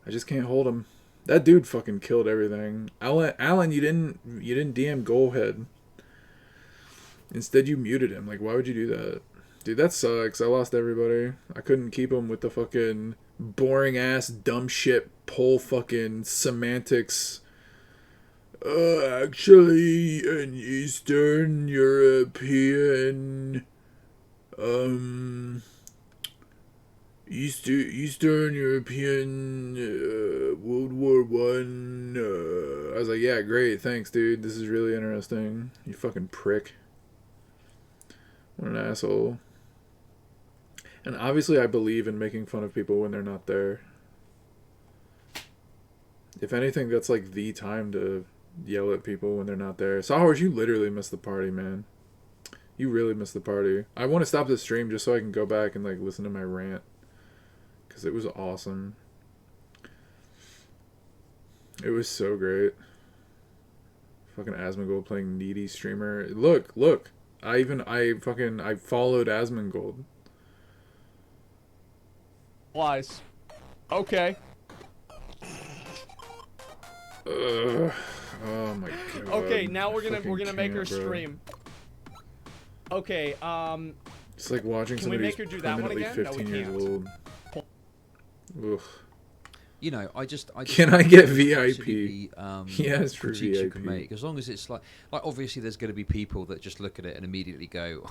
I just can't hold them. That dude fucking killed everything. Alan, you didn't DM Goalhead. Instead, you muted him. Like, why would you do that? Dude, that sucks. I lost everybody. I couldn't keep him with the fucking boring ass dumb shit pole fucking semantics. Actually, an Eastern European, Eastern European, World War One. I was like, yeah, great, thanks, dude. This is really interesting. You fucking prick. What an asshole. And obviously, I believe in making fun of people when they're not there. If anything, that's like the time to yell at people when they're not there. Sawhorse, you literally missed the party, man. You really missed the party. I want to stop the stream just so I can go back and like listen to my rant. Because it was awesome. It was so great. Fucking Asmongold playing needy streamer. Look. I followed Asmongold. Lies. Okay. Ugh. Oh my god. Okay, now we're gonna make her can't, bro. stream. Okay, It's like watching can we somebody make her do that one permanently again? No, 15 we years can't. old. Ugh. You know, I just Can I get VIP? absolutely, Yes, for critiques you VIP. can make, as long as it's like obviously there's going to be people that just look at it and immediately go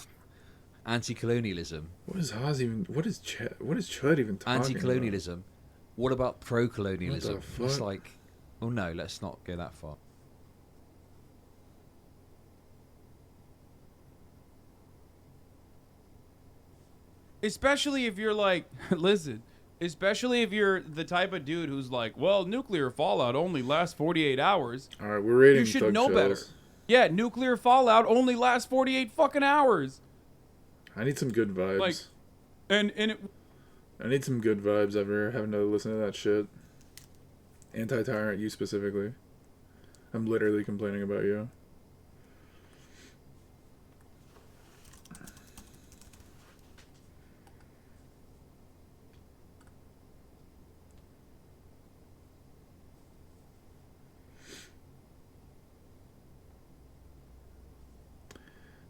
anti-colonialism. What is Haas even? What is Chud even talking Anti-colonialism. What about pro-colonialism? What the It's fuck? like, oh no, let's not go that far. Especially if you're like, listen, especially if you're the type of dude who's like, well, nuclear fallout only lasts 48 hours. All right, we're rating You should Thug know better. Shells. Yeah, nuclear fallout only lasts 48 fucking hours. I need some good vibes. Like, and it, I need some good vibes after having to listen to that shit. Anti-tyrant, you specifically. I'm literally complaining about you.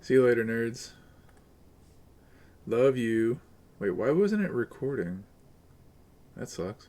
See you later, nerds. Love you. Wait, why wasn't it recording? That sucks.